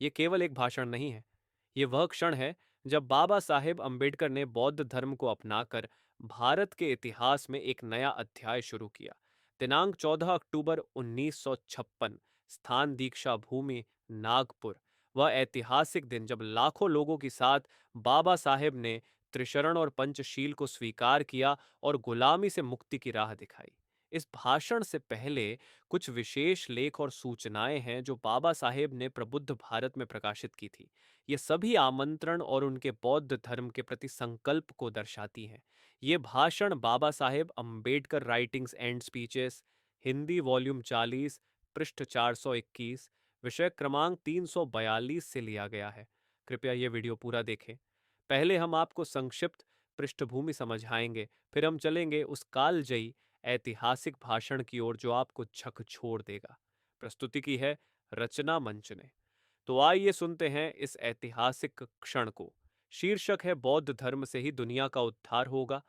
ये केवल एक भाषण नहीं है, ये वह क्षण है जब बाबा साहेब अंबेडकर ने बौद्ध धर्म को अपनाकर भारत के इतिहास में एक नया अध्याय शुरू किया। दिनांक 14 अक्टूबर 1956, स्थान दीक्षा भूमि नागपुर। वह ऐतिहासिक दिन जब लाखों लोगों के साथ बाबा साहेब ने त्रिशरण और पंचशील को स्वीकार किया और गुलामी से मुक्ति की राह दिखाई। इस भाषण से पहले कुछ विशेष लेख और सूचनाएं हैं जो बाबा साहेब ने प्रबुद्ध भारत में प्रकाशित की थी। ये सभी आमंत्रण और उनके बौद्ध धर्म के प्रति संकल्प को दर्शाती हैं। ये भाषण Baba Saheb Ambedkar writings and speeches, Hindi volume 40, पृष्ठ 421, विषय क्रमांक 342 से लिया गया है। कृपया ये वीडियो पूरा देखें। पहले हम आपको संक्षिप्त पृष्ठभूमि समझाएंगे, फिर हम चलेंगे उस कालजयी ऐतिहासिक भाषण की ओर जो आपको झकझोर देगा। प्रस्तुति की है रचना मंच ने। तो आइए सुनते हैं इस ऐतिहासिक क्षण को। शीर्षक है बौद्ध धर्म से ही दुनिया का उद्धार होगा।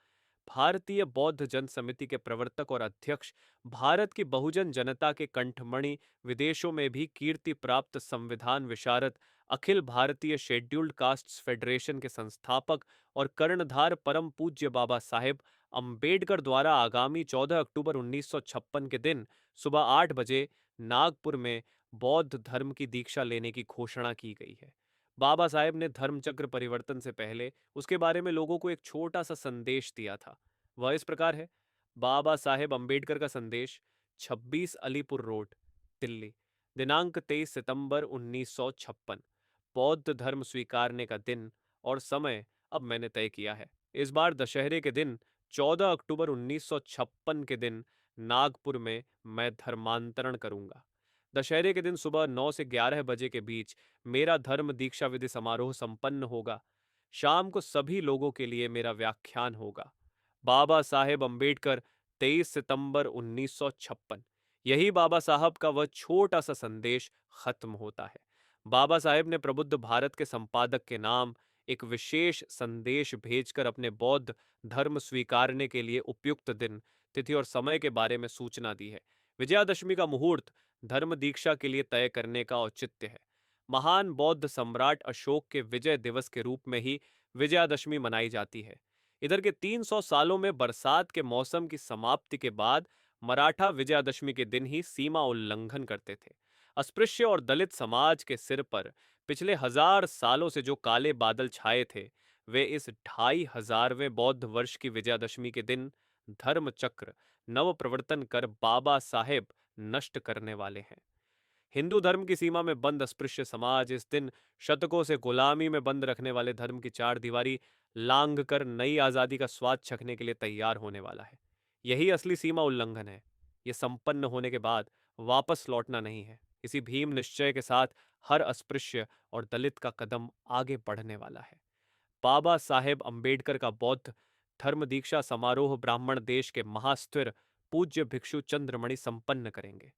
भारतीय बौद्ध जन समिति के प्रवर्तक और अध्यक्ष, भारत की बहुजन जनता के कंठमणि, विदेशों में भी कीर्ति प्राप्त संविधान विशारद, Akhil Bharatiya scheduled castes federation के संस्थापक और कर्णधार परम पूज्य बाबा साहेब अंबेडकर द्वारा आगामी 14 अक्टूबर 1956 के दिन सुबह 8 बजे नागपुर में बौद्ध धर्म की दीक्षा लेने की घोषणा की गई है। बाबा साहेब ने धर्मचक्र परिवर्तन से पहले उसके बारे में लोगों को एक छोटा सा संदेश दिया था। वह इस प्रकार है: बाबा साहेब अंबेडकर का संदेश, 26 अलीपुर रोड, दिल्ली, दिनांक 23 सितंबर 1956। बौद्ध धर्म स्वीकारने का दिन और समय अब मैंने तय किया है। इस बार दशहरे के दिन 14 अक्टूबर 1956 के दिन नागपुर में मैं धर्मांतरण करूंगा। दशहरे के दिन सुबह 9 से 11 बजे के बीच मेरा धर्म दीक्षा विधि समारोह संपन्न होगा। शाम को सभी लोगों के लिए मेरा व्याख्यान होगा। बाबा साहेब अंबेडकर, 23 सितंबर 1956। यही बाबा साहब का वह छोटा सा संदेश खत्म होता है। बाबा साहेब ने प्रबुद्ध भारत के संपादक के नाम एक विशेष संदेश भेजकर अपने बौद्ध धर्म स्वीकारने के लिए उपयुक्त दिन, तिथि और समय के बारे में सूचना दी है। विजयादशमी का मुहूर्त धर्म दीक्षा के लिए तय करने का औचित्य है। महान बौद्ध सम्राट अशोक के विजय दिवस के रूप में ही विजयादशमी मनाई जाती है। इधर के 300 सालों में बरसात के मौसम की समाप्ति के बाद मराठा विजयादशमी के दिन ही सीमा उल्लंघन करते थे। अस्पृश्य और दलित समाज के सिर पर पिछले 1000 सालों से जो काले बादल छाए थे, वे इस 2500वें बौद्ध वर्ष की विजयादशमी के दिन धर्म चक्र नव प्रवर्तन कर बाबा साहेब नष्ट करने वाले हैं। हिंदू धर्म की सीमा में बंद अस्पृश्य समाज इस दिन शतकों से गुलामी में बंद रखने वाले धर्म की चार दीवारी लांघ कर नई आजादी का स्वाद चखने के लिए तैयार होने वाला है। यही असली सीमा उल्लंघन है। यह संपन्न होने के बाद वापस लौटना नहीं है। इसी भीम निश्चय के साथ हर अस्पृश्य और दलित का कदम आगे बढ़ने वाला है। बाबा साहेब अंबेडकर का बौद्ध धर्म दीक्षा समारोह ब्राह्मण देश के महास्थिर पूज्य भिक्षु चंद्रमणि संपन्न करेंगे।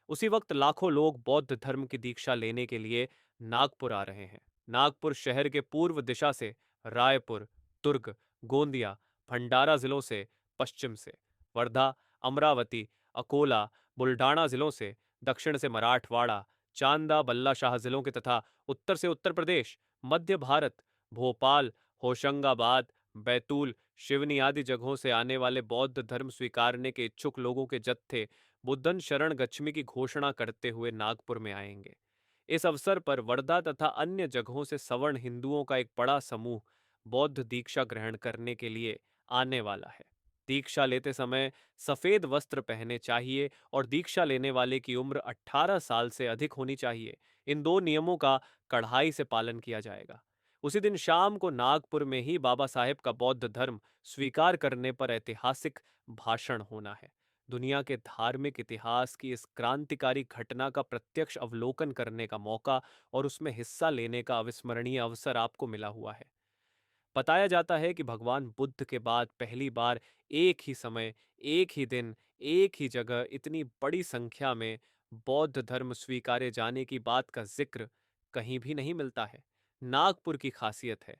उसी वक्त लाखों लोग बौद्ध धर्म की दीक्षा लेने के लिए नागपुर आ रहे हैं। नागपुर शहर के पूर्व दिशा से रायपुर, दुर्ग, गोंदिया, भंडारा जिलों से पश्चिम से, वर्धा, अमरावती, अकोला, बुल्ढाणा जिलों से, दक्षिण से मराठवाड़ा, चांदा, बल्ला शाह जिलों के तथा उत्तर से उत्तर प्रदेश, मध्य भारत, भोपाल, होशंगाबाद, बैतूल, शिवनी आदि जगहों से आने वाले बौद्ध धर्म स्वीकारने के इच्छुक लोगों के जत्थे बुद्धन शरण गच्छमी की घोषणा करते हुए नागपुर में आएंगे। इस अवसर पर वर्धा तथा अन्य जगहों से सवर्ण हिंदुओं का एक बड़ा समूह बौद्ध दीक्षा ग्रहण करने के लिए आने वाला है। दीक्षा लेते समय सफेद वस्त्र पहने चाहिए और दीक्षा लेने वाले की उम्र 18 साल से अधिक होनी चाहिए। इन दो नियमों का कड़ाई से पालन किया जाएगा। उसी दिन शाम को नागपुर में ही बाबा साहेब का बौद्ध धर्म स्वीकार करने पर ऐतिहासिक भाषण होना है। दुनिया के धार्मिक इतिहास की इस क्रांतिकारी घटना का प्रत्यक्ष अवलोकन करने का मौका और उसमें हिस्सा लेने का अविस्मरणीय अवसर आपको मिला हुआ है। बताया जाता है कि भगवान बुद्ध के बाद पहली बार एक ही समय, एक ही दिन, एक ही जगह इतनी बड़ी संख्या में बौद्ध धर्म स्वीकारे जाने की बात का जिक्र कहीं भी नहीं मिलता है। नागपुर की खासियत है।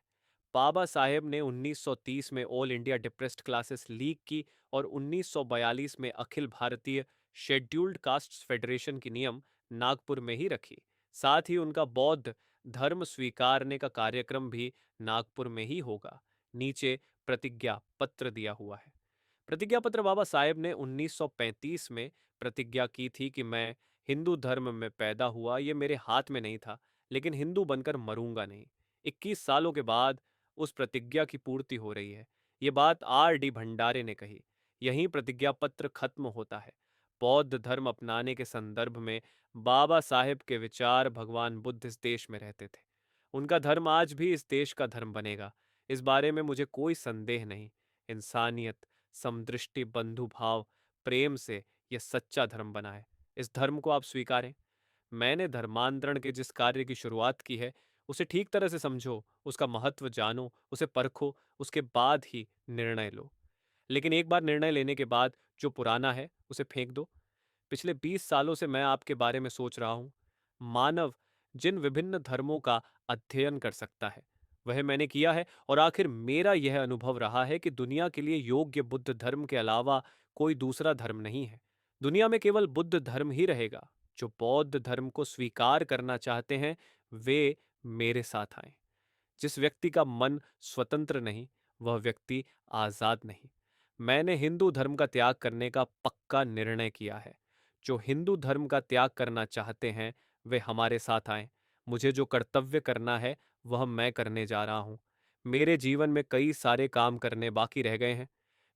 बाबा साहेब ने 1930 में all India depressed classes league की और 1942 में Akhil Bharatiya scheduled castes federation की नियम नागपुर में ही रखी। साथ ही उनका बौद्ध धर्म स्वीकारने का कार्यक्रम भी नागपुर में ही होगा। नीचे प्रतिज्ञा पत्र दिया हुआ है। प्रतिज्ञा पत्र बाबा साहेब ने 1935 में प्रतिज्ञा की थी कि मैं हिंदू धर्म में पैदा हुआ, ये मेरे हाथ में नहीं था, लेकिन हिंदू बनकर मरूंगा नहीं। 21 सालों के बाद उस प्रतिज्ञा की पूर्ति हो रही है। ये बात R.D. भंडारे ने कही। यहीं प्रतिज्ञा पत्र खत्म होता है। बौद्ध धर्म अपनाने के संदर्भ में बाबा साहेब के विचार, भगवान बुद्ध इस देश में रहते थे। उनका धर्म आज भी इस देश का धर्म बनेगा, इस बारे में मुझे कोई संदेह नहीं। इंसानियत, समदृष्टि, बंधु भाव, प्रेम से यह सच्चा धर्म बना है। इस धर्म को आप स्वीकारें। मैंने धर्मांतरण के जिस कार्य की शुरुआत की है, उसे ठीक तरह से समझो, उसका महत्व जानो, उसे परखो, उसके बाद ही निर्णय लो। लेकिन एक बार निर्णय लेने के बाद जो पुराना है उसे फेंक दो। पिछले 20 सालों से मैं आपके बारे में सोच रहा हूं। मानव जिन विभिन्न धर्मों का अध्ययन कर सकता है, वह मैंने किया है, और आखिर मेरा यह अनुभव रहा है कि दुनिया के लिए योग्य बुद्ध धर्म के अलावा कोई दूसरा धर्म नहीं है। दुनिया में केवल बुद्ध धर्म ही रहेगा। जो बौद्ध धर्म को स्वीकार करना चाहते हैं, वे मेरे साथ आए। जिस व्यक्ति का मन स्वतंत्र नहीं, वह व्यक्ति आजाद नहीं। मैंने हिंदू धर्म का त्याग करने का पक्का निर्णय किया है। जो हिंदू धर्म का त्याग करना चाहते हैं, वे हमारे साथ आएं। मुझे जो कर्तव्य करना है, वह मैं करने जा रहा हूं। मेरे जीवन में कई सारे काम करने बाकी रह गए हैं।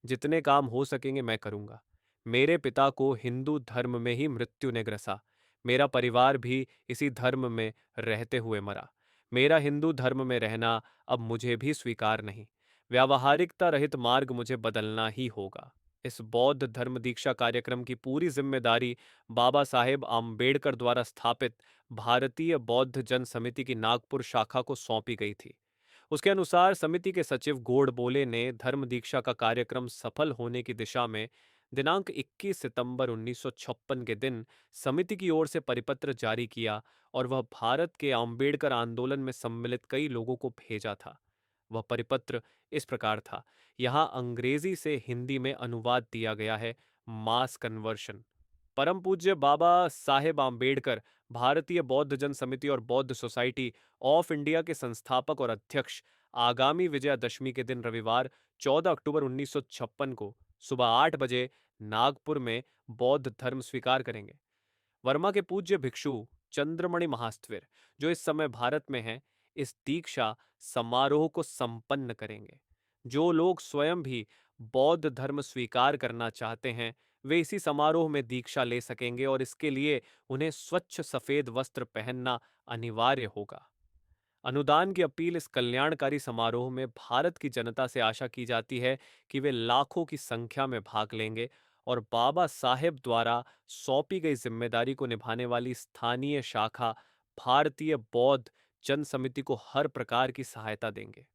जितने काम हो सकेंगे मैं करूंगा। मेरे पिता को हिंदू धर्म में ही मृत्यु ने ग्रसा। मेरा परिवार भी इसी धर्म में रहते हुए मरा। मेरा हिंदू धर्म में रहना अब मुझे भी स्वीकार नहीं। व्यावहारिकता रहित मार्ग मुझे बदलना ही होगा। इस बौद्ध धर्म दीक्षा कार्यक्रम की पूरी जिम्मेदारी बाबा साहेब आम्बेडकर द्वारा स्थापित भारतीय बौद्ध जन समिति की नागपुर शाखा को सौंपी गई थी। उसके अनुसार समिति के सचिव गोडबोले ने धर्म दीक्षा का कार्यक्रम सफल होने की दिशा में दिनांक 21 सितंबर 1956 के दिन समिति की ओर से परिपत्र जारी किया, और वह भारत के अम्बेडकर आंदोलन में सम्मिलित कई लोगों को भेजा था। वह परिपत्र इस प्रकार था, यहाँ अंग्रेजी से हिंदी में अनुवाद दिया गया है। मास कन्वर्शन। परम पूज्य बाबा साहेब आम्बेडकर भारतीय बौद्ध जन समिति और बौद्ध सोसाइटी ऑफ इंडिया के संस्थापक और अध्यक्ष आगामी विजयादशमी के दिन रविवार 14 अक्टूबर 1956 को सुबह 8 बजे नागपुर में बौद्ध धर्म स्वीकार करेंगे। वर्मा के पूज्य भिक्षु चंद्रमणि महास्त्विर, जो इस समय भारत में हैं, इस दीक्षा समारोह को संपन्न करेंगे। जो लोग स्वयं भी बौद्ध धर्म स्वीकार करना चाहते हैं, वे इसी समारोह में दीक्षा ले सकेंगे, और इसके लिए उन्हें स्वच्छ सफेद वस्त्र पहनना अनिवार्य होगा। अनुदान की अपील। इस कल्याणकारी समारोह में भारत की जनता से आशा की जाती है कि वे लाखों की संख्या में भाग लेंगे, और बाबा साहेब द्वारा सौंपी गई जिम्मेदारी को निभाने वाली स्थानीय शाखा भारतीय बौद्ध जन समिति को हर प्रकार की सहायता देंगे।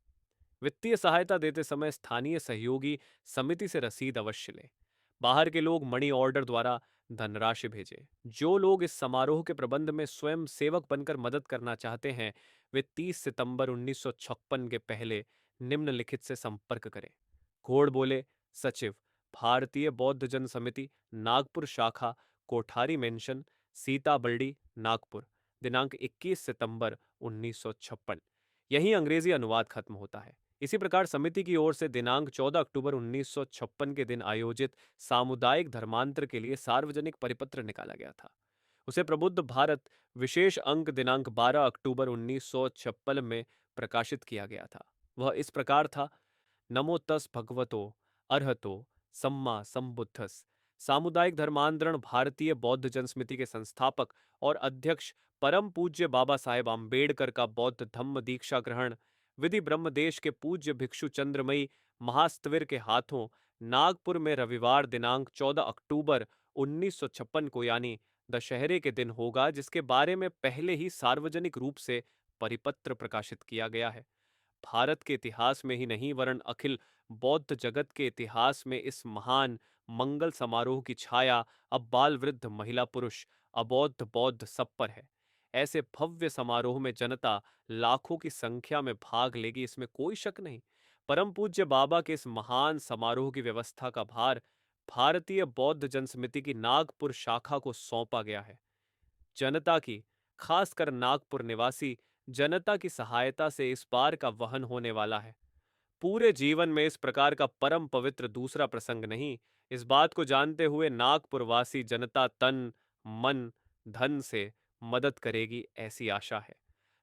वित्तीय सहायता देते समय स्थानीय सहयोगी समिति से रसीद अवश्य लें। बाहर के लोग मनी ऑर्डर द्वारा धनराशि भेजें। जो लोग इस समारोह के प्रबंध में स्वयं सेवक बनकर मदद करना चाहते हैं, वे 30 सितंबर 1956 के पहले निम्नलिखित से संपर्क करें। घोड़ बोले, सचिव, भारतीय बौद्ध जन समिति, नागपुर शाखा, कोठारी मेंशन, सीताबर्डी, नागपुर। दिनांक 21 सितंबर 1956। यहीं अंग्रेजी अनुवाद खत्म होता है। इसी प्रकार समिति की ओर से दिनांक 14 अक्टूबर 1956 के दिन आयोजित सामुदायिक धर्मांतर के लिए सार्वजनिक परिपत्र निकाला गया था। उसे प्रबुद्ध भारत विशेष अंक दिनांक 12 अक्टूबर 1956 में प्रकाशित किया गया था। वह इस प्रकार था: नमो तस् भगवतो अर्हतो सम्मा सम्बुद्धस। सामुदायिक धर्मांतरण भारतीय बौद्ध जनसमिति के संस्थापक और अध्यक्ष परम पूज्य बाबा साहेब आम्बेडकर का बौद्ध धम्म दीक्षा ग्रहण विधि ब्रह्मदेश के पूज्य भिक्षु चंद्रमयी महास्त्विर के हाथों नागपुर में रविवार दिनांक 14 अक्टूबर 1956 को यानी दशहरे के दिन होगा, जिसके बारे में पहले ही सार्वजनिक रूप से परिपत्र प्रकाशित किया गया है। भारत के इतिहास में ही नहीं, वरन अखिल बौद्ध जगत के इतिहास में इस महान मंगल समारोह की छाया अब बाल वृद्ध महिला पुरुष अबौद्ध बौद्ध सब पर है। ऐसे भव्य समारोह में जनता लाखों की संख्या में भाग लेगी, इसमें कोई शक नहीं। परम पूज्य बाबा के इस महान समारोह की व्यवस्था का भार भारतीय बौद्ध जनसमिति की नागपुर शाखा को सौंपा गया है। जनता की खासकर नागपुर निवासी जनता की सहायता से इस बार का वहन होने वाला है। पूरे जीवन में इस प्रकार का परम पवित्र दूसरा प्रसंग नहीं। इस बात को जानते हुए नागपुरवासी जनता तन, मन, धन से मदद करेगी, ऐसी आशा है।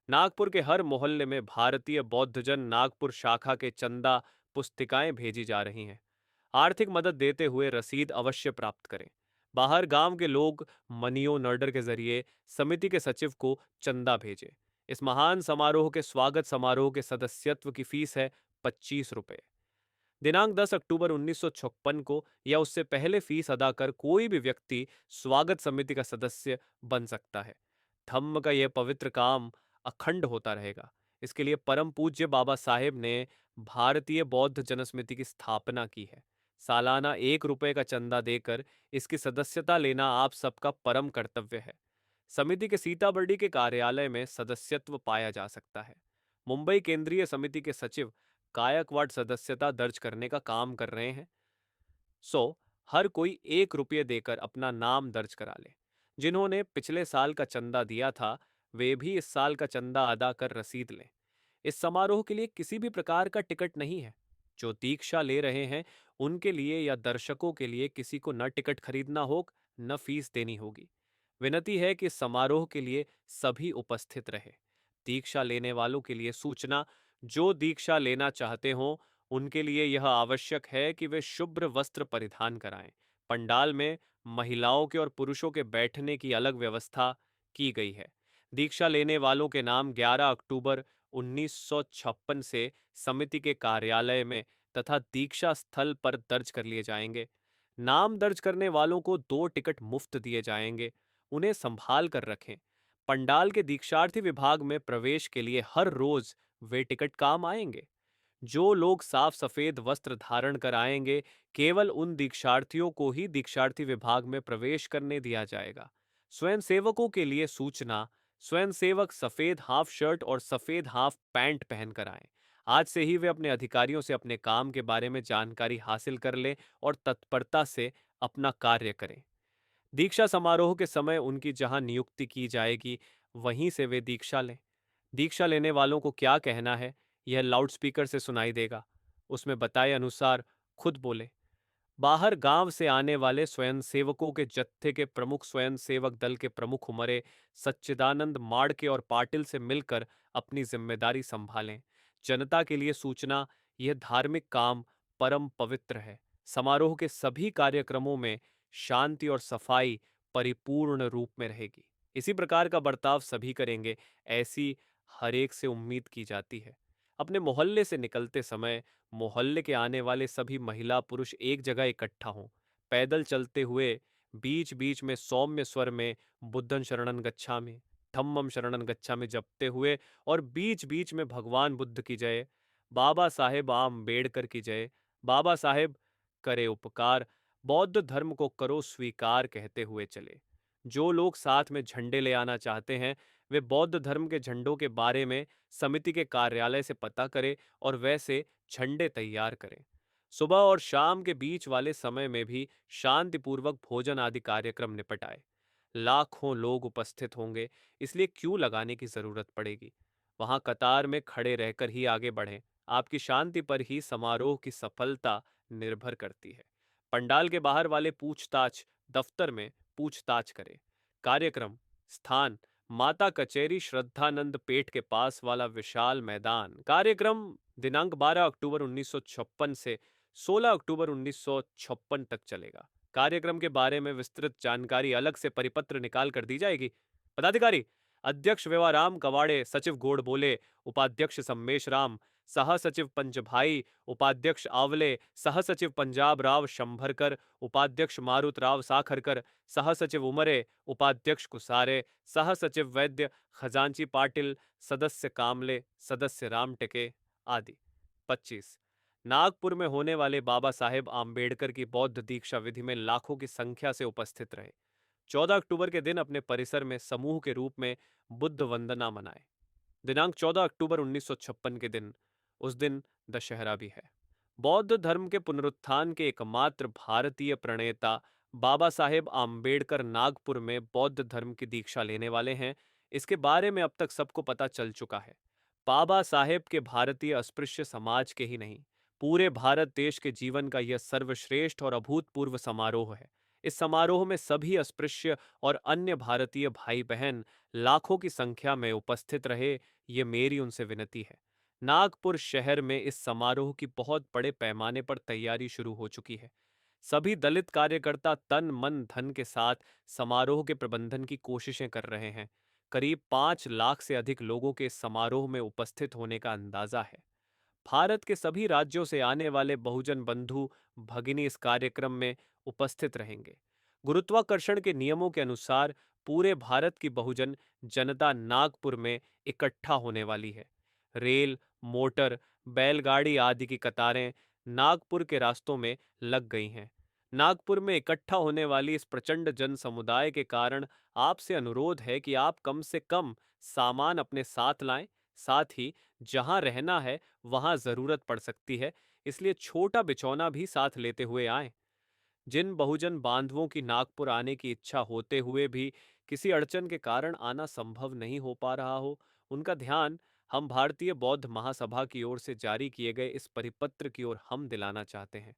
नागपुर के हर मोहल्ले में भारतीय बौद्धजन नागपुर शाखा के चंदा पुस्तिकाएं भेजी जा रही हैं। आर्थिक मदद देते हुए रसीद अवश्य प्राप्त करें। बाहर गांव के लोग मनियो नर्डर के जरिए समिति के सचिव को चंदा भेजें। इस महान समारोह के स्वागत समारोह के सदस्यत्व की फीस है 25 रुपये। दिनांक 10 अक्टूबर 1956 को या उससे पहले फीस अदा कर कोई भी व्यक्ति स्वागत समिति का सदस्य बन सकता है। धम्म का यह पवित्र काम अखंड होता रहेगा। इसके लिए परम पूज्य बाबा साहेब ने भारतीय बौद्ध जनसमिति की स्थापना की है। सालाना 1 रुपये का चंदा देकर इसकी सदस्यता लेना आप सबका परम कर्तव्य है। समिति के सीताबर्डी के कार्यालय में सदस्यत्व पाया जा सकता है। मुंबई केंद्रीय समिति के सचिव गायकवाड़ सदस्यता दर्ज करने का काम कर रहे हैं। हर कोई 1 रुपये देकर अपना नाम दर्ज करा ले। जिन्होंने पिछले साल का चंदा दिया था वे भी इस साल का चंदा अदा कर रसीद लें। इस समारोह के लिए किसी भी प्रकार का टिकट नहीं है। जो दीक्षा ले रहे हैं उनके लिए या दर्शकों के लिए किसी को न टिकट खरीदना होगा न फीस देनी होगी। विनती है कि समारोह के लिए सभी उपस्थित रहे। दीक्षा लेने वालों के लिए सूचना। जो दीक्षा लेना चाहते हों उनके लिए यह आवश्यक है कि वे शुभ्र वस्त्र परिधान कराएं। पंडाल में महिलाओं के और पुरुषों के बैठने की अलग व्यवस्था की गई है। दीक्षा लेने वालों के नाम 11 अक्टूबर 1956 से समिति के कार्यालय में तथा दीक्षा स्थल पर दर्ज कर लिए जाएंगे। नाम दर्ज करने वालों को 2 टिकट मुफ्त दिए जाएंगे। उन्हें संभाल कर रखें। पंडाल के दीक्षार्थी विभाग में प्रवेश के लिए हर रोज वे टिकट काम आएंगे। जो लोग साफ सफेद वस्त्र धारण कर आएंगे केवल उन दीक्षार्थियों को ही दीक्षार्थी विभाग में प्रवेश करने दिया जाएगा। स्वयंसेवकों के लिए सूचना। स्वयंसेवक सफेद हाफ शर्ट और सफेद हाफ पैंट पहनकर आएं। आज से ही वे अपने अधिकारियों से अपने काम के बारे में जानकारी हासिल कर लें और तत्परता से अपना कार्य करें। दीक्षा समारोह के समय उनकी जहां नियुक्ति की जाएगी वहीं से वे दीक्षा लें। दीक्षा लेने वालों को क्या कहना है यह लाउडस्पीकर से सुनाई देगा। उसमें बताए अनुसार खुद बोले। बाहर गांव से आने वाले स्वयंसेवकों के जत्थे के प्रमुख स्वयंसेवक दल के प्रमुख उमरे सच्चिदानंद माड़के और पाटिल से मिलकर अपनी जिम्मेदारी संभालें। जनता के लिए सूचना। यह धार्मिक काम परम पवित्र है। समारोह के सभी कार्यक्रमों में शांति और सफाई परिपूर्ण रूप में रहेगी। इसी प्रकार का बर्ताव सभी करेंगे ऐसी हर एक से उम्मीद की जाती है। अपने मोहल्ले से निकलते समय मोहल्ले के आने वाले सभी महिला पुरुष एक जगह इकट्ठा हों। पैदल चलते हुए बीच बीच में सौम्य स्वर में बुद्धं शरणं गच्छामि, धम्मं शरणं गच्छामि जपते हुए और बीच बीच में भगवान बुद्ध की जय, बाबा साहेब आम्बेडकर की जय, बाबा साहेब करे उपकार, बौद्ध धर्म को करो स्वीकार कहते हुए चले। जो लोग साथ में झंडे ले आना चाहते हैं वे बौद्ध धर्म के झंडों के बारे में समिति के कार्यालय से पता करें और वैसे झंडे तैयार करें। सुबह और शाम के बीच वाले समय में भी शांतिपूर्वक भोजन आदि कार्यक्रम निपटाए। लाखों लोग उपस्थित होंगे इसलिए क्यू लगाने की जरूरत पड़ेगी। वहां कतार में खड़े रहकर ही आगे बढ़ें। आपकी शांति पर ही समारोह की सफलता निर्भर करती है। पंडाल के बाहर वाले पूछताछ दफ्तर में पूछताछ करें। कार्यक्रम स्थान माता कचेरी श्रद्धानंद पेठ के पास वाला विशाल मैदान। कार्यक्रम दिनांक 12 अक्टूबर 1956 से 16 अक्टूबर 1956 तक चलेगा। कार्यक्रम के बारे में विस्तृत जानकारी अलग से परिपत्र निकाल कर दी जाएगी। पदाधिकारी अध्यक्ष व्यवहाराम कवाड़े, सचिव गोड़ बोले, उपाध्यक्ष सम्मेश राम, सह सचिव पंचभाई, उपाध्यक्ष आवले, सह सचिव पंजाब राव शंभरकर, उपाध्यक्ष मारुत राव साखरकर, सह सचिव उमरे, उपाध्यक्ष कुसारे, सह सचिव वैद्य, खजांची पाटिल, सदस्य कामले, सदस्य राम टेके आदि। 25 नागपुर में होने वाले बाबा साहेब आम्बेडकर की बौद्ध दीक्षा विधि में लाखों की संख्या से उपस्थित रहे। 14 अक्टूबर के दिन अपने परिसर में समूह के रूप में बुद्ध वंदना मनाए। दिनांक 14 अक्टूबर 1956 के दिन, उस दिन दशहरा भी है। बौद्ध धर्म के पुनरुत्थान के एकमात्र भारतीय प्रणेता बाबा साहेब आम्बेडकर नागपुर में बौद्ध धर्म की दीक्षा लेने वाले हैं। इसके बारे में अब तक सबको पता चल चुका है। बाबा साहेब के भारतीय अस्पृश्य समाज के ही नहीं, पूरे भारत देश के जीवन का यह सर्वश्रेष्ठ और अभूतपूर्व समारोह है। इस समारोह में सभी अस्पृश्य और अन्य भारतीय भाई बहन लाखों की संख्या में उपस्थित रहे, ये मेरी उनसे विनती है। नागपुर शहर में इस समारोह की बहुत बड़े पैमाने पर तैयारी शुरू हो चुकी है। सभी दलित कार्यकर्ता तन मन धन के साथ समारोह के प्रबंधन की कोशिशें कर रहे हैं। करीब 5 लाख से अधिक लोगों के इस समारोह में उपस्थित होने का अंदाजा है। भारत के सभी राज्यों से आने वाले बहुजन बंधु भगिनी इस कार्यक्रम में उपस्थित रहेंगे। गुरुत्वाकर्षण के नियमों के अनुसार पूरे भारत की बहुजन जनता नागपुर में इकट्ठा होने वाली है। रेल, मोटर, बैलगाड़ी आदि की कतारें नागपुर के रास्तों में लग गई हैं। नागपुर में इकट्ठा होने वाली इस प्रचंड जन समुदाय के कारण आपसे अनुरोध है कि आप कम से कम सामान अपने साथ लाएं। साथ ही जहां रहना है वहां जरूरत पड़ सकती है, इसलिए छोटा बिछौना भी साथ लेते हुए आएं। जिन बहुजन बांधवों की नागपुर आने की इच्छा होते हुए भी किसी अड़चन के कारण आना संभव नहीं हो पा रहा हो, उनका ध्यान हम भारतीय बौद्ध महासभा की ओर से जारी किए गए इस परिपत्र की ओर हम दिलाना चाहते हैं।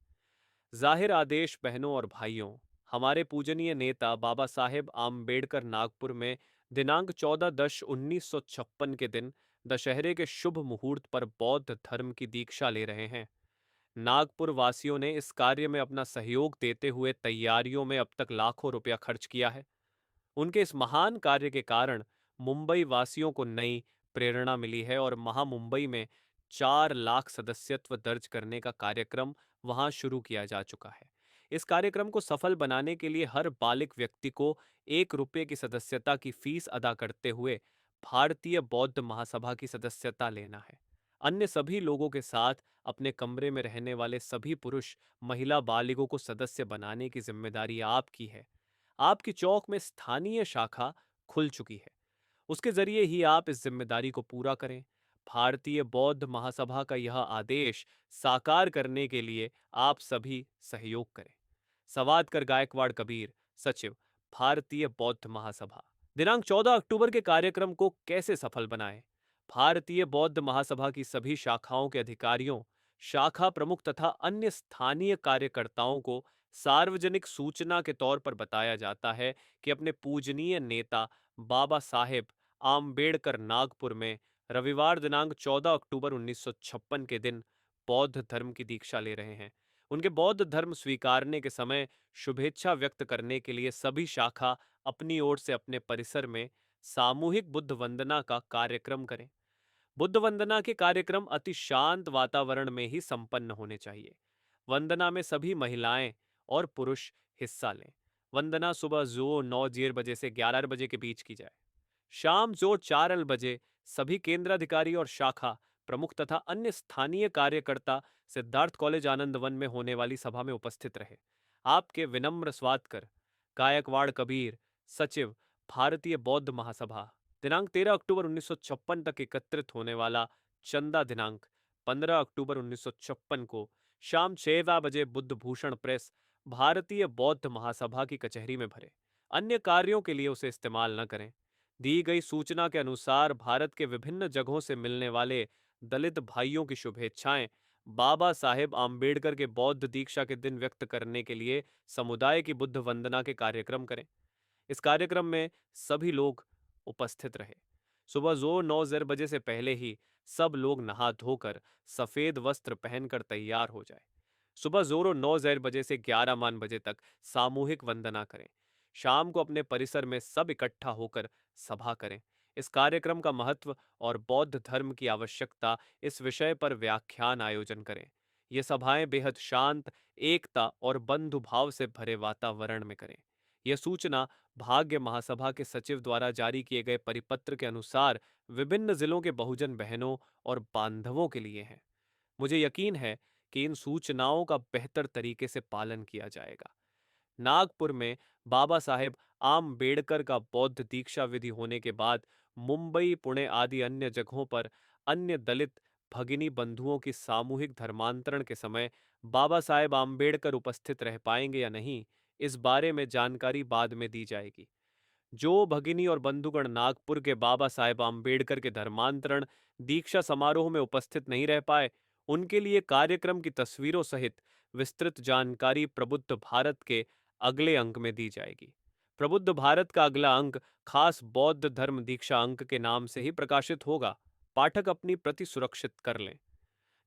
जाहिर आदेश बहनों और भाइयों, हमारे पूजनीय नेता बाबा साहेब आम्बेडकर नागपुर में दिनांक 14/10/1956 के दिन दशहरे के शुभ मुहूर्त पर बौद्ध धर्म की दीक्षा ले रहे हैं। नागपुर वासियों ने इस कार्य में अपना सहयोग देते हुए तैयारियों में अब तक लाखों रुपया खर्च किया है। उनके इस महान कार्य के कारण मुंबई वासियों को नई प्रेरणा मिली है और महामुंबई में 4 लाख सदस्यत्व दर्ज करने का कार्यक्रम वहां शुरू किया जा चुका है। इस कार्यक्रम को सफल बनाने के लिए हर बालिक व्यक्ति को 1 रुपये की सदस्यता की फीस अदा करते हुए भारतीय बौद्ध महासभा की सदस्यता लेना है। अन्य सभी लोगों के साथ अपने कमरे में रहने वाले सभी पुरुष महिला बालिगों को सदस्य बनाने की जिम्मेदारी आपकी है। आपकी चौक में स्थानीय शाखा खुल चुकी है, उसके जरिए ही आप इस जिम्मेदारी को पूरा करें। भारतीय बौद्ध महासभा का यह आदेश साकार करने के लिए आप सभी सहयोग करें। सवादकर गायकवाड़ कबीर, सचिव, भारतीय बौद्ध महासभा। दिनांक 14 अक्टूबर के कार्यक्रम को कैसे सफल बनाएं? भारतीय बौद्ध महासभा की सभी शाखाओं के अधिकारियों, शाखा प्रमुख तथा अन्य स्थानीय कार्यकर्ताओं को सार्वजनिक सूचना के तौर पर बताया जाता है कि अपने पूजनीय नेता बाबा साहेब आम्बेडकर नागपुर में रविवार दिनांक 14 अक्टूबर 1956 के दिन बौद्ध धर्म की दीक्षा ले रहे हैं। उनके बौद्ध धर्म स्वीकारने के समय शुभेच्छा व्यक्त करने के लिए सभी शाखा अपनी ओर से अपने परिसर में सामूहिक बुद्ध वंदना का कार्यक्रम करें। बुद्ध वंदना के कार्यक्रम अति शांत वातावरण में ही संपन्न होने चाहिए। वंदना में सभी महिलाएं और पुरुष हिस्सा लें। वंदना सुबह जो 9 बजे से 11 बजे के बीच की जाए। शाम जो 4 बजे सभी केंद्राधिकारी और शाखा प्रमुख तथा अन्य स्थानीय कार्यकर्ता सिद्धार्थ कॉलेज आनंद वन में होने वाली सभा में उपस्थित रहे। आपके विनम्र स्वादकर गायकवाड़ कबीर, सचिव, भारतीय बौद्ध महासभा। दिनांक 13 अक्टूबर 1956 तक एकत्रित होने वाला चंदा दिनांक 15 अक्टूबर 1956 को शाम 6 बजे बुद्ध भूषण प्रेस, भारतीय बौद्ध महासभा की कचहरी में भरे। अन्य कार्यों के लिए उसे इस्तेमाल न करें। दी गई सूचना के अनुसार भारत के विभिन्न जगहों से मिलने वाले दलित भाइयों की शुभेच्छाएं बाबा साहेब आम्बेडकर के बौद्ध दीक्षा के दिन व्यक्त करने के लिए समुदाय की बुद्ध वंदना के कार्यक्रम करें। इस कार्यक्रम में सभी लोग उपस्थित रहे। सुबह जो 9 बजे से पहले ही सब लोग नहा धोकर सफेद वस्त्र पहनकर तैयार हो जाए। सुबह जोरो 9 बजे से 11 बजे तक सामूहिक वंदना करें। शाम को अपने परिसर में सब इकट्ठा होकर सभा करें। इस कार्यक्रम का महत्व और बौद्ध धर्म की आवश्यकता इस विषय पर व्याख्यान आयोजन करें। ये सभाएं बेहद शांत, एकता और बंधुभाव से भरे वातावरण में करें। यह सूचना भाग्य महासभा के सचिव द्वारा जारी किए गए परिपत्र के अनुसार विभिन्न जिलों के बहुजन बहनों और बांधवों के लिए है। मुझे यकीन है कि इन सूचनाओं का बेहतर तरीके से पालन किया जाएगा। नागपुर में बाबा साहेब आम्बेडकर का बौद्ध दीक्षा विधि होने के बाद मुंबई, पुणे आदि अन्य जगहों पर अन्य दलित भगिनी बंधुओं की सामूहिक धर्मांतरण के समय बाबा साहेब आम्बेडकर उपस्थित रह पाएंगे या नहीं, इस बारे में जानकारी बाद में दी जाएगी। जो भगिनी और बंधुगण नागपुर के बाबा साहेब आम्बेडकर के धर्मांतरण दीक्षा समारोह में उपस्थित नहीं रह पाए, उनके लिए कार्यक्रम की तस्वीरों सहित विस्तृत जानकारी प्रबुद्ध भारत के अगले अंक में दी जाएगी। प्रबुद्ध भारत का अगला अंक खास बौद्ध धर्म दीक्षा अंक के नाम से ही प्रकाशित होगा। पाठक अपनी प्रति सुरक्षित कर लें।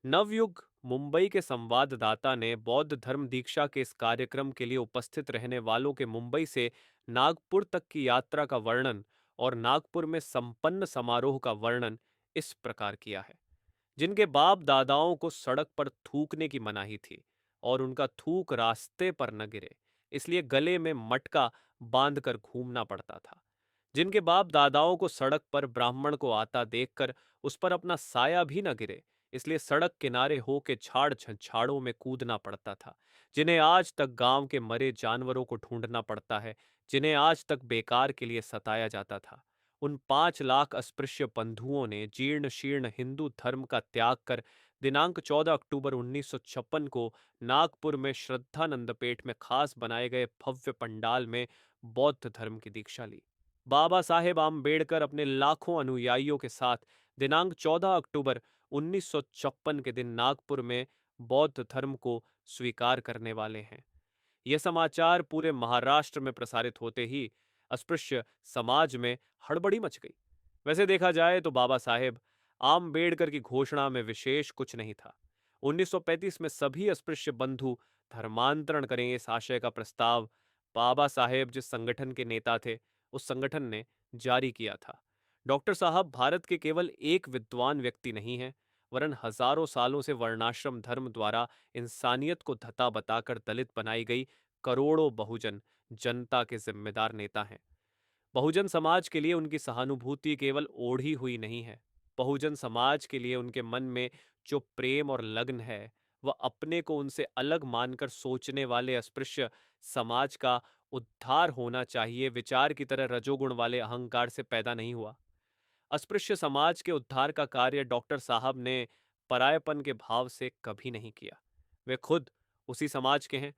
नवयुग मुंबई के संवाददाता ने बौद्ध धर्म दीक्षा के इस कार्यक्रम के लिए उपस्थित रहने वालों के मुंबई से नागपुर तक की यात्रा का वर्णन और नागपुर में संपन्न समारोह का वर्णन इस प्रकार किया है। जिनके बाप दादाओं को सड़क पर थूकने की मनाही थी और उनका थूक रास्ते पर न गिरे, इसलिए गले में मटका बांधकर घूमना पड़ता था। जिनके बाप दादाओं को सड़क पर ब्राह्मण को आता देखकर उस पर अपना साया भी न गिरे, इसलिए सड़क किनारे होके झाड़ झंझाड़ों में कूदना पड़ता था। जिन्हें आज तक गांव के मरे जानवरों को ढूंढना पड़ता है, जिन्हें आज तक बेकार के लिए सताया जाता था, उन 5 लाख अस्पृश्य बंधुओं ने जीर्ण शीर्ण हिंदू धर्म का त्याग कर दिनांक 14 अक्टूबर 1956 को नागपुर में श्रद्धानंदपेट में खास बनाए गए भव्य पंडाल में बौद्ध धर्म की दीक्षा ली। बाबा साहेब आम्बेडकर अपने लाखों अनुयायियों के साथ दिनांक 14 अक्टूबर 1956 के दिन नागपुर में बौद्ध धर्म को स्वीकार करने वाले हैं। यह समाचार पूरे महाराष्ट्र में प्रसारित होते ही अस्पृश्य समाज में हड़बड़ी मच गई। वैसे देखा जाए तो बाबा साहेब आम्बेडकर की घोषणा में विशेष कुछ नहीं था। 1935 में सभी अस्पृश्य बंधु धर्मांतरण करें इस आशय का प्रस्ताव बाबा साहेब जिस संगठन के नेता थे उस संगठन ने जारी किया था। डॉक्टर साहब भारत के केवल एक विद्वान व्यक्ति नहीं हैं, वरन हजारों सालों से वर्णाश्रम धर्म द्वारा इंसानियत को धता बताकर दलित बनाई गई करोड़ों बहुजन जनता के जिम्मेदार नेता हैं। बहुजन समाज के लिए उनकी सहानुभूति केवल ओढ़ी हुई नहीं है। बहुजन समाज के लिए उनके मन में जो प्रेम और लगन है वह अपने को उनसे अलग मानकर सोचने वाले अस्पृश्य समाज का उद्धार होना चाहिए विचार की तरह रजोगुण वाले अहंकार से पैदा नहीं हुआ। अस्पृश्य समाज के उद्धार का कार्य डॉक्टर साहब ने परायपन के भाव से कभी नहीं किया। वे खुद उसी समाज के हैं,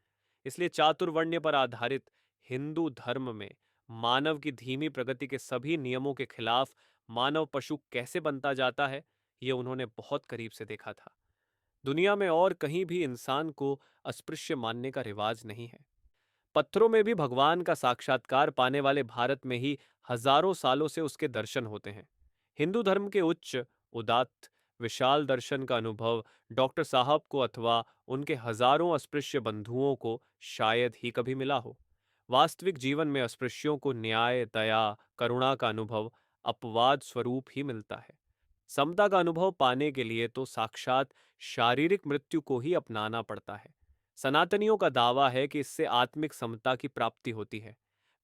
इसलिए चातुर्वर्ण्य पर आधारित हिंदू धर्म में मानव की धीमी प्रगति के सभी नियमों के खिलाफ मानव पशु कैसे बनता जाता है, ये उन्होंने बहुत करीब से देखा था। दुनिया में और कहीं भी इंसान को अस्पृश्य मानने का रिवाज नहीं है। पत्थरों में भी भगवान का साक्षात्कार पाने वाले भारत में ही हजारों सालों से उसके दर्शन होते हैं। हिंदू धर्म के उच्च उदात्त विशाल दर्शन का अनुभव डॉक्टर साहब को अथवा उनके हजारों अस्पृश्य बंधुओं को शायद ही कभी मिला हो। वास्तविक जीवन में अस्पृश्यों को न्याय दया करुणा का अनुभव अपवाद स्वरूप ही मिलता है। समता का अनुभव पाने के लिए तो साक्षात शारीरिक मृत्यु को ही अपनाना पड़ता है। सनातनियों का दावा है कि इससे आत्मिक समता की प्राप्ति होती है।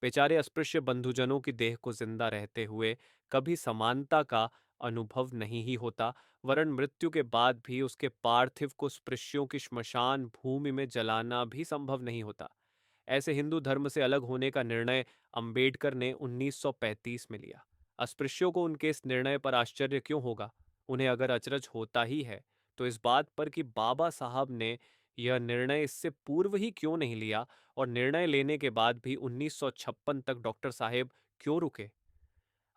बेचारे अस्पृश्य बंधुजनों की देह को जिंदा रहते हुए कभी समानता का अनुभव नहीं ही होता, वरन मृत्यु के बाद भी उसके पार्थिव को स्पृश्यों की श्मशान भूमि में जलाना भी संभव नहीं होता। ऐसे हिंदू धर्म से अलग होने का निर्णय अंबेडकर ने 1935 में लिया। अस्पृश्यों को उनके इस निर्णय पर आश्चर्य क्यों होगा? उन्हें अगर अचरज होता ही है तो इस बात पर कि बाबा साहब ने यह निर्णय इससे पूर्व ही क्यों नहीं लिया और निर्णय लेने के बाद भी 1956 तक डॉक्टर साहेब क्यों रुके?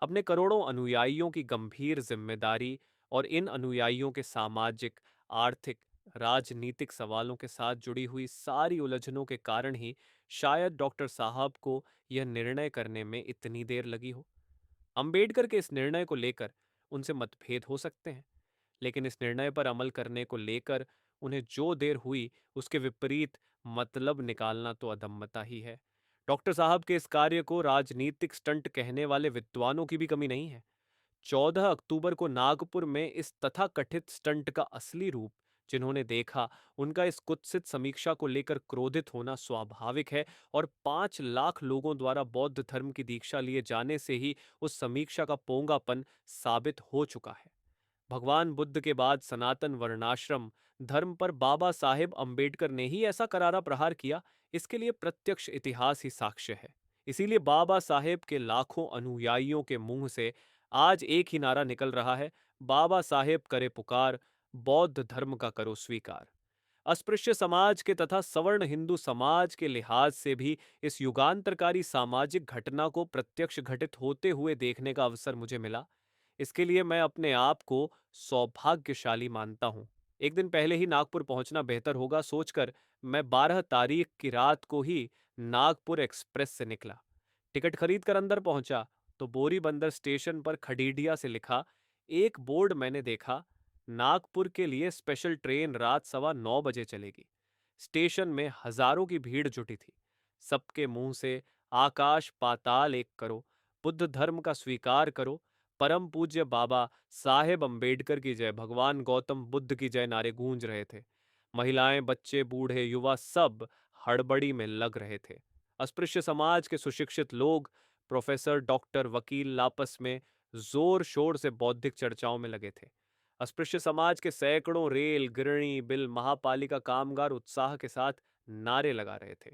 अपने करोड़ों अनुयायियों की गंभीर जिम्मेदारी और इन अनुयायियों के सामाजिक, आर्थिक, राजनीतिक सवालों के साथ जुड़ी हुई सारी उलझनों के कारण ही शायद डॉक्टर साहब को यह निर्णय करने में इतनी देर लगी हो। अंबेडकर के इस निर्णय को लेकर उनसे मतभेद हो सकते हैं, लेकिन इस निर्णय पर अमल करने को लेकर उन्हें जो देर हुई उसके विपरीत मतलब निकालना तो अधम्मता ही है। डॉक्टर साहब के इस कार्य को राजनीतिक स्टंट कहने वाले विद्वानों की भी कमी नहीं है। 14 अक्टूबर को नागपुर में इस तथाकथित स्टंट का असली रूप जिन्होंने देखा, उनका इस कुत्सित समीक्षा को लेकर क्रोधित होना स्वाभाविक है और 5 लाख लोगों द्वारा बौद्ध धर्म की दीक्षा लिए जाने से ही उस समीक्षा का पोंगापन साबित हो चुका है। भगवान बुद्ध के बाद सनातन वर्णाश्रम धर्म पर बाबा साहेब अंबेडकर ने ही ऐसा करारा प्रहार किया, इसके लिए प्रत्यक्ष इतिहास ही साक्ष्य है। इसीलिए बाबा साहेब के लाखों अनुयायियों के मुंह से आज एक ही नारा निकल रहा है, बाबा साहेब करे पुकार, बौद्ध धर्म का करो स्वीकार। अस्पृश्य समाज के तथा सवर्ण हिंदू समाज के लिहाज से भी इस युगांतरकारी सामाजिक घटना को प्रत्यक्ष घटित होते हुए देखने का अवसर मुझे मिला। इसके लिए मैं अपने आप को सौभाग्यशाली मानता हूं। एक दिन पहले ही नागपुर पहुंचना बेहतर होगा सोचकर मैं 12 तारीख की रात को ही नागपुर एक्सप्रेस से निकला। टिकट खरीद कर अंदर पहुंचा तो बोरी बंदर स्टेशन पर खडीडिया से लिखा एक बोर्ड मैंने देखा, नागपुर के लिए स्पेशल ट्रेन रात 9:15 बजे चलेगी। स्टेशन में हजारों की भीड़ जुटी थी। सबके मुंह से आकाश पाताल एक करो, बुद्ध धर्म का स्वीकार करो, परम पूज्य बाबा साहेब अंबेडकर की जय, भगवान गौतम बुद्ध की जय नारे गूंज रहे थे। महिलाएं, बच्चे, बूढ़े, युवा सब हड़बड़ी में लग रहे थे। अस्पृश्य समाज के सुशिक्षित लोग, प्रोफेसर, डॉक्टर, वकील आपस में जोर शोर से बौद्धिक चर्चाओं में लगे थे। अस्पृश्य समाज के सैकड़ों रेल, गिरणी, बिल, महापालिका कामगार उत्साह के साथ नारे लगा रहे थे।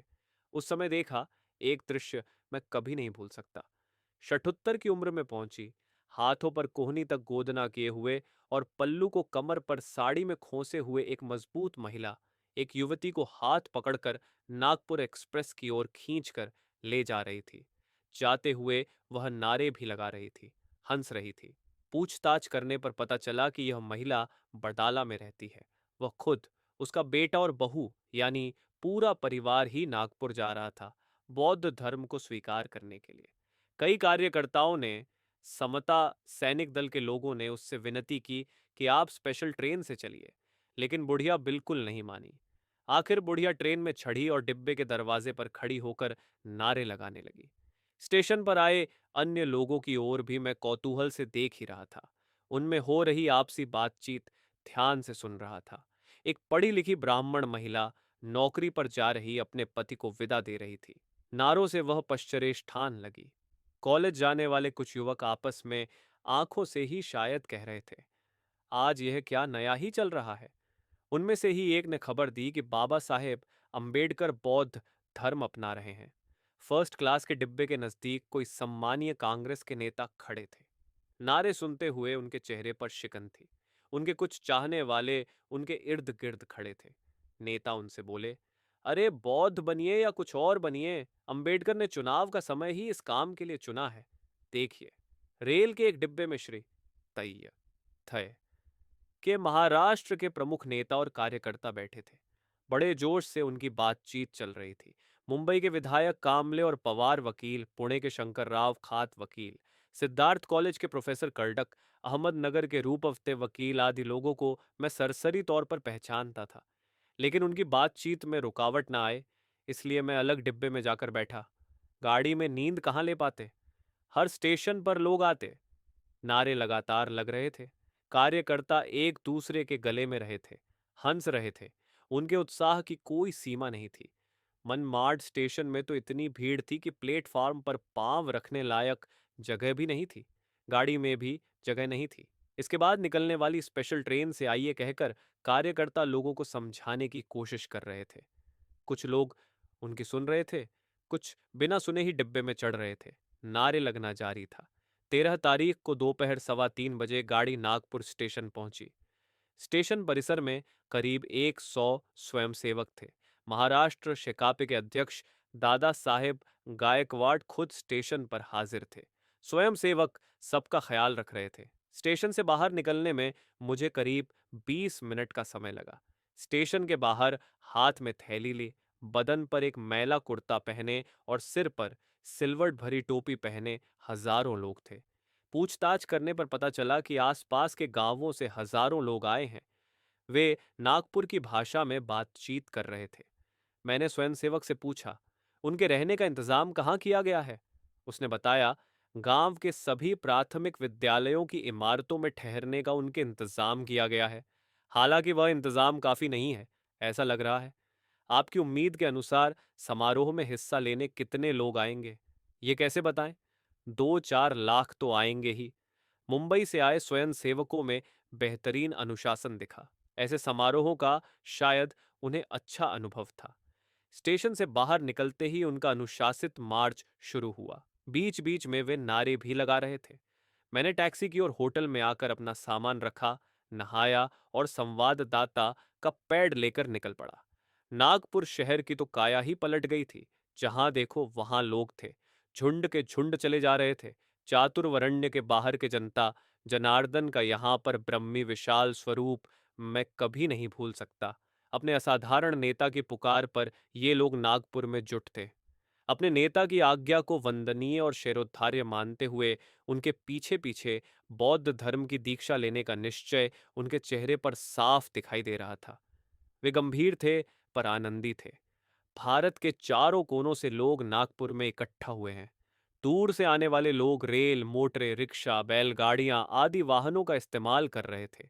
उस समय देखा एक दृश्य मैं कभी नहीं भूल सकता। शठुत्तर की उम्र में पहुंची, हाथों पर कोहनी तक गोदना किए हुए और पल्लू को कमर पर साड़ी में खोसे हुए एक मजबूत महिला एक युवती को हाथ पकड़कर नागपुर एक्सप्रेस की ओर खींचकर ले जा रही थी। जाते हुए वह नारे भी लगा रही थी, हंस रही थी। पूछताछ करने पर पता चला कि यह महिला बडाला में रहती है। वह खुद, उसका बेटा और बहू यानी पूरा परिवार ही नागपुर जा रहा था बौद्ध धर्म को स्वीकार करने के लिए। कई कार्यकर्ताओं ने, समता सैनिक दल के लोगों ने उससे विनती की कि आप स्पेशल ट्रेन से चलिए, लेकिन बुढ़िया बिल्कुल नहीं मानी। आखिर बुढ़िया ट्रेन में चढ़ी और डिब्बे के दरवाजे पर खड़ी होकर नारे लगाने लगी। स्टेशन पर आए अन्य लोगों की ओर भी मैं कौतूहल से देख ही रहा था। उनमें हो रही आपसी बातचीत ध्यान से सुन रहा था। एक पढ़ी लिखी ब्राह्मण महिला नौकरी पर जा रही अपने पति को विदा दे रही थी। नारों से वह पश्चरेष्ठान लगी। कॉलेज जाने वाले कुछ युवक आपस में आंखों से ही शायद कह रहे थे, आज यह क्या नया ही चल रहा है। उनमें से ही एक ने खबर दी कि बाबा साहेब अंबेडकर बौद्ध धर्म अपना रहे हैं। फर्स्ट क्लास के डिब्बे के नजदीक कोई सम्मानीय कांग्रेस के नेता खड़े थे। नारे सुनते हुए उनके चेहरे पर शिकन थी। उनके कुछ चाहने वाले उनके इर्द गिर्द खड़े थे। नेता उनसे बोले, अरे बौद्ध बनिए या कुछ और बनिए, अंबेडकर ने चुनाव का समय ही इस काम के लिए चुना है। देखिए, रेल के एक डिब्बे में श्री तैय थय के महाराष्ट्र के प्रमुख नेता और कार्यकर्ता बैठे थे। बड़े जोश से उनकी बातचीत चल रही थी। मुंबई के विधायक कामले और पवार वकील, पुणे के शंकर राव खात वकील, सिद्धार्थ कॉलेज के प्रोफेसर कर्डक, अहमदनगर के रूप अफ्ते वकील आदि लोगों को मैं सरसरी तौर पर पहचानता था। लेकिन उनकी बातचीत में रुकावट ना आए, इसलिए मैं अलग डिब्बे में जाकर बैठा। गाड़ी में नींद कहाँ ले पाते। हर स्टेशन पर लोग आते। नारे लगातार लग रहे थे। कार्यकर्ता एक दूसरे के गले में रहे थे, हंस रहे थे। उनके उत्साह की कोई सीमा नहीं थी। मनमाड स्टेशन में तो इतनी भीड़ थी कि प्लेटफार्म पर पांव रखने लायक जगह भी नहीं थी। गाड़ी में भी जगह नहीं थी। इसके बाद निकलने वाली स्पेशल ट्रेन से आइए कहकर कार्यकर्ता लोगों को समझाने की कोशिश कर रहे थे। कुछ लोग उनकी सुन रहे थे, कुछ बिना सुने ही डिब्बे में चढ़ रहे थे। नारे लगना जारी था। 13 तारीख को दोपहर 3:15 बजे गाड़ी नागपुर स्टेशन पहुंची। स्टेशन परिसर में करीब 100 स्वयंसेवक थे। महाराष्ट्र शेकापे के अध्यक्ष दादा साहेब गायकवाड़ खुद स्टेशन पर हाजिर थे। स्वयंसेवक सबका ख्याल रख रहे थे। स्टेशन से बाहर निकलने में मुझे करीब 20 मिनट का समय लगा। स्टेशन के बाहर हाथ में थैली ली, बदन पर एक मैला कुर्ता पहने और सिर पर सिलवट भरी टोपी पहने हजारों लोग थे। पूछताछ करने पर पता चला कि आसपास के गांवों से हजारों लोग आए हैं। वे नागपुर की भाषा में बातचीत कर रहे थे। मैंने स्वयंसेवक से पूछा, उनके रहने का इंतजाम कहाँ किया गया है। उसने बताया, गांव के सभी प्राथमिक विद्यालयों की इमारतों में ठहरने का उनके इंतजाम किया गया है। हालांकि वह इंतजाम काफी नहीं है, ऐसा लग रहा है। आपकी उम्मीद के अनुसार समारोह में हिस्सा लेने कितने लोग आएंगे, ये कैसे बताएं? 2-4 लाख तो आएंगे ही। मुंबई से आए स्वयं सेवकों में बेहतरीन अनुशासन दिखा। ऐसे समारोहों का शायद उन्हें अच्छा अनुभव था। स्टेशन से बाहर निकलते ही उनका अनुशासित मार्च शुरू हुआ। बीच बीच में वे नारे भी लगा रहे थे। मैंने टैक्सी की और होटल में आकर अपना सामान रखा। नहाया और संवाददाता का पैड लेकर निकल पड़ा। नागपुर शहर की तो काया ही पलट गई थी। जहां देखो वहां लोग थे, झुंड के झुंड चले जा रहे थे। चातुर्वरण्य के बाहर के जनता जनार्दन का यहाँ पर ब्रह्मी विशाल स्वरूप मैं कभी नहीं भूल सकता। अपने असाधारण नेता की पुकार पर ये लोग नागपुर में जुट थे। अपने नेता की आज्ञा को वंदनीय और शेरोद्धार्य मानते हुए उनके पीछे पीछे बौद्ध धर्म की दीक्षा लेने का निश्चय उनके चेहरे पर साफ दिखाई दे रहा था। वे गंभीर थे पर आनंदी थे। भारत के चारों कोनों से लोग नागपुर में इकट्ठा हुए हैं। दूर से आने वाले लोग रेल, मोटरें, रिक्शा, बैलगाड़ियां आदि वाहनों का इस्तेमाल कर रहे थे।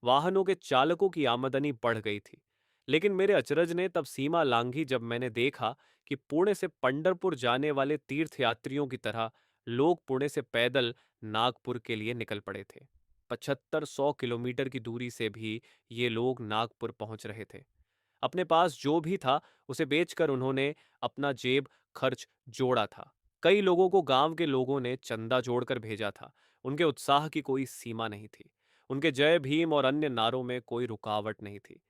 वाहनों के चालकों की आमदनी बढ़ गई थी। लेकिन मेरे अचरज ने तब सीमा लांघी जब मैंने देखा कि पुणे से पंढरपुर जाने वाले तीर्थयात्रियों की तरह लोग पुणे से पैदल नागपुर के लिए निकल पड़े थे। 75-100 किलोमीटर की दूरी से भी ये लोग नागपुर पहुंच रहे थे। अपने पास जो भी था उसे बेचकर उन्होंने अपना जेब खर्च जोड़ा था। कई लोगों को गांव के लोगों ने चंदा जोड़कर भेजा था। उनके उत्साह की कोई सीमा नहीं थी। उनके जय भीम और अन्य नारों में कोई रुकावट नहीं थी।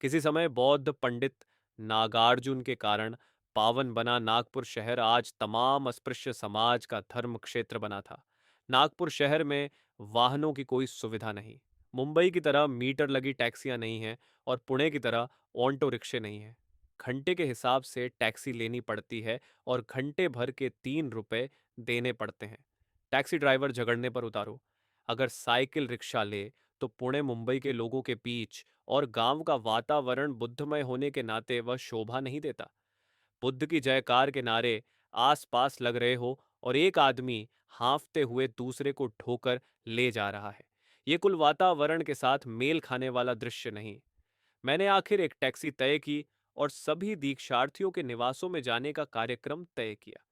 किसी समय बौद्ध पंडित नागार्जुन के कारण पावन बना नागपुर शहर आज तमाम अस्पृश्य समाज का धर्म क्षेत्र बना था। नागपुर शहर में वाहनों की कोई सुविधा नहीं। मुंबई की तरह मीटर लगी टैक्सियां नहीं हैं और पुणे की तरह ऑटो रिक्शे नहीं हैं। घंटे के हिसाब से टैक्सी लेनी पड़ती है और घंटे भर के 3 रुपए देने पड़ते हैं। टैक्सी ड्राइवर झगड़ने पर उतारो। अगर साइकिल रिक्शा ले तो पुणे मुंबई के लोगों के बीच और गांव का वातावरण बुद्धमय होने के नाते वह शोभा नहीं देता। बुद्ध की जयकार के नारे आस पास लग रहे हो और एक आदमी हांफते हुए दूसरे को ढोकर ले जा रहा है। ये कुल वातावरण के साथ मेल खाने वाला दृश्य नहीं। मैंने आखिर एक टैक्सी तय की और सभी दीक्षार्थियों के निवासों में जाने का कार्यक्रम तय किया।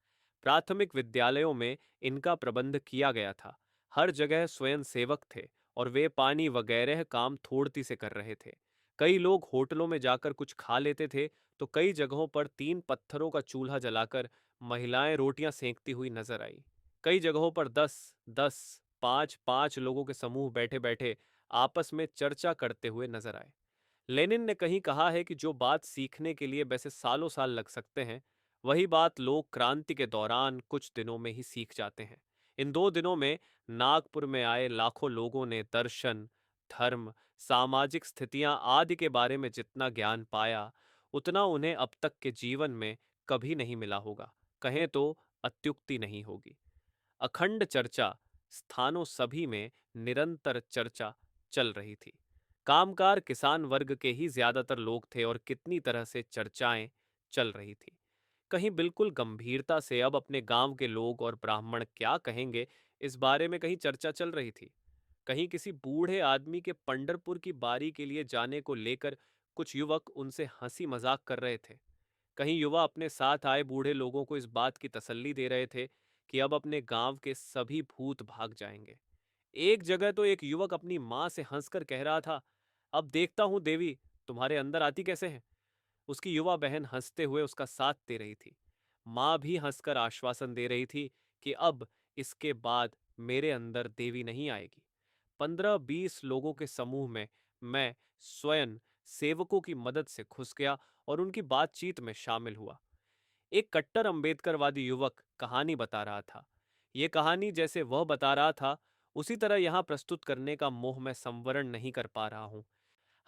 प्राथमिक विद्यालयों में इनका प्रबंध किया गया था। हर जगह स्वयं सेवक थे और वे पानी वगैरह काम थोड़ती से कर रहे थे। कई लोग होटलों में जाकर कुछ खा लेते थे तो कई जगहों पर 3 पत्थरों का चूल्हा जलाकर महिलाएं रोटियां सेंकती हुई नजर आई। कई जगहों पर 10-10, 5-5 लोगों के समूह बैठे बैठे आपस में चर्चा करते हुए नजर आए। लेनिन ने कहीं कहा है कि जो बात सीखने के लिए वैसे सालों साल लग सकते हैं, वही बात लोग क्रांति के दौरान कुछ दिनों में ही सीख जाते हैं। इन 2 दिनों में नागपुर में आए लाखों लोगों ने दर्शन, धर्म, सामाजिक स्थितियां आदि के बारे में जितना ज्ञान पाया, उतना उन्हें अब तक के जीवन में कभी नहीं मिला होगा। कहें तो अत्युक्ति नहीं होगी। अखंड चर्चा स्थानों सभी में निरंतर चर्चा चल रही थी। कामकार किसान वर्ग के ही ज्यादातर लोग थे और कितनी तरह से चर्चाएं चल रही थी। कहीं बिल्कुल गंभीरता से अब अपने गांव के लोग और ब्राह्मण क्या कहेंगे इस बारे में कहीं चर्चा चल रही थी। कहीं किसी बूढ़े आदमी के पंढरपुर की बारी के लिए जाने को लेकर कुछ युवक उनसे हंसी मजाक कर रहे थे। कहीं युवा अपने साथ आए बूढ़े लोगों को इस बात की तसल्ली दे रहे थे कि अब अपने गांव के सभी भूत भाग जाएंगे। एक जगह तो एक युवक अपनी माँ से हंसकर कह रहा था, अब देखता हूं देवी तुम्हारे अंदर आती कैसे है। उसकी युवा बहन हंसते हुए उसका साथ दे रही थी। माँ भी हंसकर आश्वासन दे रही थी कि अब इसके बाद मेरे अंदर देवी नहीं आएगी। 15-20 लोगों के समूह में मैं स्वयं सेवकों की मदद से घुस गया और उनकी बातचीत में शामिल हुआ। एक कट्टर अंबेडकरवादी युवक कहानी बता रहा था। ये कहानी जैसे वह बता रहा था उसी तरह यहाँ प्रस्तुत करने का मोह मैं संवरण नहीं कर पा रहा हूँ।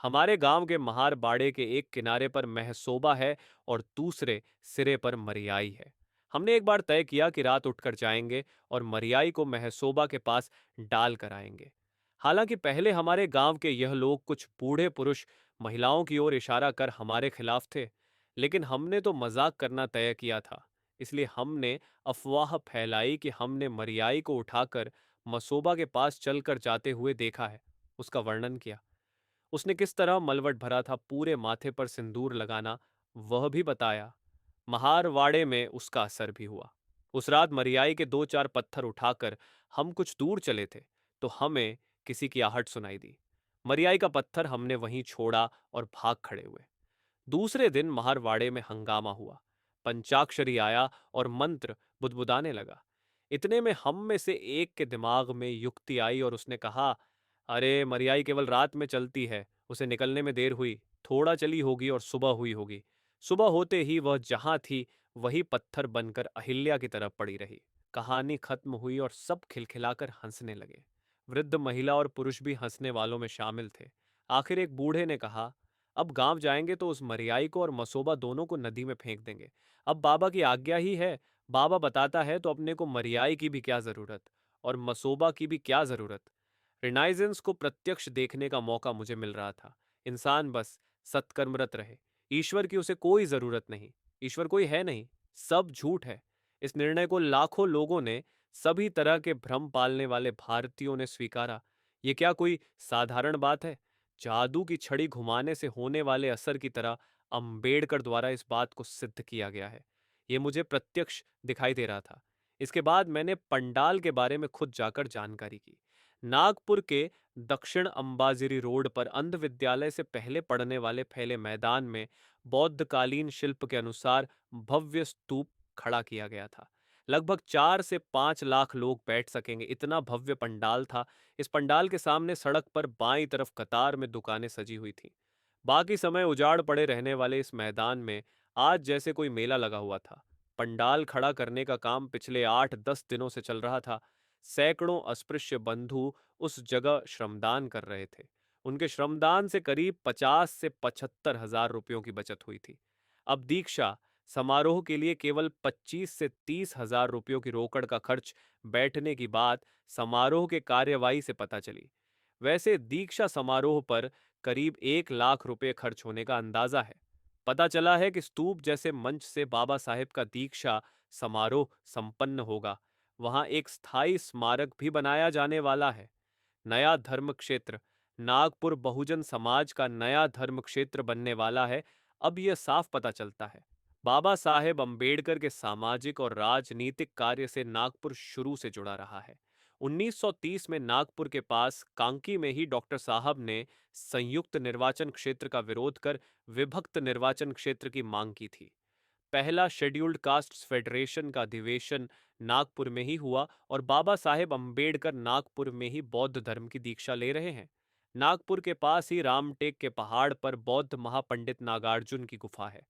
हमारे गांव के महार बाड़े के एक किनारे पर महसोबा है और दूसरे सिरे पर मरियाई है। हमने एक बार तय किया कि रात उठकर जाएंगे और मरियाई को महसोबा के पास डाल कर आएंगे। हालांकि पहले हमारे गांव के यह लोग कुछ बूढ़े पुरुष महिलाओं की ओर इशारा कर हमारे खिलाफ थे, लेकिन हमने तो मजाक करना तय किया था। इसलिए हमने अफवाह फैलाई कि हमने मरियाई को उठाकर मसोबा के पास चलकर जाते हुए देखा है। उसका वर्णन किया। उसने किस तरह मलवट भरा था पूरे माथे पर सिंदूर लगाना, वह भी बताया। महारवाड़े में उसका असर भी हुआ। उस रात मरियाई के 2-4 पत्थर उठाकर हम कुछ दूर चले थे तो हमें किसी की आहट सुनाई दी। मरियाई का पत्थर हमने वहीं छोड़ा और भाग खड़े हुए। दूसरे दिन महारवाड़े में हंगामा हुआ। पंचाक्षरी आया और मंत्र बुदबुदाने लगा। इतने में हम में से एक के दिमाग में युक्ति आई और उसने कहा, अरे मरियाई केवल रात में चलती है, उसे निकलने में देर हुई, थोड़ा चली होगी और सुबह हुई होगी। सुबह होते ही वह जहां थी वही पत्थर बनकर अहिल्या की तरफ पड़ी रही। कहानी खत्म हुई और सब खिलखिलाकर हंसने लगे। वृद्ध महिला और पुरुष भी हंसने वालों में शामिल थे। आखिर एक बूढ़े ने कहा, अब गांव जाएंगे तो उस मरियाई को और मसोबा दोनों को नदी में फेंक देंगे। अब बाबा की आज्ञा ही है। बाबा बताता है तो अपने को मरियाई की भी क्या जरूरत, और मसोबा की भी क्या जरूरत। रिनाइजेंस को प्रत्यक्ष देखने का मौका मुझे मिल रहा था। इंसान बस सत्कर्मरत रहे, ईश्वर की उसे कोई जरूरत नहीं। ईश्वर कोई है नहीं, सब झूठ है। इस निर्णय को लाखों लोगों ने, सभी तरह के भ्रम पालने वाले भारतीयों ने स्वीकारा। ये क्या कोई साधारण बात है? जादू की छड़ी घुमाने से होने वाले असर की तरह अंबेडकर द्वारा इस बात को सिद्ध किया गया है। ये मुझे प्रत्यक्ष दिखाई दे रहा था। इसके बाद मैंने पंडाल के बारे में खुद जाकर जानकारी की। नागपुर के दक्षिण अंबाजिरी रोड पर अंध विद्यालय से पहले पढ़ने वाले फैले मैदान में बौद्धकालीन शिल्प के अनुसार भव्य स्तूप खड़ा किया गया था। लगभग 4 से 5 लाख लोग बैठ सकेंगे, इतना भव्य पंडाल था। इस पंडाल के सामने सड़क पर बाईं तरफ कतार में दुकानें सजी हुई थीं। बाकी समय उजाड़ पड़े रहने वाले इस मैदान में आज जैसे कोई मेला लगा हुआ था। पंडाल खड़ा करने का काम पिछले 8-10 दिनों से चल रहा था। सैकड़ों अस्पृश्य बंधु उस जगह श्रमदान कर रहे थे। उनके श्रमदान से करीब 50 से 75 हजार रुपयों की बचत हुई थी। अब दीक्षा समारोह के लिए केवल 25 से 30 हजार रुपयों की रोकड़ का खर्च बैठने की बात समारोह के कार्यवाही से पता चली। वैसे दीक्षा समारोह पर करीब 1 लाख रुपए खर्च होने का अंदाजा है। पता चला है कि स्तूप जैसे मंच से बाबा साहेब का दीक्षा समारोह संपन्न होगा। वहां एक स्थायी स्मारक भी बनाया जाने वाला है। नया धर्म क्षेत्र, नागपुर बहुजन समाज का नया धर्म क्षेत्र बनने वाला है। अब यह साफ पता चलता है। बाबा साहेब अंबेडकर के सामाजिक और राजनीतिक कार्य से नागपुर शुरू से जुड़ा रहा है। 1930 में नागपुर के पास कांकी में ही डॉक्टर साहब ने संयुक्त निर्वाचन क्षेत्र का विरोध कर विभक्त निर्वाचन क्षेत्र की मांग की थी। पहला शेड्यूल्ड कास्ट्स फेडरेशन का अधिवेशन नागपुर में ही हुआ और बाबा साहेब अंबेडकर नागपुर में ही बौद्ध धर्म की दीक्षा ले रहे हैं। नागपुर के पास ही रामटेक के पहाड़ पर बौद्ध महापंडित नागार्जुन की गुफा है।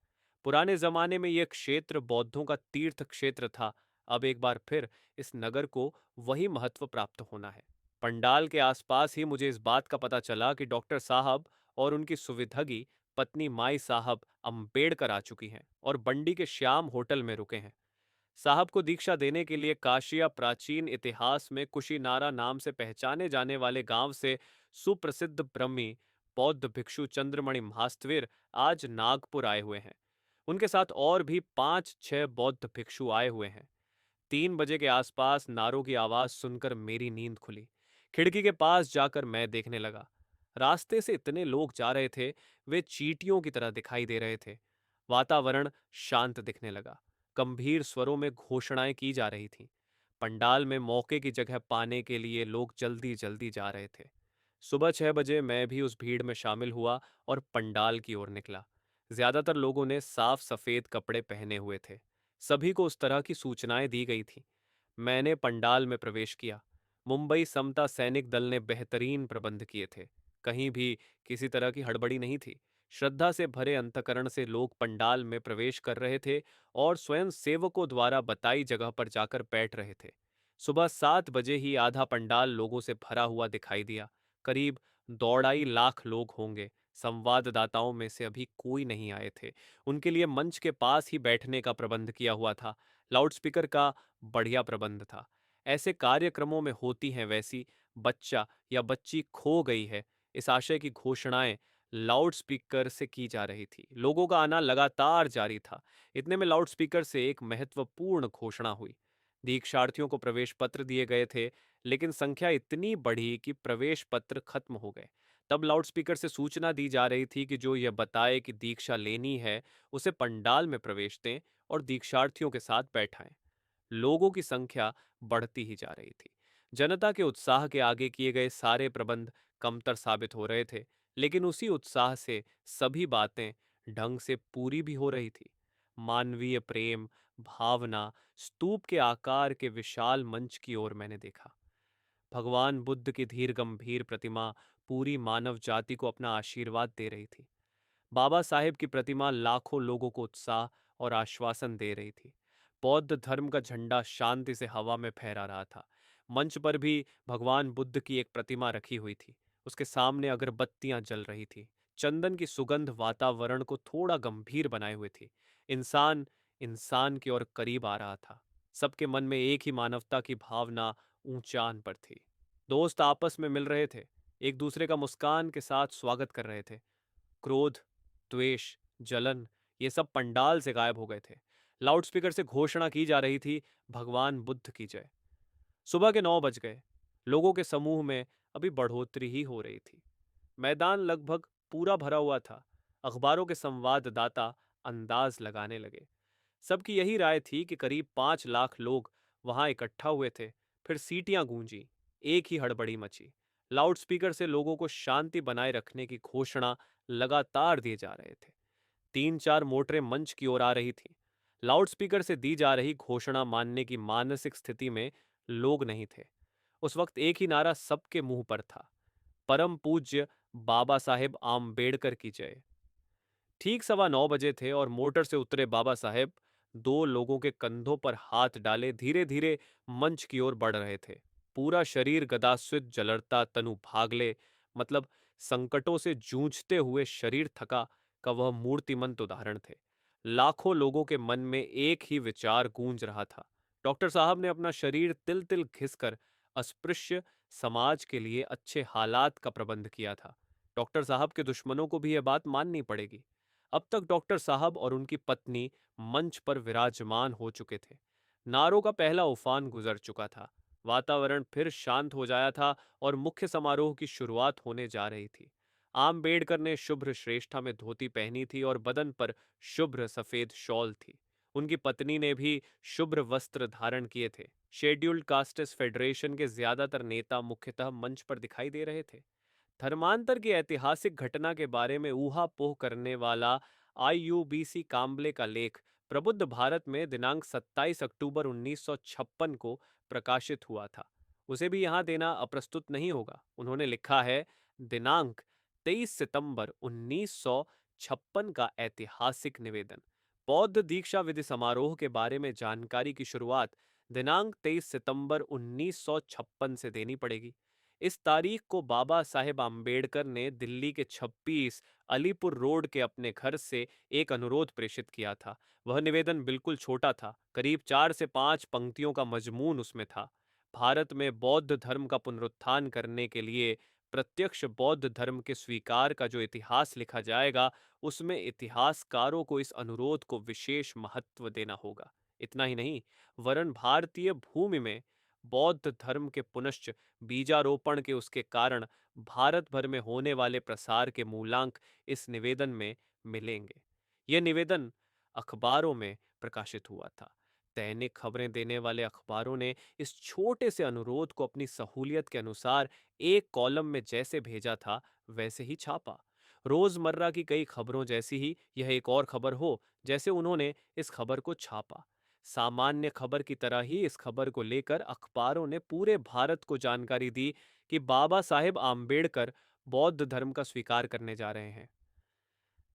पुराने जमाने में यह क्षेत्र बौद्धों का तीर्थ क्षेत्र था। अब एक बार फिर इस नगर को वही महत्व प्राप्त होना है। पंडाल के आसपास ही मुझे इस बात का पता चला कि डॉक्टर साहब और उनकी सुविधगी पत्नी माई साहब अंबेडकर आ चुकी हैं और बंडी के श्याम होटल में रुके हैं। साहब को दीक्षा देने के लिए काशिया प्राचीन इतिहास में कुशीनारा नाम से पहचाने जाने वाले गांव से सुप्रसिद्ध ब्रह्मी बौद्ध भिक्षु चंद्रमणि महास्त्विर आज नागपुर आए हुए हैं। उनके साथ और भी 5-6 बौद्ध भिक्षु आए हुए हैं। 3 बजे के आसपास नारों की आवाज सुनकर मेरी नींद खुली। खिड़की के पास जाकर मैं देखने लगा। रास्ते से इतने लोग जा रहे थे, वे चींटियों की तरह दिखाई दे रहे थे। वातावरण शांत दिखने लगा। गंभीर स्वरों में घोषणाएं की जा रही थीं। पंडाल में मौके की जगह पाने के लिए लोग जल्दी जल्दी जा रहे थे। सुबह 6 बजे मैं भी उस भीड़ में शामिल हुआ और पंडाल की ओर निकला। ज्यादातर लोगों ने साफ सफेद कपड़े पहने हुए थे। सभी को उस तरह की सूचनाएं दी गई थीं। मैंने पंडाल में प्रवेश किया। मुंबई समता सैनिक दल ने बेहतरीन प्रबंध किए थे। कहीं भी किसी तरह की हड़बड़ी नहीं थी। श्रद्धा से भरे अंतकरण से लोग पंडाल में प्रवेश कर रहे थे और स्वयं सेवकों द्वारा बताई जगह पर जाकर बैठ रहे थे। सुबह 7 बजे ही आधा पंडाल लोगों से भरा हुआ दिखाई दिया। करीब 2.5 लाख लोग होंगे। संवाददाताओं में से अभी कोई नहीं आए थे। उनके लिए मंच के पास ही बैठने का प्रबंध किया हुआ था। लाउडस्पीकर का बढ़िया प्रबंध था। ऐसे कार्यक्रमों में होती हैं वैसी बच्चा या बच्ची खो गई है, इस आशय की घोषणाएं लाउडस्पीकर से की जा रही थी। लोगों का आना लगातार जारी था। इतने में लाउडस्पीकर से एक महत्वपूर्ण घोषणा हुई। दीक्षार्थियों को प्रवेश पत्र दिए गए थे, लेकिन संख्या इतनी बढ़ी कि प्रवेश पत्र खत्म हो गए। तब लाउडस्पीकर से सूचना दी जा रही थी कि जो यह बताए कि दीक्षा लेनी है, उसे पंडाल में प्रवेश दें और दीक्षार्थियों के साथ बैठाएं। लोगों की संख्या बढ़ती ही जा रही थी। जनता के उत्साह के आगे किए गए सारे प्रबंध कमतर साबित हो रहे थे, लेकिन उसी उत्साह से सभी बातें ढंग से पूरी भी हो रही थी। मानवीय प्रेम, भावना स्तूप के आकार के विशाल मंच की ओर मैंने देखा। भगवान बुद्ध की धीर गंभीर प्रतिमा पूरी मानव जाति को अपना आशीर्वाद दे रही थी। बाबा साहेब की प्रतिमा लाखों लोगों को उत्साह और आश्वासन दे रही थी। बौद्ध धर्म का झंडा शांति से हवा में फहरा रहा था। मंच पर भी भगवान बुद्ध की एक प्रतिमा रखी हुई थी। उसके सामने अगरबत्तियां जल रही थी। चंदन की सुगंध वातावरण को थोड़ा गंभीर बनाए हुए थी। इंसान इंसान की ओर करीब आ रहा था। सबके मन में एक ही मानवता की भावना ऊंचान पर थी। दोस्त आपस में मिल रहे थे, एक दूसरे का मुस्कान के साथ स्वागत कर रहे थे। क्रोध, द्वेष, जलन, ये सब पंडाल से गायब हो गए थे। लाउडस्पीकर से घोषणा की जा रही थी, भगवान बुद्ध की जय। सुबह के 9 बज गए। लोगों के समूह में अभी बढ़ोतरी ही हो रही थी। मैदान लगभग पूरा भरा हुआ था। अखबारों के संवाददाता अंदाज लगाने लगे। सबकी यही राय थी कि करीब 5 लाख लोग वहां इकट्ठा हुए थे। फिर सीटियां गूंजी, एक ही हड़बड़ी मची। लाउडस्पीकर से लोगों को शांति बनाए रखने की घोषणा लगातार दिए जा रहे थे। 3-4 मोटरें मंच की ओर आ रही थीं। लाउडस्पीकर से दी जा रही घोषणा मानने की मानसिक स्थिति में लोग नहीं थे। उस वक्त एक ही नारा सबके मुंह पर था, परम पूज्य बाबा साहेब आम्बेडकर की जय। ठीक 9:15 बजे थे और मोटर से उतरे बाबा साहेब दो लोगों के कंधों पर हाथ डाले धीरे धीरे मंच की ओर बढ़ रहे थे। पूरा शरीर गदास्वित जलरता तनु भागले, मतलब संकटों से जूझते हुए शरीर थका का वह मूर्तिमंत उदाहरण थे। लाखों लोगों के मन में एक ही विचार गूंज रहा था। डॉक्टर साहब ने अपना शरीर तिल तिल घिसकर अस्पृश्य समाज के लिए अच्छे हालात का प्रबंध किया था। डॉक्टर साहब के दुश्मनों को भी यह बात माननी पड़ेगी। अब तक डॉक्टर साहब और उनकी पत्नी मंच पर विराजमान हो चुके थे। नारों का पहला उफान गुजर चुका था। वातावरण फिर शांत हो जाया था और मुख्य समारोह की शुरुआत होने जा रही थी। आम्बेडकर ने शुभ्र श्रेष्ठा में धोती पहनी थी और बदन पर शुभ्र सफेद शॉल थी। उनकी पत्नी ने भी शुभ्र वस्त्र धारण किए थे। शेड्यूल्ड कास्ट्स फेडरेशन के ज्यादातर नेता मुख्यतः मंच पर दिखाई दे रहे थे। धर्मांतर की ऐतिहासिक घटना के बारे में ऊहापोह करने वाला आईयूबीसी काम्बले का लेख प्रबुद्ध भारत में दिनांक 27 अक्टूबर 1956 को प्रकाशित हुआ था। उसे भी यहां देना अप्रस्तुत नहीं होगा। उन्होंने लिखा है, दिनांक 23 सितंबर 1956 का ऐतिहासिक निवेदन। बौद्ध दीक्षा विधि समारोह के बारे में जानकारी की शुरुआत दिनांक 23 सितंबर 1956 से देनी पड़ेगी। इस तारीख को बाबा साहेब आम्बेडकर ने दिल्ली के 26 अलीपुर रोड के अपने घर से एक अनुरोध प्रेषित किया था। वह निवेदन बिल्कुल छोटा था, करीब 4 से 5 पंक्तियों का मजमून उसमें था। भारत में बौद्ध धर्म का पुनरुत्थान करने के लिए प्रत्यक्ष बौद्ध धर्म के स्वीकार का जो इतिहास लिखा जाएगा, उसमें इतिहासकारों को इस अनुरोध को विशेष महत्व देना होगा। इतना ही नहीं, वरन भारतीय भूमि में बौद्ध धर्म के पुनश्च बीजारोपण के उसके कारण भारत भर में होने वाले प्रसार के मूलांक इस निवेदन में मिलेंगे। यह निवेदन अखबारों में प्रकाशित हुआ था। दैनिक खबरें देने वाले अखबारों ने इस छोटे से अनुरोध को अपनी सहूलियत के अनुसार एक कॉलम में जैसे भेजा था वैसे ही छापा। रोजमर्रा की कई खबरों जैसी ही यह एक और खबर हो, जैसे उन्होंने इस खबर को छापा। सामान्य खबर की तरह ही इस खबर को लेकर अखबारों ने पूरे भारत को जानकारी दी कि बाबा साहेब आम्बेडकर बौद्ध धर्म का स्वीकार करने जा रहे हैं।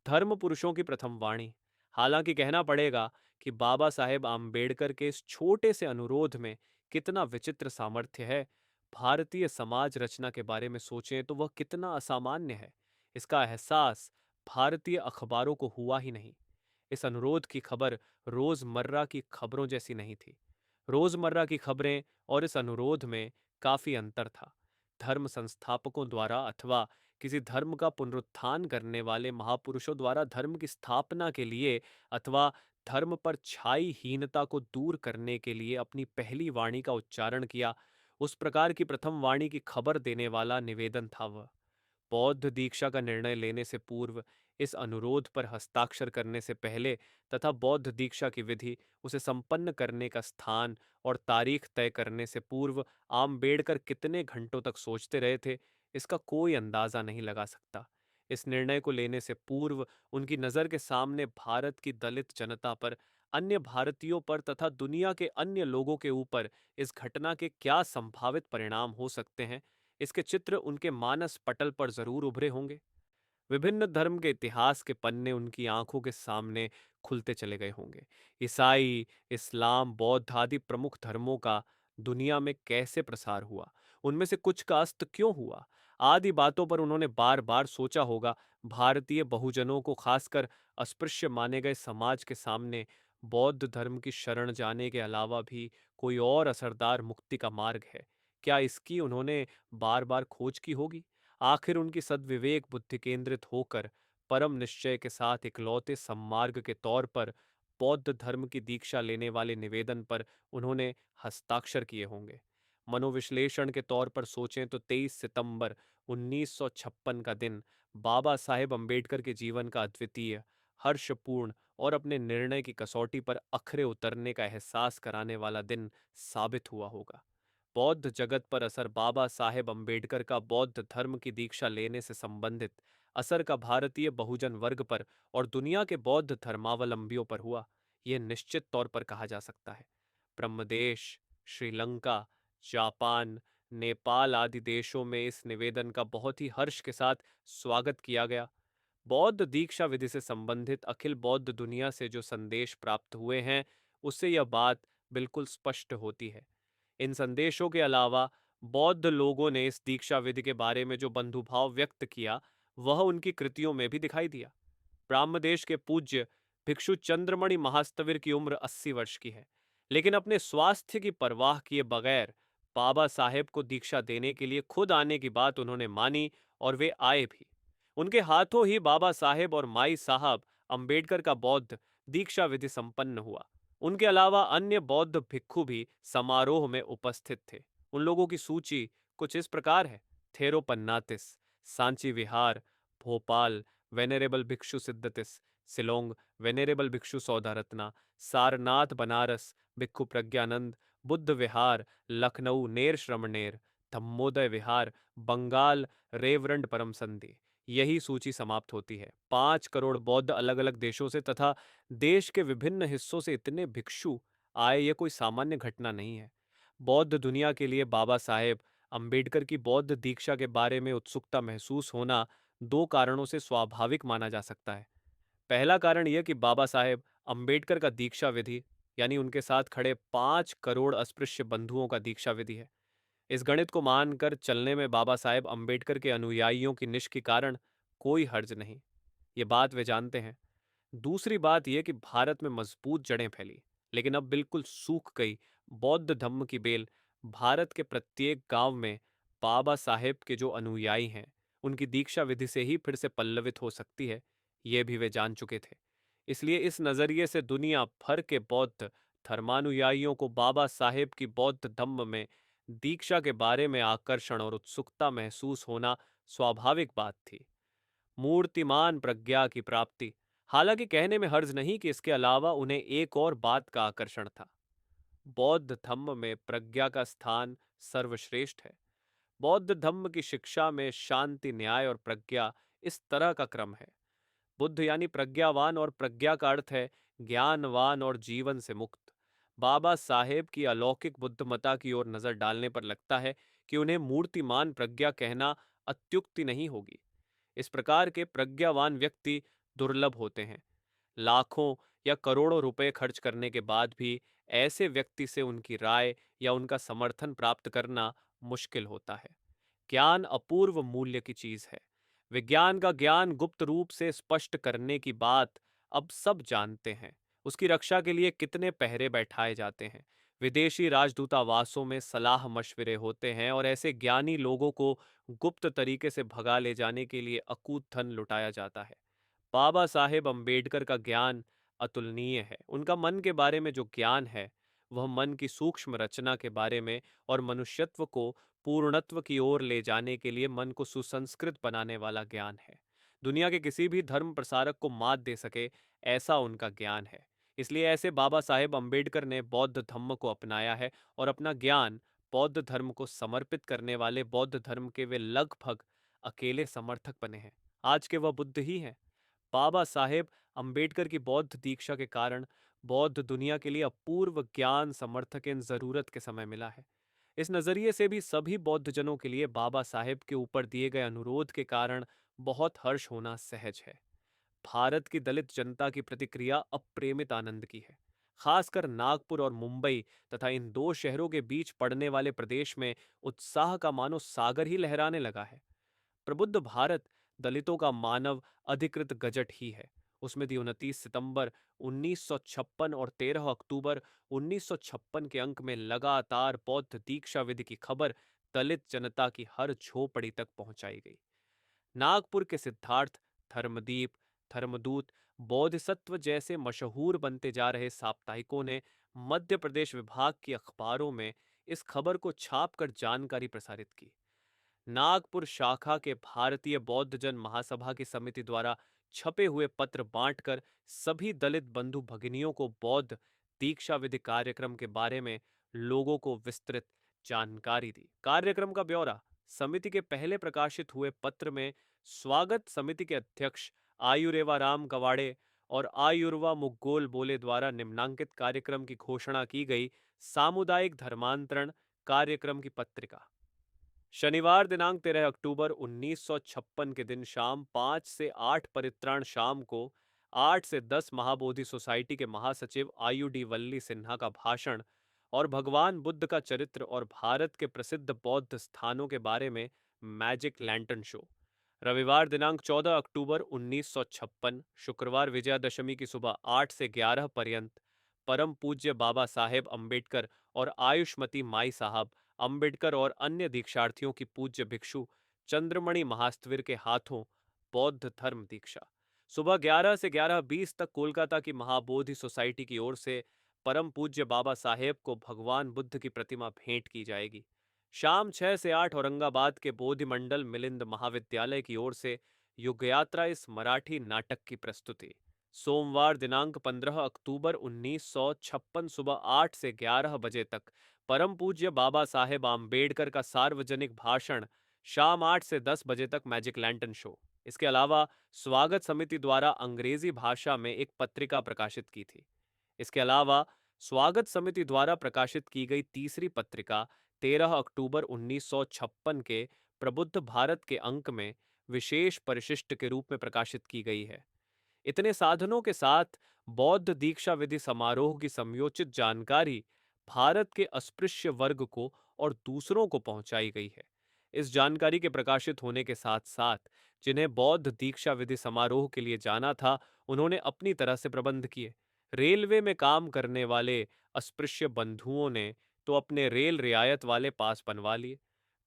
धर्म पुरुषों की प्रथम वाणी। हालांकि कहना पड़ेगा कि बाबा साहेब आम्बेडकर के इस छोटे से अनुरोध में कितना विचित्र सामर्थ्य है। भारतीय समाज रचना के बारे में सोचें तो वह कितना असामान्य है। इसका एहसास भारतीय अखबारों को हुआ ही नहीं। इस अनुरोध की खबर रोजमर्रा की खबरों जैसी नहीं थी। रोजमर्रा की खबरें और इस अनुरोध में काफी अंतर था। धर्म संस्थापकों द्वारा अथवा किसी धर्म का पुनरुत्थान करने वाले महापुरुषों द्वारा धर्म की स्थापना के लिए अथवा धर्म पर छाई हीनता को दूर करने के लिए अपनी पहली वाणी का उच्चारण किया, उस प्रकार की प्रथम वाणी की खबर देने वाला निवेदन था वह। बौद्ध दीक्षा का निर्णय लेने से पूर्व, इस अनुरोध पर हस्ताक्षर करने से पहले तथा बौद्ध दीक्षा की विधि, उसे संपन्न करने का स्थान और तारीख तय करने से पूर्व आम्बेडकर कितने घंटों तक सोचते रहे थे, इसका कोई अंदाजा नहीं लगा सकता। इस निर्णय को लेने से पूर्व उनकी नज़र के सामने भारत की दलित जनता पर अन्य भारतीयों पर तथा दुनिया के अन्य लोगों के ऊपर इस घटना के क्या संभावित परिणाम हो सकते हैं, इसके चित्र उनके मानस पटल पर जरूर उभरे होंगे। विभिन्न धर्म के इतिहास के पन्ने उनकी आंखों के सामने खुलते चले गए होंगे। ईसाई, इस्लाम, बौद्ध आदि प्रमुख धर्मों का दुनिया में कैसे प्रसार हुआ, उनमें से कुछ का अस्त क्यों हुआ, आदि बातों पर उन्होंने बार बार सोचा होगा। भारतीय बहुजनों को, खासकर अस्पृश्य माने गए समाज के सामने बौद्ध धर्म की शरण जाने के अलावा भी कोई और असरदार मुक्ति का मार्ग है, क्या इसकी उन्होंने बार बार खोज की होगी। आखिर उनकी सद्विवेक बुद्धि केंद्रित होकर परम निश्चय के साथ इकलौते सम्मार्ग के तौर पर बौद्ध धर्म की दीक्षा लेने वाले निवेदन पर उन्होंने हस्ताक्षर किए होंगे। मनोविश्लेषण के तौर पर सोचें तो 23 सितंबर 1956 का दिन बाबा साहेब अंबेडकर के जीवन का अद्वितीय, हर्षपूर्ण और अपने निर्णय की कसौटी पर अखरे उतरने का एहसास कराने वाला दिन साबित हुआ होगा। बौद्ध जगत पर असर बाबा साहेब अंबेडकर का बौद्ध धर्म की दीक्षा लेने से संबंधित असर का भारतीय बहुजन वर्ग पर और दुनिया के बौद्ध धर्मावलंबियों पर हुआ, यह निश्चित तौर पर कहा जा सकता है। ब्रह्मदेश, श्रीलंका, जापान, नेपाल आदि देशों में इस निवेदन का बहुत ही हर्ष के साथ स्वागत किया गया। बौद्ध दीक्षा विधि से संबंधित अखिल बौद्ध दुनिया से जो संदेश प्राप्त हुए हैं, उससे यह बात बिल्कुल स्पष्ट होती है। इन संदेशों के अलावा बौद्ध लोगों ने इस दीक्षा विधि के बारे में जो बंधुभाव व्यक्त किया, वह उनकी कृतियों में भी दिखाई दिया। ब्राह्मदेश के पूज्य भिक्षु चंद्रमणि महास्तविर की उम्र 80 वर्ष की है, लेकिन अपने स्वास्थ्य की परवाह किए बगैर बाबा साहेब को दीक्षा देने के लिए खुद आने की बात उन्होंने मानी और वे आए भी। उनके हाथों ही बाबा साहेब और माई साहब अंबेडकर का बौद्ध दीक्षा विधि संपन्न हुआ। उनके अलावा अन्य बौद्ध भिक्खु भी समारोह में उपस्थित थे। उन लोगों की सूची कुछ इस प्रकार है: थेरो पन्नातिस, सांची विहार, भोपाल वेनेरेबल भिक्षु सिद्धतिस, सिलोंग वेनेरेबल भिक्षु सौदारत्ना, सारनाथ बनारस भिक्षु प्रज्ञानंद, बुद्ध विहार लखनऊ नेर श्रमणेर, धम्मोदय विहार बंगाल रेवरंड परम संधि। यही सूची समाप्त होती है। 5 करोड़ बौद्ध अलग अलग देशों से तथा देश के विभिन्न हिस्सों से इतने भिक्षु आए, यह कोई सामान्य घटना नहीं है। बौद्ध दुनिया के लिए बाबा साहेब अंबेडकर की बौद्ध दीक्षा के बारे में उत्सुकता महसूस होना दो कारणों से स्वाभाविक माना जा सकता है। पहला कारण यह कि बाबा साहेब अंबेडकर का दीक्षा विधि यानी उनके साथ खड़े 5 करोड़ अस्पृश्य बंधुओं का दीक्षा विधि है। इस गणित को मानकर चलने में बाबा साहेब अंबेडकर के अनुयायियों की निष्ठ के कारण कोई हर्ज नहीं, ये बात वे जानते हैं। दूसरी बात यह कि भारत में मजबूत जड़ें फैली, लेकिन अब बिल्कुल सूख गई बौद्ध धम्म की बेल भारत के प्रत्येक गांव में बाबा साहेब के जो अनुयायी हैं, उनकी दीक्षा विधि से ही फिर से पल्लवित हो सकती है, ये भी वे जान चुके थे। इसलिए इस नजरिए से दुनिया भर के बौद्ध धर्मानुयायियों को बाबा साहेब की बौद्ध धम्म में दीक्षा के बारे में आकर्षण और उत्सुकता महसूस होना स्वाभाविक बात थी। मूर्तिमान प्रज्ञा की प्राप्ति, हालांकि कहने में हर्ज नहीं कि इसके अलावा उन्हें एक और बात का आकर्षण था। बौद्ध धम्म में प्रज्ञा का स्थान सर्वश्रेष्ठ है। बौद्ध धम्म की शिक्षा में शांति, न्याय और प्रज्ञा इस तरह का क्रम है। बुद्ध यानी प्रज्ञावान और प्रज्ञा का अर्थ है ज्ञानवान और जीवन से मुक्त। बाबा साहेब की अलौकिक बुद्धमता की ओर नजर डालने पर लगता है कि उन्हें मूर्तिमान प्रज्ञा कहना अत्युक्ति नहीं होगी। इस प्रकार के प्रज्ञावान व्यक्ति दुर्लभ होते हैं। लाखों या करोड़ों रुपए खर्च करने के बाद भी ऐसे व्यक्ति से उनकी राय या उनका समर्थन प्राप्त करना मुश्किल होता है। ज्ञान अपूर्व मूल्य की चीज है। विज्ञान का ज्ञान गुप्त रूप से स्पष्ट करने की बात अब सब जानते हैं। उसकी रक्षा के लिए कितने पहरे बैठाए जाते हैं। विदेशी राजदूतावासों में सलाह मशविरे होते हैं और ऐसे ज्ञानी लोगों को गुप्त तरीके से भगा ले जाने के लिए अकूत धन लुटाया जाता है। बाबा साहेब अंबेडकर का ज्ञान अतुलनीय है। उनका मन के बारे में जो ज्ञान है, वह मन की सूक्ष्म रचना के बारे में और मनुष्यत्व को पूर्णत्व की ओर ले जाने के लिए मन को सुसंस्कृत बनाने वाला ज्ञान है। दुनिया के किसी भी धर्म प्रसारक को मात दे सके, ऐसा उनका ज्ञान है। इसलिए ऐसे बाबा साहेब अंबेडकर ने बौद्ध धम्म को अपनाया है और अपना ज्ञान बौद्ध धर्म को समर्पित करने वाले बौद्ध धर्म के वे लगभग अकेले समर्थक बने हैं। आज के वह बुद्ध ही हैं। बाबा साहेब अंबेडकर की बौद्ध दीक्षा के कारण बौद्ध दुनिया के लिए अपूर्व ज्ञान समर्थक इन जरूरत के समय मिला है। इस नजरिए से भी सभी बौद्धजनों के लिए बाबा साहेब के ऊपर दिए गए अनुरोध के कारण बहुत हर्ष होना सहज है। भारत की दलित जनता की प्रतिक्रिया अप्रेमित आनंद की है। खासकर नागपुर और मुंबई तथा इन दो शहरों के बीच पड़ने वाले प्रदेश में उत्साह का मानो सागर ही लहराने लगा है। प्रबुद्ध भारत दलितों का मानव अधिकृत गजट ही है। उसमें दी 29 सितंबर 1956 और 13 अक्टूबर 1956 के अंक में लगातार बौद्ध दीक्षा विधि की खबर दलित जनता की हर झोपड़ी तक पहुंचाई गई। नागपुर के सिद्धार्थ, धर्मदीप, धर्मदूत, बोधिसत्व जैसे मशहूर बनते जा रहे साप्ताहिकों ने मध्य प्रदेश विभाग की अखबारों में इस खबर को छापकर जानकारी प्रसारित की। नागपुर शाखा के भारतीय बौद्ध जन महासभा की समिति द्वारा छपे हुए पत्र बांटकर सभी दलित बंधु भगिनियों को बौद्ध दीक्षा विधि कार्यक्रम के बारे में लोगों को विस्तृत जानकारी दी। कार्यक्रम का ब्यौरा समिति के पहले प्रकाशित हुए पत्र में स्वागत समिति के अध्यक्ष आयुरेवा राम गवाड़े और आयुर्वा मुग्गोल बोले द्वारा निम्नांकित कार्यक्रम की घोषणा की गई। सामुदायिक धर्मांतरण कार्यक्रम की पत्रिका शनिवार दिनांक 13 अक्टूबर 1956 के दिन शाम 5 से 8 परित्राण शाम को 8 से 10 महाबोधि सोसाइटी के महासचिव आयुडी वल्ली सिन्हा का भाषण और भगवान बुद्ध का चरित्र और भारत के प्रसिद्ध बौद्ध स्थानों के बारे में मैजिक लैंटर्न शो। रविवार दिनांक 14 अक्टूबर 1956 शुक्रवार विजयादशमी की सुबह 8 से 11 पर्यंत परम पूज्य बाबा साहेब अम्बेडकर और आयुष्मती माई साहब अम्बेडकर और अन्य दीक्षार्थियों की पूज्य भिक्षु चंद्रमणि महास्तवीर के हाथों बौद्ध धर्म दीक्षा। सुबह 11 से 11:20 तक कोलकाता की महाबोधि सोसाइटी की ओर से परम पूज्य बाबा साहेब को भगवान बुद्ध की प्रतिमा भेंट की जाएगी। शाम 6 से 8 औरंगाबाद के बोधि मंडल मिलिंद महाविद्यालय की ओर से युग यात्रा इस मराठी नाटक की प्रस्तुति। सोमवार दिनांक 15 अक्टूबर 1956 सुबह 8 से 11 बजे तक परम पूज्य बाबा साहेब आम्बेडकर का सार्वजनिक भाषण। शाम 8 से 10 बजे तक मैजिक लैंटर्न शो। इसके अलावा स्वागत समिति द्वारा अंग्रेजी भाषा में एक पत्रिका प्रकाशित की थी। इसके अलावा स्वागत समिति द्वारा प्रकाशित की गई तीसरी पत्रिका 13 अक्टूबर 1956 के प्रबुद्ध भारत के अंक में विशेष परिशिष्ट के रूप में प्रकाशित की गई है। इतने साधनों के साथ बौद्ध दीक्षा विधि समारोह की समयोचित जानकारी भारत के अस्पृश्य वर्ग को और दूसरों को पहुंचाई गई है। इस जानकारी के प्रकाशित होने के साथ साथ जिन्हें बौद्ध दीक्षा विधि समारोह के लिए जाना था, उन्होंने अपनी तरह से प्रबंध किए। रेलवे में काम करने वाले अस्पृश्य बंधुओं ने तो अपने रेल रियायत वाले पास बनवा लिए।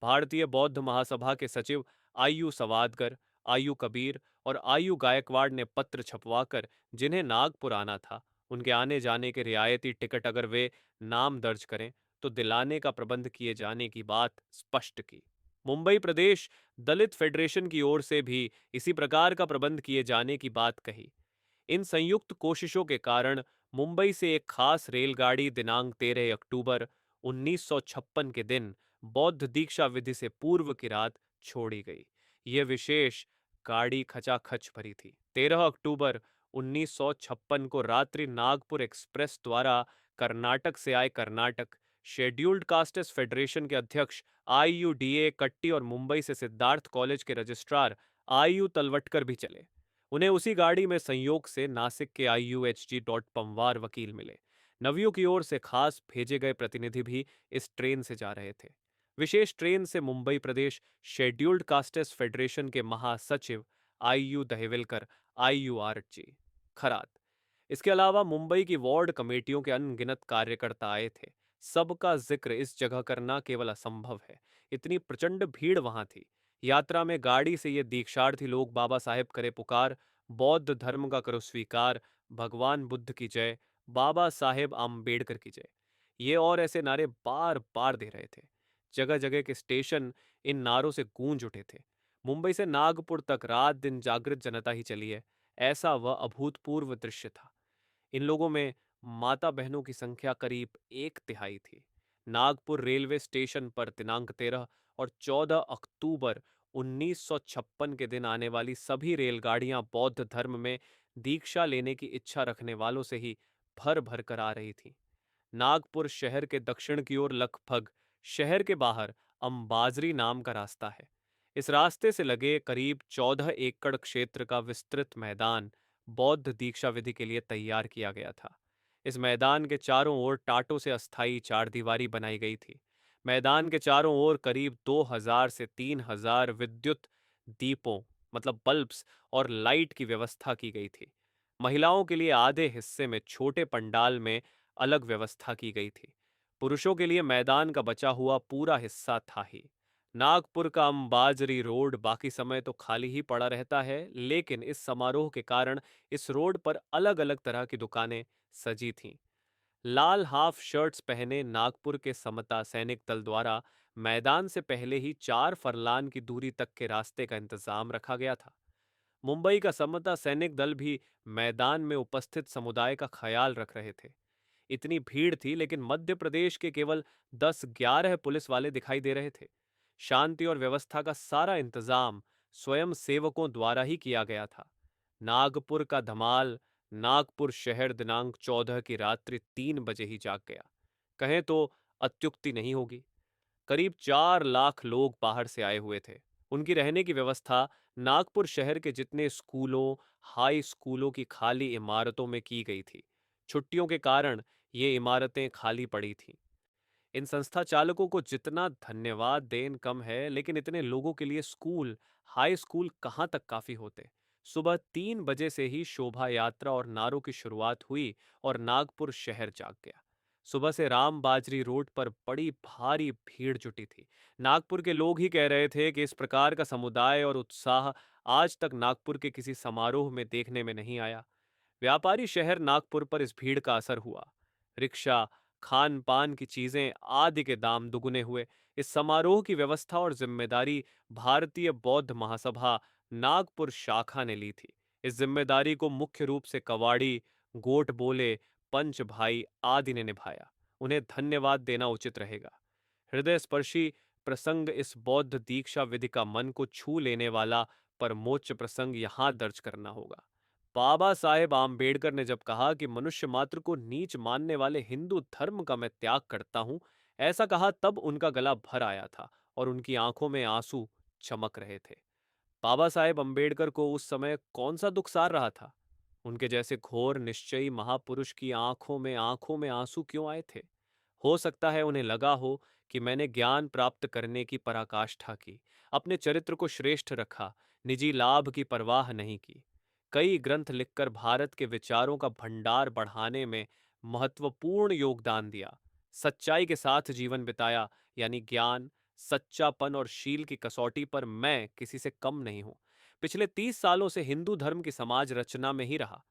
भारतीय बौद्ध महासभा के सचिव आयु सवादकर, आयु कबीर और आयु गायकवाड़ ने पत्र छपवाकर जिन्हें नागपुर आना था, उनके आने जाने के रियायती टिकट अगर वे नाम दर्ज करें तो दिलाने का प्रबंध किए जाने की बात स्पष्ट की। मुंबई प्रदेश दलित फेडरेशन की ओर से भी इसी प्रकार का प्रबंध किए जाने की बात कही। इन संयुक्त कोशिशों के कारण मुंबई से एक खास रेलगाड़ी दिनांक 13 अक्टूबर 1956 के दिन बौद्ध दीक्षा विधि से पूर्व की रात छोड़ी गई। यह विशेष गाड़ी खचाखच भरी थी। 13 अक्टूबर 1956 को रात्रि नागपुर एक्सप्रेस द्वारा कर्नाटक से आए कर्नाटक शेड्यूल्ड कास्टेस फेडरेशन के अध्यक्ष IUDA कट्टी और मुंबई से सिद्धार्थ कॉलेज के रजिस्ट्रार IU तलवटकर भी चले। उन्हें उसी गाड़ी में संयोग से नासिक के IUHG पंवार वकील मिले। नवियों की ओर से खास भेजे गए प्रतिनिधि भी इस ट्रेन से जा रहे थे। विशेष ट्रेन से मुंबई प्रदेश शेड्यूल्ड कास्टेस फेडरेशन के महासचिव IU दहिविलकर, IURG खरात। इसके अलावा मुंबई की वार्ड कमेटियों के अनगिनत कार्यकर्ता आए थे। सबका जिक्र इस जगह करना केवल असंभव है, इतनी प्रचंड भीड़ वहां थी। यात्रा में गाड़ी से ये दीक्षार्थी लोग बाबा साहेब करे पुकार, बौद्ध धर्म का करो स्वीकार, भगवान बुद्ध की जय, बाबा साहेब आम्बेडकर की जय, ये और ऐसे नारे बार बार दे रहे थे। जगह जगह के स्टेशन इन नारों से गूंज उठे थे। मुंबई से नागपुर तक रात दिन जागृत जनता ही चली है। ऐसा वह अभूतपूर्व दृश्य था। इन लोगों में माता बहनों की संख्या करीब 1/3 थी। नागपुर रेलवे स्टेशन पर दिनांक 13 और 14 अक्टूबर 1956 के दिन आने वाली सभी रेलगाड़ियां बौद्ध धर्म में दीक्षा लेने की इच्छा रखने वालों से ही भर भर कर आ रही थी। नागपुर शहर के दक्षिण की ओर लगभग शहर के बाहर अंबाजरी नाम का रास्ता है। इस रास्ते से लगे करीब 14 एकड़ क्षेत्र का विस्तृत मैदान बौद्ध दीक्षा विधि के लिए तैयार किया गया था। इस मैदान के चारों ओर टाटों से अस्थायी चारदीवारी बनाई गई थी। मैदान के चारों ओर करीब 2000 से 3000 विद्युत दीपों मतलब बल्ब्स और लाइट की व्यवस्था की गई थी। महिलाओं के लिए आधे हिस्से में छोटे पंडाल में अलग व्यवस्था की गई थी। पुरुषों के लिए मैदान का बचा हुआ पूरा हिस्सा था ही। नागपुर का अंबाजरी रोड बाकी समय तो खाली ही पड़ा रहता है, लेकिन इस समारोह के कारण इस रोड पर अलग अलग तरह की दुकानें सजी थीं। लाल हाफ शर्ट्स पहने नागपुर के समता सैनिक दल द्वारा मैदान से पहले ही 4 फरलान की दूरी तक के रास्ते का इंतजाम रखा गया था। मुंबई का समता सैनिक दल भी मैदान में उपस्थित समुदाय का ख्याल रख रहे थे। इतनी भीड़ थी, लेकिन मध्य प्रदेश के केवल 10-11 पुलिस वाले दिखाई दे रहे थे। शांति और व्यवस्था का सारा इंतजाम स्वयं सेवकों द्वारा ही किया गया था। नागपुर का धमाल, नागपुर शहर दिनांक 14 की रात्रि 3 बजे ही जाग गया। कहें तो अत्युक्ति नहीं होगी। करीब 4 लाख लोग बाहर से आए हुए थे। उनकी रहने की व्यवस्था नागपुर शहर के जितने स्कूलों, हाई स्कूलों की खाली इमारतों में की गई थी। छुट्टियों के कारण ये इमारतें खाली पड़ी थीं। इन संस्था चालकों को जितना धन्यवाद दें कम है, लेकिन इतने लोगों के लिए स्कूल, हाई स्कूल कहाँ तक काफी होते। सुबह 3 बजे से ही शोभा यात्रा और नारों की शुरुआत हुई और नागपुर शहर जाग गया। सुबह से राम बाजरी रोड पर बड़ी भारी भीड़ जुटी थी। नागपुर के लोग ही कह रहे थे कि इस प्रकार का समुदाय और उत्साह आज तक नागपुर के किसी समारोह में देखने में नहीं आया। व्यापारी शहर नागपुर पर इस भीड़ का असर हुआ। रिक्शा, खान पान की चीजें आदि के दाम दुगने हुए। इस समारोह की व्यवस्था और जिम्मेदारी भारतीय बौद्ध महासभा नागपुर शाखा ने ली थी। इस जिम्मेदारी को मुख्य रूप से कवाड़ी, गोट बोले, पंच भाई आदि ने निभाया। उन्हें धन्यवाद देना उचित रहेगा। हृदय स्पर्शी प्रसंग, इस बौद्ध दीक्षा विधि का मन को छू लेने वाला परमोच्च प्रसंग यहाँ दर्ज करना होगा। बाबा साहेब आम्बेडकर ने जब कहा कि मनुष्य मात्र को नीच मानने वाले हिंदू धर्म का मैं त्याग करता हूं, ऐसा कहा तब उनका गला भर आया था और उनकी आंखों में आंसू चमक रहे थे। बाबा साहेब अम्बेडकर को उस समय कौन सा दुख सार रहा था? उनके जैसे घोर निश्चयी महापुरुष की आंखों में आंसू क्यों आए थे? हो सकता है उन्हें लगा हो कि मैंने ज्ञान प्राप्त करने की पराकाष्ठा की, अपने चरित्र को श्रेष्ठ रखा, निजी लाभ की परवाह नहीं की। कई ग्रंथ लिखकर भारत के विचारों का भंडार बढ़ाने में महत्वपूर्ण योगदान दिया। सच्चाई के साथ जीवन बिताया, यानी ज्ञान, सच्चापन और शील की कसौटी पर मैं किसी से कम नहीं हूं। पिछले 30 सालों से हिंदू धर्म की समाज रचना में ही रहा,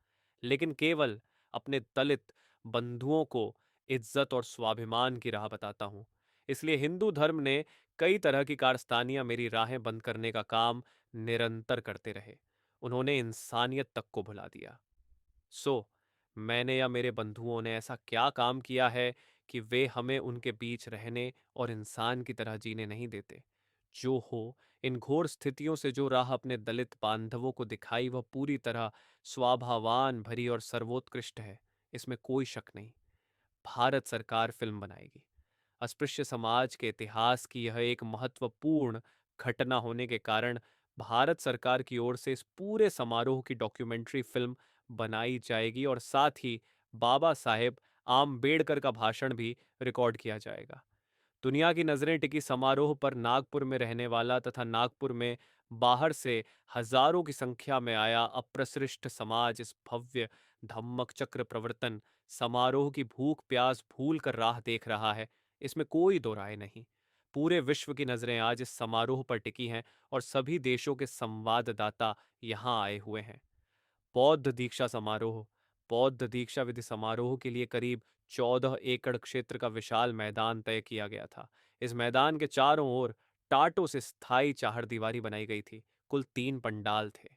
लेकिन केवल अपने दलित बंधुओं को इज्जत और स्वाभिमान की राह बताता हूं। इसलिए हिंदू धर्म ने कई तरह की कारस्तानियां मेरी राहें बंद करने का काम निरंतर करते रहे। उन्होंने इंसानियत तक को भुला दिया। सो मैंने या मेरे बंधुओं ने ऐसा क्या काम किया है कि वे हमें उनके बीच रहने और इंसान की तरह जीने नहीं देते? जो हो, इन घोर स्थितियों से जो राह अपने दलित बांधवों को दिखाई वह पूरी तरह स्वाभावान भरी और सर्वोत्कृष्ट है, इसमें कोई शक नहीं। भारत सरकार फिल्म बनाएगी। अस्पृश्य समाज के इतिहास की यह एक महत्वपूर्ण घटना होने के कारण भारत सरकार की ओर से इस पूरे समारोह की डॉक्यूमेंट्री फिल्म बनाई जाएगी और साथ ही बाबा साहेब आम्बेडकर का भाषण भी रिकॉर्ड किया जाएगा। दुनिया की नजरें टिकी समारोह पर नागपुर में रहने वाला तथा नागपुर में बाहर से हजारों की संख्या में आया अप्रसृष्ट समाज इस भव्य धम्मक चक्र प्रवर्तन समारोह की भूख प्यास भूल कर राह देख रहा है, इसमें कोई दो राय नहीं। पूरे विश्व की नजरें आज इस समारोह पर टिकी हैं और सभी देशों के संवाददाता यहाँ आए हुए हैं। बौद्ध दीक्षा समारोह, बौद्ध दीक्षा विधि समारोह के लिए करीब 14 एकड़ क्षेत्र का विशाल मैदान तय किया गया था। इस मैदान के चारों ओर टाटों से स्थायी चारदीवारी बनाई गई थी। कुल 3 पंडाल थे।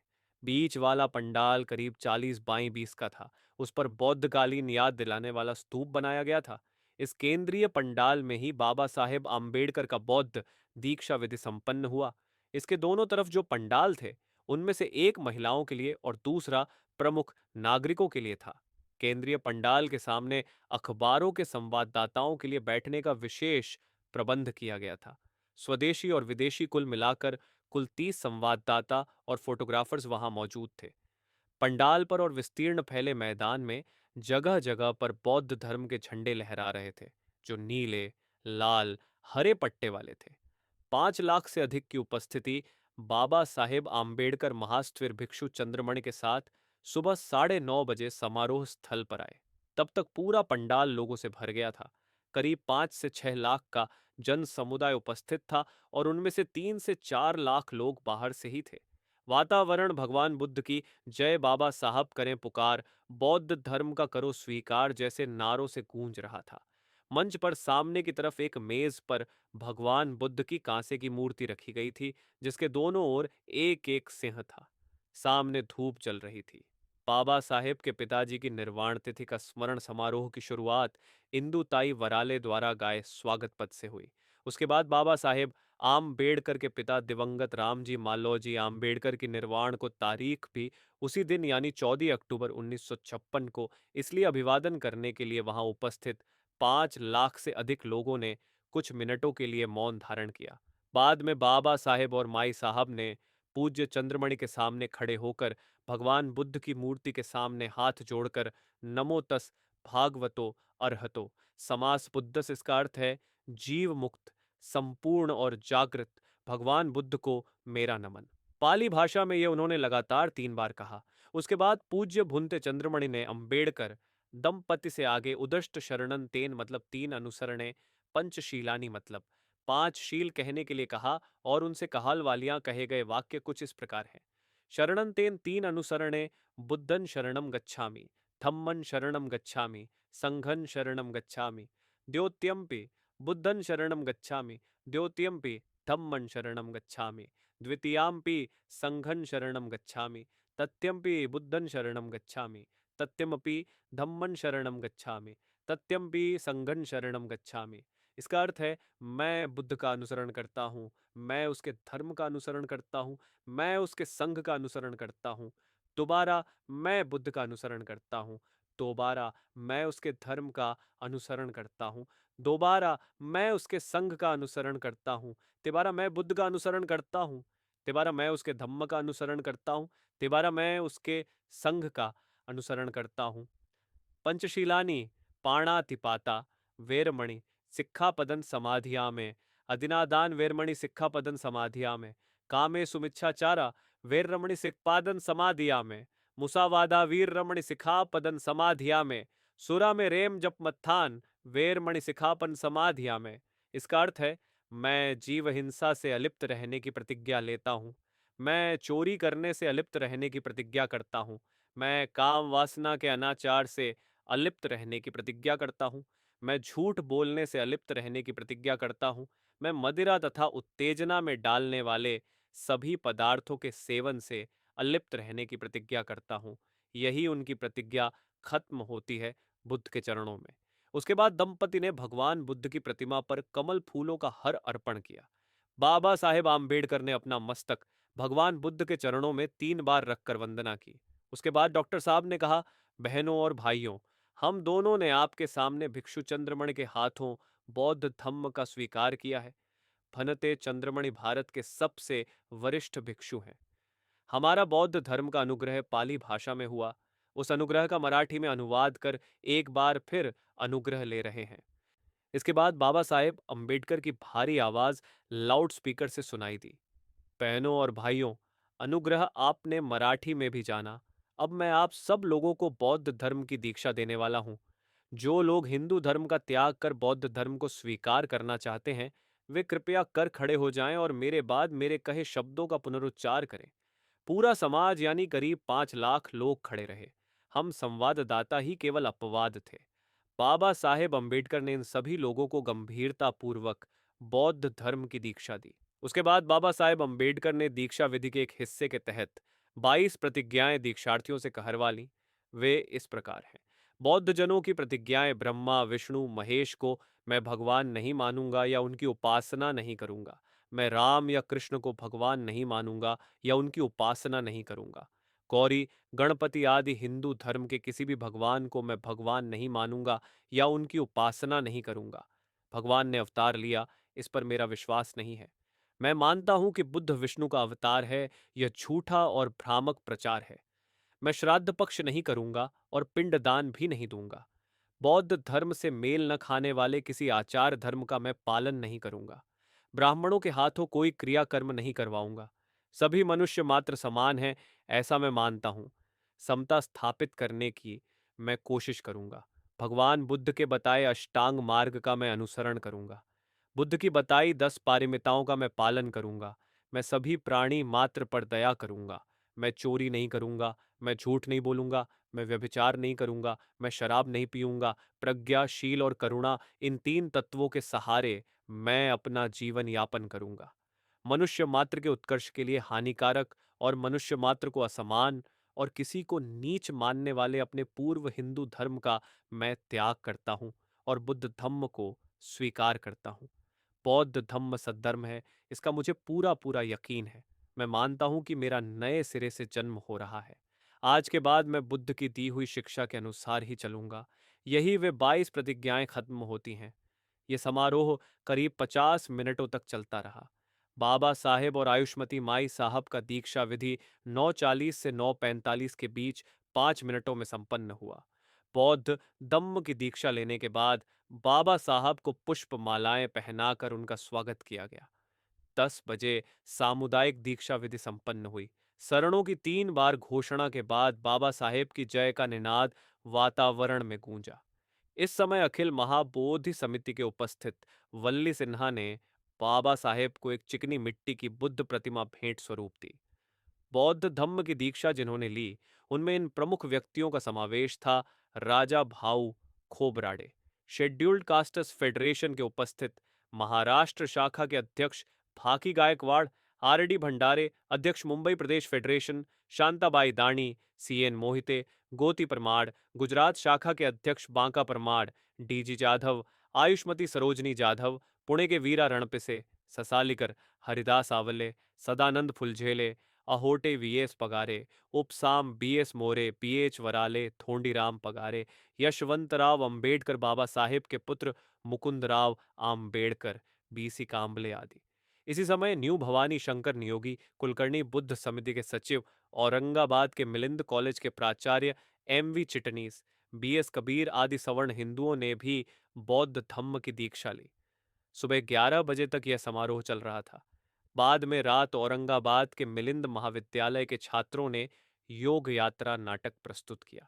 बीच वाला पंडाल करीब 40 बाई 20 का था। उस पर बौद्धकालीन याद दिलाने वाला स्तूप बनाया गया था। इस केंद्रीय पंडाल में ही बाबा साहेब आम्बेडकर का बौद्ध दीक्षा विधि संपन्न हुआ। इसके दोनों तरफ जो पंडाल थे, उनमें से एक महिलाओं के लिए और दूसरा प्रमुख नागरिकों के लिए था। केंद्रीय पंडाल के सामने अखबारों के संवाददाताओं के लिए बैठने का विशेष प्रबंध किया गया था। स्वदेशी और विदेशी कुल 30 संवाददाता और फोटोग्राफर्स वहां मौजूद थे। पंडाल पर और विस्तीर्ण फैले मैदान में जगह जगह पर बौद्ध धर्म के झंडे लहरा रहे थे, जो नीले, लाल, हरे पट्टे वाले थे। 5 लाख से अधिक की उपस्थिति बाबा साहेब आम्बेडकर महास्त्विर भिक्षु चंद्रमणि के साथ सुबह 9:30 बजे समारोह स्थल पर आए। तब तक पूरा पंडाल लोगों से भर गया था। करीब 5 से 6 लाख का जन समुदाय उपस्थित था और उनमें से 3 से 4 लाख लोग बाहर से ही थे। वातावरण भगवान बुद्ध की जय बाबा साहब करें पुकार, बौद्ध धर्म का करो स्वीकार जैसे नारों से गूंज रहा था। मंच पर सामने की तरफ एक मेज पर भगवान बुद्ध की कांसे की मूर्ति रखी गई थी, जिसके दोनों ओर एक एक सिंह था। सामने धूप जल रही थी। बाबा साहेब के पिताजी की निर्वाण तिथि का स्मरण समारोह की शुरुआत इंदुताई वराले द्वारा गाए स्वागत पद से हुई। उसके बाद बाबा साहेब आम्बेडकर के पिता दिवंगत रामजी मालोजी आम्बेडकर की निर्वाण को तारीख भी उसी दिन यानी 14 अक्टूबर 1956 को इसलिए अभिवादन करने के लिए वहां उपस्थित 5 लाख से अधिक लोगों ने कुछ मिनटों के लिए मौन धारण किया। बाद में बाबा साहेब और माई साहब ने पूज्य चंद्रमणि के सामने खड़े होकर भगवान बुद्ध की मूर्ति के सामने हाथ जोड़कर नमो तस भागवतो अर्हतो समास बुद्ध से इसका अर्थ है जीव मुक्त, संपूर्ण और जागृत भगवान बुद्ध को मेरा नमन। पाली भाषा में यह उन्होंने लगातार 3 बार कहा। उसके बाद पूज्य भुन्ते चंद्रमणि ने अंबेडकर दंपति से आगे उदष्ट शरणन तेन मतलब 3 अनुसरणे, पंचशीलानी मतलब 5 शील कहने के लिए कहा और उनसे कहालवालियां कहे गए वाक्य कुछ इस प्रकार हैं। शरणन तेन 3 अनुसरणे, बुद्धन शरणम गच्छामि, धम्मन शरणम गच्छामि, संघन शरणम गच्छामि, द्योत्यम्पि बुद्धन शरणम गच्छामि, द्योत्यम्पि धम्मन शरणम गच्छामि, द्वितीयाम्पि संघन शरणम गच्छामि, तत्यम्पि बुद्धन शरणम गच्छामि, तत्यमपि धम्मन शरणम गच्छामि, तत्यम्पि संघन शरणम गच्छामि। इसका अर्थ है मैं बुद्ध का अनुसरण करता हूँ, मैं उसके धर्म का अनुसरण करता हूँ, मैं उसके संघ का अनुसरण करता हूँ। दोबारा मैं बुद्ध का अनुसरण करता हूँ। दोबारा मैं उसके धर्म का अनुसरण करता हूँ। दोबारा मैं उसके संघ का अनुसरण करता हूँ। तिबारा मैं बुद्ध का अनुसरण करता हूँ। तिबारा मैं उसके धम्म का अनुसरण करता हूँ। तिबारा मैं उसके संघ का अनुसरण करता हूँ। पंचशीलानि पाणातिपाता वेरमणि सिक्खापदं समाधियामे, अधिनादान वेरमणि सिक्खापदं समाधियामे, कामे सुमिच्छाचारा वेरमणि सिक्पादन समाधियामे, मुसावादा वीर रमणि सिखापदन समाधियामे, सुरा में रेम जप मत्थान वेरमणि सिखापन समाधियामे। इसका अर्थ है मैं जीव हिंसा से अलिप्त रहने की प्रतिज्ञा लेता हूँ। मैं चोरी करने से अलिप्त रहने की प्रतिज्ञा करता हूँ। मैं काम वासना के अनाचार से अलिप्त रहने की प्रतिज्ञा करता हूँ। मैं झूठ बोलने से अलिप्त रहने की प्रतिज्ञा करता हूँ। मैं मदिरा तथा उत्तेजना में डालने वाले सभी पदार्थों के सेवन से अलिप्त रहने की प्रतिज्ञा करता हूँ। यही उनकी प्रतिज्ञा खत्म होती है बुद्ध के चरणों में। उसके बाद दंपति ने भगवान बुद्ध की प्रतिमा पर कमल फूलों का हर अर्पण किया। बाबा साहेब आम्बेडकर ने अपना मस्तक भगवान बुद्ध के चरणों में 3 बार रखकर वंदना की। उसके बाद डॉक्टर साहब ने कहा, बहनों और भाइयों, हम दोनों ने आपके सामने भिक्षु चंद्रमणि के हाथों बौद्ध धम्म का स्वीकार किया है। भनते चंद्रमणि भारत के सबसे वरिष्ठ भिक्षु हैं। हमारा बौद्ध धर्म का अनुग्रह पाली भाषा में हुआ। उस अनुग्रह का मराठी में अनुवाद कर एक बार फिर अनुग्रह ले रहे हैं। इसके बाद बाबा साहेब अंबेडकर की भारी आवाज लाउड स्पीकर से सुनाई दी। बहनों और भाइयों, अनुग्रह आपने मराठी में भी जाना। अब मैं आप सब लोगों को बौद्ध धर्म की दीक्षा देने वाला हूँ। जो लोग हिंदू धर्म का त्याग कर बौद्ध धर्म को स्वीकार करना चाहते हैं, वे कृपया कर खड़े हो जाएं और मेरे बाद मेरे कहे शब्दों का पुनरुच्चार करें। पूरा समाज यानी करीब 5 लाख लोग खड़े रहे। हम संवाददाता ही केवल अपवाद थे। बाबा साहेब अंबेडकर ने इन सभी लोगों को गंभीरता पूर्वक बौद्ध धर्म की दीक्षा दी। उसके बाद बाबा साहेब अंबेडकर ने दीक्षा विधि के एक हिस्से के तहत 22 प्रतिज्ञाएं दीक्षार्थियों से कहरवा ली। वे इस प्रकार हैं। बौद्ध जनों की प्रतिज्ञाएं ब्रह्मा विष्णु महेश को मैं भगवान नहीं मानूंगा या उनकी उपासना नहीं करूंगा। मैं राम या कृष्ण को भगवान नहीं मानूंगा या उनकी उपासना नहीं करूंगा। गौरी, गणपति आदि हिंदू धर्म के किसी भी भगवान को मैं भगवान नहीं मानूंगा या उनकी उपासना नहीं करूंगा। भगवान ने अवतार लिया, इस पर मेरा विश्वास नहीं है। मैं मानता हूं कि बुद्ध विष्णु का अवतार है, यह झूठा और भ्रामक प्रचार है। मैं श्राद्ध पक्ष नहीं करूंगा और पिंडदान भी नहीं दूंगा। बौद्ध धर्म से मेल न खाने वाले किसी आचार धर्म का मैं पालन नहीं करूंगा। ब्राह्मणों के हाथों कोई क्रियाकर्म नहीं करवाऊंगा। सभी मनुष्य मात्र समान हैं, ऐसा मैं मानता हूं। समता स्थापित करने की मैं कोशिश करूंगा। भगवान बुद्ध के बताए अष्टांग मार्ग का मैं अनुसरण करूंगा। बुद्ध की बताई 10 पारमिताओं का मैं पालन करूंगा। मैं सभी प्राणी मात्र पर दया करूंगा। मैं चोरी नहीं करूंगा, मैं झूठ नहीं बोलूंगा, मैं व्यभिचार नहीं करूंगा, मैं शराब नहीं पीऊंगा। प्रज्ञा, शील और करुणा, इन 3 तत्वों के सहारे मैं अपना जीवन यापन करूंगा। मनुष्य मात्र के उत्कर्ष के लिए हानिकारक और मनुष्य मात्र को असमान और किसी को नीच मानने वाले अपने पूर्व हिंदू धर्म का मैं त्याग करता हूं और बुद्ध धम्म को स्वीकार करता हूं। बौद्ध धम्म सद्धर्म है, इसका मुझे पूरा पूरा यकीन है। मैं मानता हूं कि मेरा नए सिरे से जन्म हो रहा है। आज के बाद मैं बुद्ध की दी हुई शिक्षा के अनुसार ही चलूंगा। यही वे 22 प्रतिज्ञाएं खत्म होती हैं। ये समारोह करीब 50 मिनटों तक चलता रहा। बाबा साहेब और आयुष्मती माई साहब का दीक्षा विधि 9:40 से 9:45 के बीच 5 मिनटों में संपन्न हुआ। बौद्ध धम्म की दीक्षा लेने के बाद बाबा साहब को पुष्प मालाएं पहनाकर उनका स्वागत किया गया। 10 बजे सामुदायिक दीक्षा विधि संपन्न हुई। शरणों की 3 बार घोषणा के बाद बाबा साहेब की जय का निनाद वातावरण में गूंजा। इस समय अखिल महाबोधि समिति के उपस्थित वल्ली सिन्हा ने बाबा साहेब को एक चिकनी मिट्टी की बुद्ध प्रतिमा भेंट स्वरूप दी। बौद्ध धम्म की दीक्षा जिन्होंने ली, उनमें इन प्रमुख व्यक्तियों का समावेश था: राजा भाऊ खोबराडे, शेड्यूल्ड कास्टस फेडरेशन के उपस्थित महाराष्ट्र शाखा के अध्यक्ष भाकी गायकवाड़, आरडी भंडारे, अध्यक्ष मुंबई प्रदेश फेडरेशन, शांताबाई दानी, सीएन मोहिते, गोती परमाड़, गुजरात शाखा के अध्यक्ष बांका परमाड़, डीजी जाधव, आयुष्मती सरोजनी जाधव, पुणे के वीरा रणपिसे, ससालिकर, हरिदास आवले, सदानंद फुलझेले, अहोटे वीएस पगारे, उपसाम बीएस मोरे, पीएच वराले, थोंडीराम पगारे, यशवंतराव अंबेडकर, बाबा साहेब के पुत्र मुकुंदराव आम्बेडकर, बीसी कांबले आदि। इसी समय न्यू भवानी शंकर नियोगी, कुलकर्णी बुद्ध समिति के सचिव, औरंगाबाद के मिलिंद कॉलेज के प्राचार्य एमवी चिटनीस, बीएस कबीर आदि सवर्ण हिंदुओं ने भी बौद्ध धम्म की दीक्षा ली। सुबह 11 बजे तक यह समारोह चल रहा था। बाद में रात औरंगाबाद के मिलिंद महाविद्यालय के छात्रों ने योग यात्रा नाटक प्रस्तुत किया।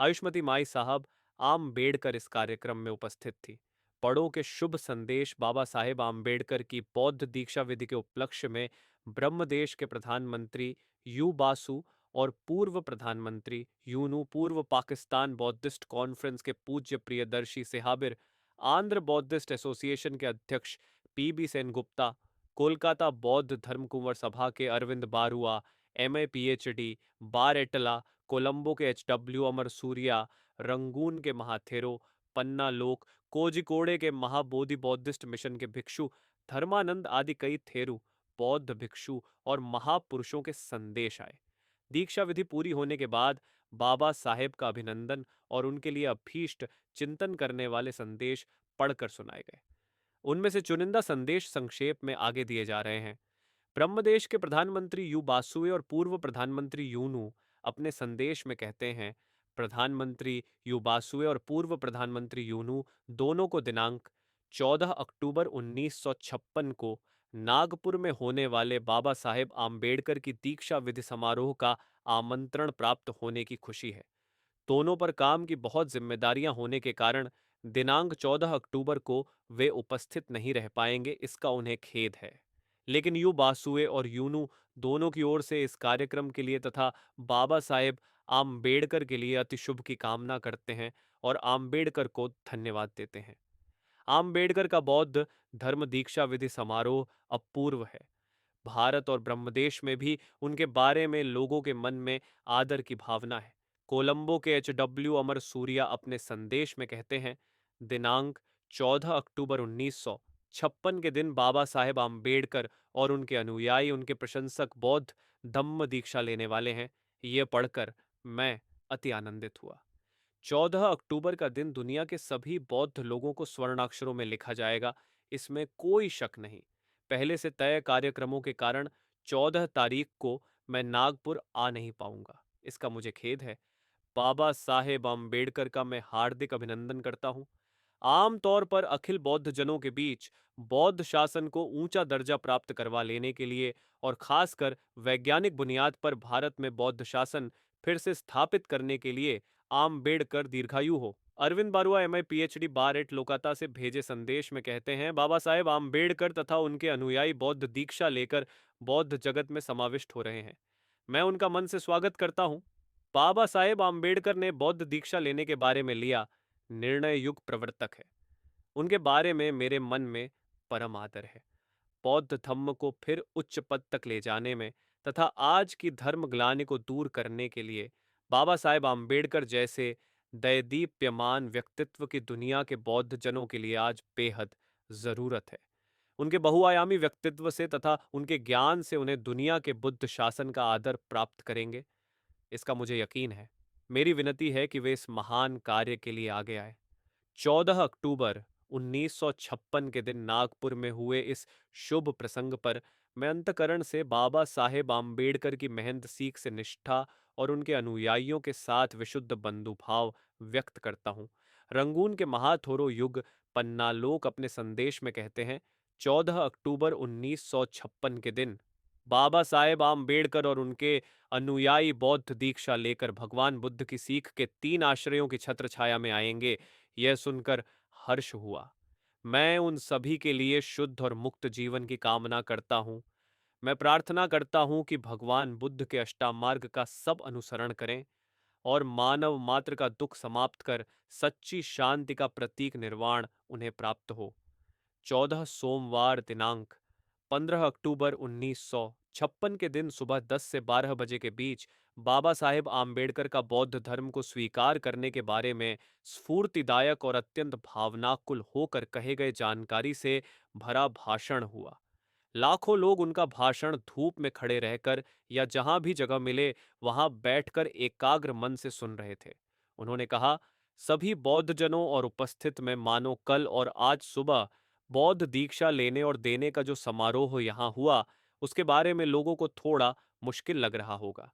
आयुष्मती माई साहब आम्बेडकर इस कार्यक्रम में उपस्थित थी। बड़ों के शुभ संदेश बाबा साहेब आम्बेडकर की बौद्ध दीक्षा विधि के उपलक्ष्य में ब्रह्मदेश के प्रधानमंत्री यू बासु और पूर्व प्रधानमंत्री यूनू, पूर्व पाकिस्तान बौद्धिस्ट कॉन्फ्रेंस के पूज्य प्रियदर्शी सेहाबिर, आंध्र बौद्धिस्ट एसोसिएशन के अध्यक्ष पीबी सेनगुप्ता, कोलकाता बौद्ध धर्म कुंवर सभा के अरविंद बारुआ, एमए पीएचडी, बार एटला, कोलंबो के एचडब्ल्यू अमर सूर्या, रंगून के महाथेरो, पन्ना लोक, कोजिकोड़े के महाबोधि बौद्धिस्ट मिशन के भिक्षु धर्मानंद आदि कई थेरु, बौद्ध भिक्षु और महापुरुषों के संदेश आए। दीक्षा विधि पूरी होने के बाद बाबा साहेब का अभिनंदन और उनके लिए अभीष्ट चिंतन करने वाले संदेश पढ़कर सुनाए गए। उनमें से चुनिंदा संदेश संक्षेप में आगे दिए जा रहे हैं। ब्रह्मदेश के प्रधानमंत्री यू बासुए और पूर्व प्रधानमंत्री यूनू अपने संदेश में कहते हैं, प्रधानमंत्री यू बासुए और पूर्व प्रधानमंत्री यूनू दोनों को दिनांक 14 अक्टूबर 1956 को नागपुर में होने वाले बाबा साहेब आम्बेडकर की दीक्षा विधि समारोह का आमंत्रण प्राप्त होने की खुशी है। दोनों पर काम की बहुत जिम्मेदारियां होने के कारण दिनांक 14 अक्टूबर को वे उपस्थित नहीं रह पाएंगे, इसका उन्हें खेद है। लेकिन यू बासुए और यूनू दोनों की ओर से इस कार्यक्रम के लिए तथा बाबा साहेब आम्बेडकर के लिए अति शुभ की कामना करते हैं और आम्बेडकर को धन्यवाद देते हैं। आम्बेडकर का बौद्ध धर्म दीक्षा विधि समारोह अपूर्व है। भारत और ब्रह्मदेश में भी उनके बारे में लोगों के मन में आदर की भावना है। कोलंबो के एचडब्ल्यू अमर सूर्या अपने संदेश में कहते हैं, दिनांक 14 अक्टूबर 1956 के दिन बाबा साहेब आम्बेडकर और उनके अनुयायी, उनके प्रशंसक बौद्ध धम्म दीक्षा लेने वाले हैं। ये पढ़कर मैं अति आनंदित हुआ। 14 अक्टूबर का दिन दुनिया के सभी बौद्ध लोगों को स्वर्णाक्षरों में लिखा जाएगा, इसमें कोई शक नहीं। पहले से तय कार्यक्रमों के कारण 14 तारीख को मैं नागपुर आ नहीं पाऊंगा। इसका मुझे खेद है। बाबा साहेब आम्बेडकर का मैं हार्दिक अभिनंदन करता हूं। आमतौर पर अखिल बौद्ध जनों के बीच बौद्ध शासन को ऊंचा दर्जा प्राप्त करवा लेने के लिए और खासकर वैज्ञानिक बुनियाद पर भारत में बौद्ध शासन फिर से स्थापित करने के लिए आम्बेडकर दीर्घायु हो। अरविंद बारुआ एमए पीएचडी बार एट लोकाता से भेजे संदेश में कहते हैं, बाबा साहेब आम्बेडकर तथा उनके अनुयायी बौद्ध दीक्षा लेकर बौद्ध जगत में समाविष्ट हो रहे हैं। मैं उनका मन से स्वागत करता हूं। बाबा साहेब आम्बेडकर ने बौद्ध दीक्षा लेने के बारे में लिया निर्णय युग प्रवर्तक है। उनके बारे में मेरे मन में परम आदर है। बौद्ध धम्म को फिर उच्च पद तक ले जाने में तथा आज की धर्म ग्लानि को दूर करने के लिए बाबा साहेब आम्बेडकर जैसे दैदीप्यमान व्यक्तित्व की दुनिया के बौद्ध जनों के लिए आज बेहद जरूरत है। उनके बहुआयामी व्यक्तित्व से तथा उनके ज्ञान से उन्हें दुनिया के बुद्ध शासन का आदर प्राप्त करेंगे, इसका मुझे यकीन है। मेरी विनती है कि वे इस महान कार्य के लिए आगे आए। 14 अक्टूबर 1956 के दिन नागपुर में हुए इस शुभ प्रसंग पर मैं अंतकरण से बाबा साहेब आम्बेडकर की महंत सीख से निष्ठा और उनके अनुयायियों के साथ विशुद्ध बंधुभाव व्यक्त करता हूँ। रंगून के महाथोरो युग पन्नालोक अपने संदेश में कहते हैं, 14 अक्टूबर 1956 के दिन बाबा साहेब आम्बेडकर और उनके अनुयायी बौद्ध दीक्षा लेकर भगवान बुद्ध की सीख के 3 आश्रयों की छत्र छाया में आएंगे। यह सुनकर हर्ष हुआ। मैं उन सभी के लिए शुद्ध और मुक्त जीवन की कामना करता हूँ। मैं प्रार्थना करता हूँ कि भगवान बुद्ध के अष्टामार्ग का सब अनुसरण करें और मानव मात्र का दुख समाप्त कर सच्ची शांति का प्रतीक निर्वाण उन्हें प्राप्त हो। 14 सोमवार दिनांक 15 अक्टूबर 1956 के दिन सुबह 10 से 12 बजे के बीच बाबा साहेब आम्बेडकर का बौद्ध धर्म को स्वीकार करने के बारे में स्फूर्तिदायक और अत्यंत भावनाकुल होकर कहे गए जानकारी से भरा भाषण हुआ। लाखों लोग उनका भाषण धूप में खड़े रहकर या जहां भी जगह मिले वहां बैठकर एकाग्र मन से सुन रहे थे। उन्होंने कहा, सभी बौद्ध जनों और उपस्थित में मानो कल और आज सुबह बौद्ध दीक्षा लेने और देने का जो समारोह यहाँ हुआ उसके बारे में लोगों को थोड़ा मुश्किल लग रहा होगा।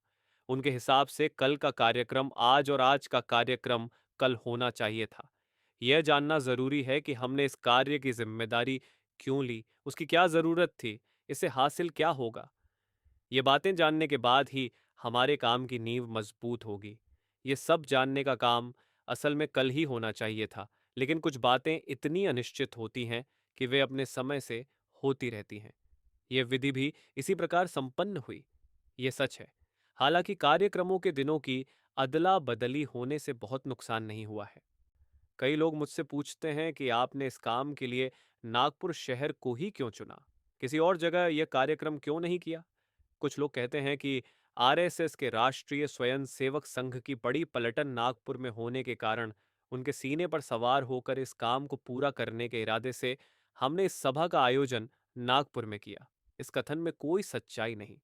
उनके हिसाब से कल का कार्यक्रम आज और आज का कार्यक्रम कल होना चाहिए था। यह जानना जरूरी है कि हमने इस कार्य की जिम्मेदारी क्यों ली, उसकी क्या जरूरत थी, इसे हासिल क्या होगा। ये बातें जानने के बाद ही हमारे काम की नींव मजबूत होगी। ये सब जानने का काम असल में कल ही होना चाहिए था, लेकिन कुछ बातें इतनी अनिश्चित होती हैं कि वे अपने समय से होती रहती हैं। यह विधि भी इसी प्रकार संपन्न हुई। ये सच है। हालांकि कार्यक्रमों के दिनों की अदला बदली होने से बहुत नुकसान नहीं हुआ है। कई लोग मुझसे पूछते हैं कि आपने इस काम के लिए नागपुर शहर को ही क्यों चुना, किसी और जगह यह कार्यक्रम क्यों नहीं किया। कुछ लोग कहते हैं कि आरएसएस के राष्ट्रीय स्वयंसेवक संघ की बड़ी पलटन नागपुर में होने के कारण उनके सीने पर सवार होकर इस काम को पूरा करने के इरादे से हमने इस सभा का आयोजन नागपुर में किया। इस कथन में कोई सच्चाई नहीं।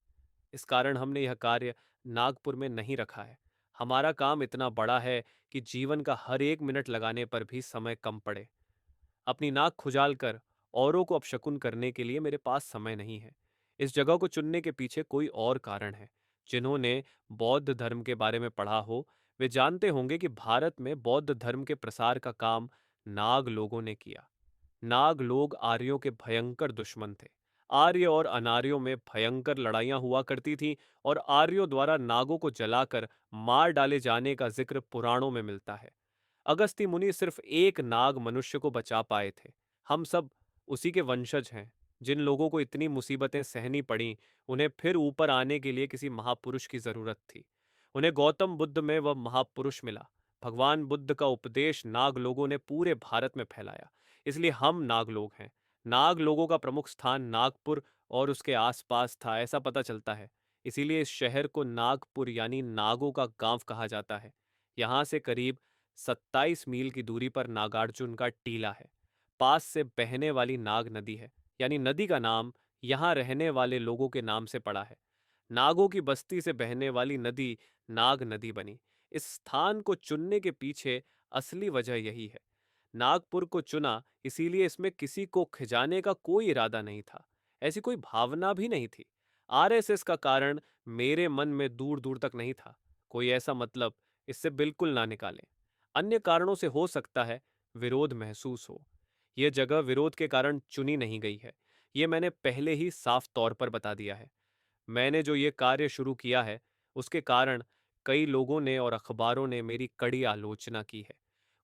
इस कारण हमने यह कार्य नागपुर में नहीं रखा है। हमारा काम इतना बड़ा है कि जीवन का हर एक मिनट लगाने पर भी समय कम पड़े। अपनी नाक खुजाल कर औरों को अपशकुन करने के लिए मेरे पास समय नहीं है। इस जगह को चुनने के पीछे कोई और कारण है। जिन्होंने बौद्ध धर्म के बारे में पढ़ा हो वे जानते होंगे कि भारत में बौद्ध धर्म के प्रसार का काम नाग लोगों ने किया। नाग लोग आर्यों के भयंकर दुश्मन थे। आर्य और अनार्यों में भयंकर लड़ाइयां हुआ करती थीं और आर्यों द्वारा नागों को जलाकर मार डाले जाने का जिक्र पुराणों में मिलता है। अगस्ती मुनि सिर्फ एक नाग मनुष्य को बचा पाए थे। हम सब उसी के वंशज हैं। जिन लोगों को इतनी मुसीबतें सहनी पड़ी, उन्हें फिर ऊपर आने के लिए किसी महापुरुष की जरूरत थी। उन्हें गौतम बुद्ध में वह महापुरुष मिला। भगवान बुद्ध का उपदेश नाग लोगों ने पूरे भारत में फैलाया। इसलिए हम नाग लोग हैं। नाग लोगों का प्रमुख स्थान नागपुर और उसके आसपास था, ऐसा पता चलता है। इसीलिए इस शहर को नागपुर यानी नागों का गांव कहा जाता है। यहाँ से करीब 27 मील की दूरी पर नागार्जुन का टीला है। पास से बहने वाली नाग नदी है, यानी नदी का नाम यहाँ रहने वाले लोगों के नाम से पड़ा है। नागों की बस्ती से बहने वाली नदी नाग नदी बनी। इस स्थान को चुनने के पीछे असली वजह यही है। नागपुर को चुना इसीलिए इसमें किसी को खिजाने का कोई इरादा नहीं था, ऐसी कोई भावना भी नहीं थी। आरएसएस का कारण मेरे मन में दूर दूर तक नहीं था। कोई ऐसा मतलब इससे बिल्कुल ना निकालें। अन्य कारणों से हो सकता है विरोध महसूस हो। यह जगह विरोध के कारण चुनी नहीं गई है, ये मैंने पहले ही साफ तौर पर बता दिया है। मैंने जो ये कार्य शुरू किया है, उसके कारण कई लोगों ने और अखबारों ने मेरी कड़ी आलोचना की है।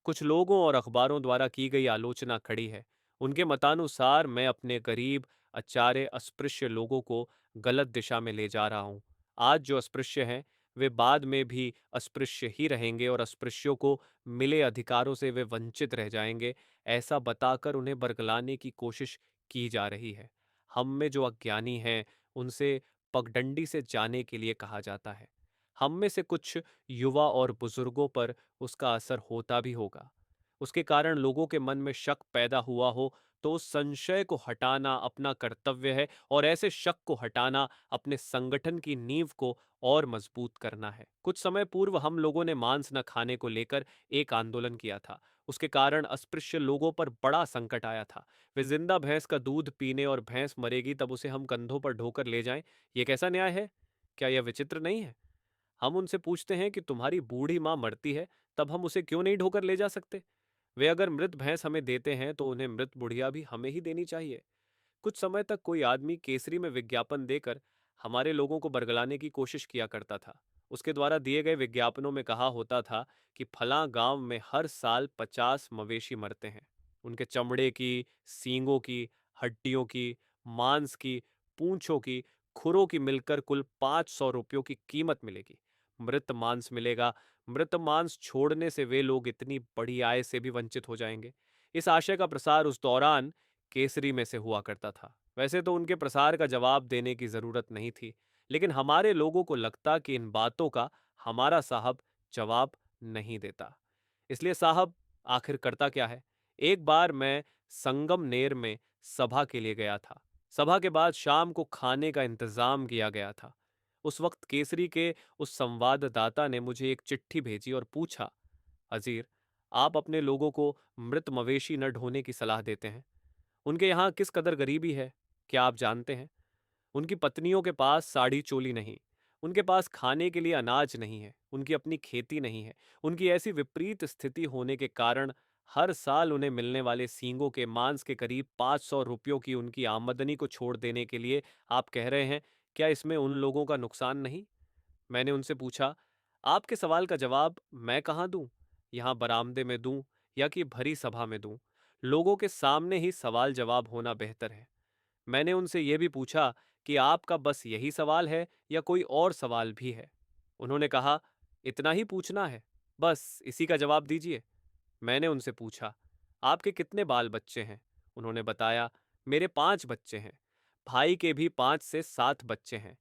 कुछ लोगों और अखबारों द्वारा की गई आलोचना कड़ी है। उनके मतानुसार मैं अपने गरीब, अचारे, अस्पृश्य लोगों को गलत दिशा में ले जा रहा हूँ। आज जो अस्पृश्य हैं, वे बाद में भी अस्पृश्य ही रहेंगे और अस्पृश्यों को मिले अधिकारों से वे वंचित रह जाएंगे, ऐसा बताकर उन्हें बरगलाने की कोशिश की जा रही है। हम में जो अज्ञानी हैं, उनसे पगडंडी से जाने के लिए कहा जाता है। हम में से कुछ युवा और बुजुर्गों पर उसका असर होता भी होगा। उसके कारण लोगों के मन में शक पैदा हुआ हो, तो उस संशय को हटाना अपना कर्तव्य है और ऐसे शक को हटाना अपने संगठन की नींव को और मजबूत करना है। कुछ समय पूर्व हम लोगों ने मांस न खाने को लेकर एक आंदोलन किया था। उसके कारण अस्पृश्य लोगों पर बड़ा संकट आया था। वे जिंदा भैंस का दूध पीने और भैंस मरेगी तब उसे हम कंधों पर ढोकर ले जाएं, ये कैसा न्याय है? क्या यह विचित्र नहीं है? हम उनसे पूछते हैं कि तुम्हारी बूढ़ी माँ मरती है, तब हम उसे क्यों नहीं ढोकर ले जा सकते? वे अगर मृत भैंस हमें देते हैं तो उन्हें मृत बुढ़िया भी हमें ही देनी चाहिए। कुछ समय तक कोई आदमी केसरी में विज्ञापन देकर हमारे लोगों को बरगलाने की कोशिश किया करता था। उसके द्वारा दिए गए विज्ञापनों में कहा होता था कि फलां गांव में हर साल 50 मवेशी मरते हैं। उनके चमड़े की, सींगों की, हड्डियों की, मांस की, पूंछों की, खुरों की मिलकर कुल 500 रुपयों की कीमत मिलेगी। मृत मांस मिलेगा। मृत मांस छोड़ने से वे लोग इतनी बड़ी आय से भी वंचित हो जाएंगे। इस आशय का प्रसार उस दौरान केसरी में से हुआ करता था। वैसे तो उनके प्रसार का जवाब देने की जरूरत नहीं थी, लेकिन हमारे लोगों को लगता कि इन बातों का हमारा साहब जवाब नहीं देता। इसलिए साहब आखिर करता क्या है? एक बार मैं संगमनेर में सभा के लिए गया था। सभा के बाद शाम को खाने का इंतजाम किया गया था। उस वक्त केसरी के उस संवाददाता ने मुझे एक चिट्ठी भेजी और पूछा, अजीर, आप अपने लोगों को मृत मवेशी न ढोने की सलाह देते हैं। उनके यहाँ किस कदर गरीबी है, क्या आप जानते हैं? उनकी पत्नियों के पास साड़ी चोली नहीं, उनके पास खाने के लिए अनाज नहीं है, उनकी अपनी खेती नहीं है। उनकी ऐसी विपरीत स्थिति होने के कारण हर साल उन्हें मिलने वाले सींगों के मांस के करीब 500 रुपयों की उनकी आमदनी को छोड़ देने के लिए आप कह रहे हैं, क्या इसमें उन लोगों का नुकसान नहीं? मैंने उनसे पूछा, आपके सवाल का जवाब मैं कहाँ दूं? यहाँ बरामदे में दूं या कि भरी सभा में दूं? लोगों के सामने ही सवाल जवाब होना बेहतर है। मैंने उनसे यह भी पूछा कि आपका बस यही सवाल है या कोई और सवाल भी है? उन्होंने कहा, इतना ही पूछना है, बस इसी का जवाब दीजिए। मैंने उनसे पूछा, आपके कितने बाल बच्चे हैं? उन्होंने बताया, मेरे 5 बच्चे हैं। भाई के भी 5 से 7 बच्चे हैं।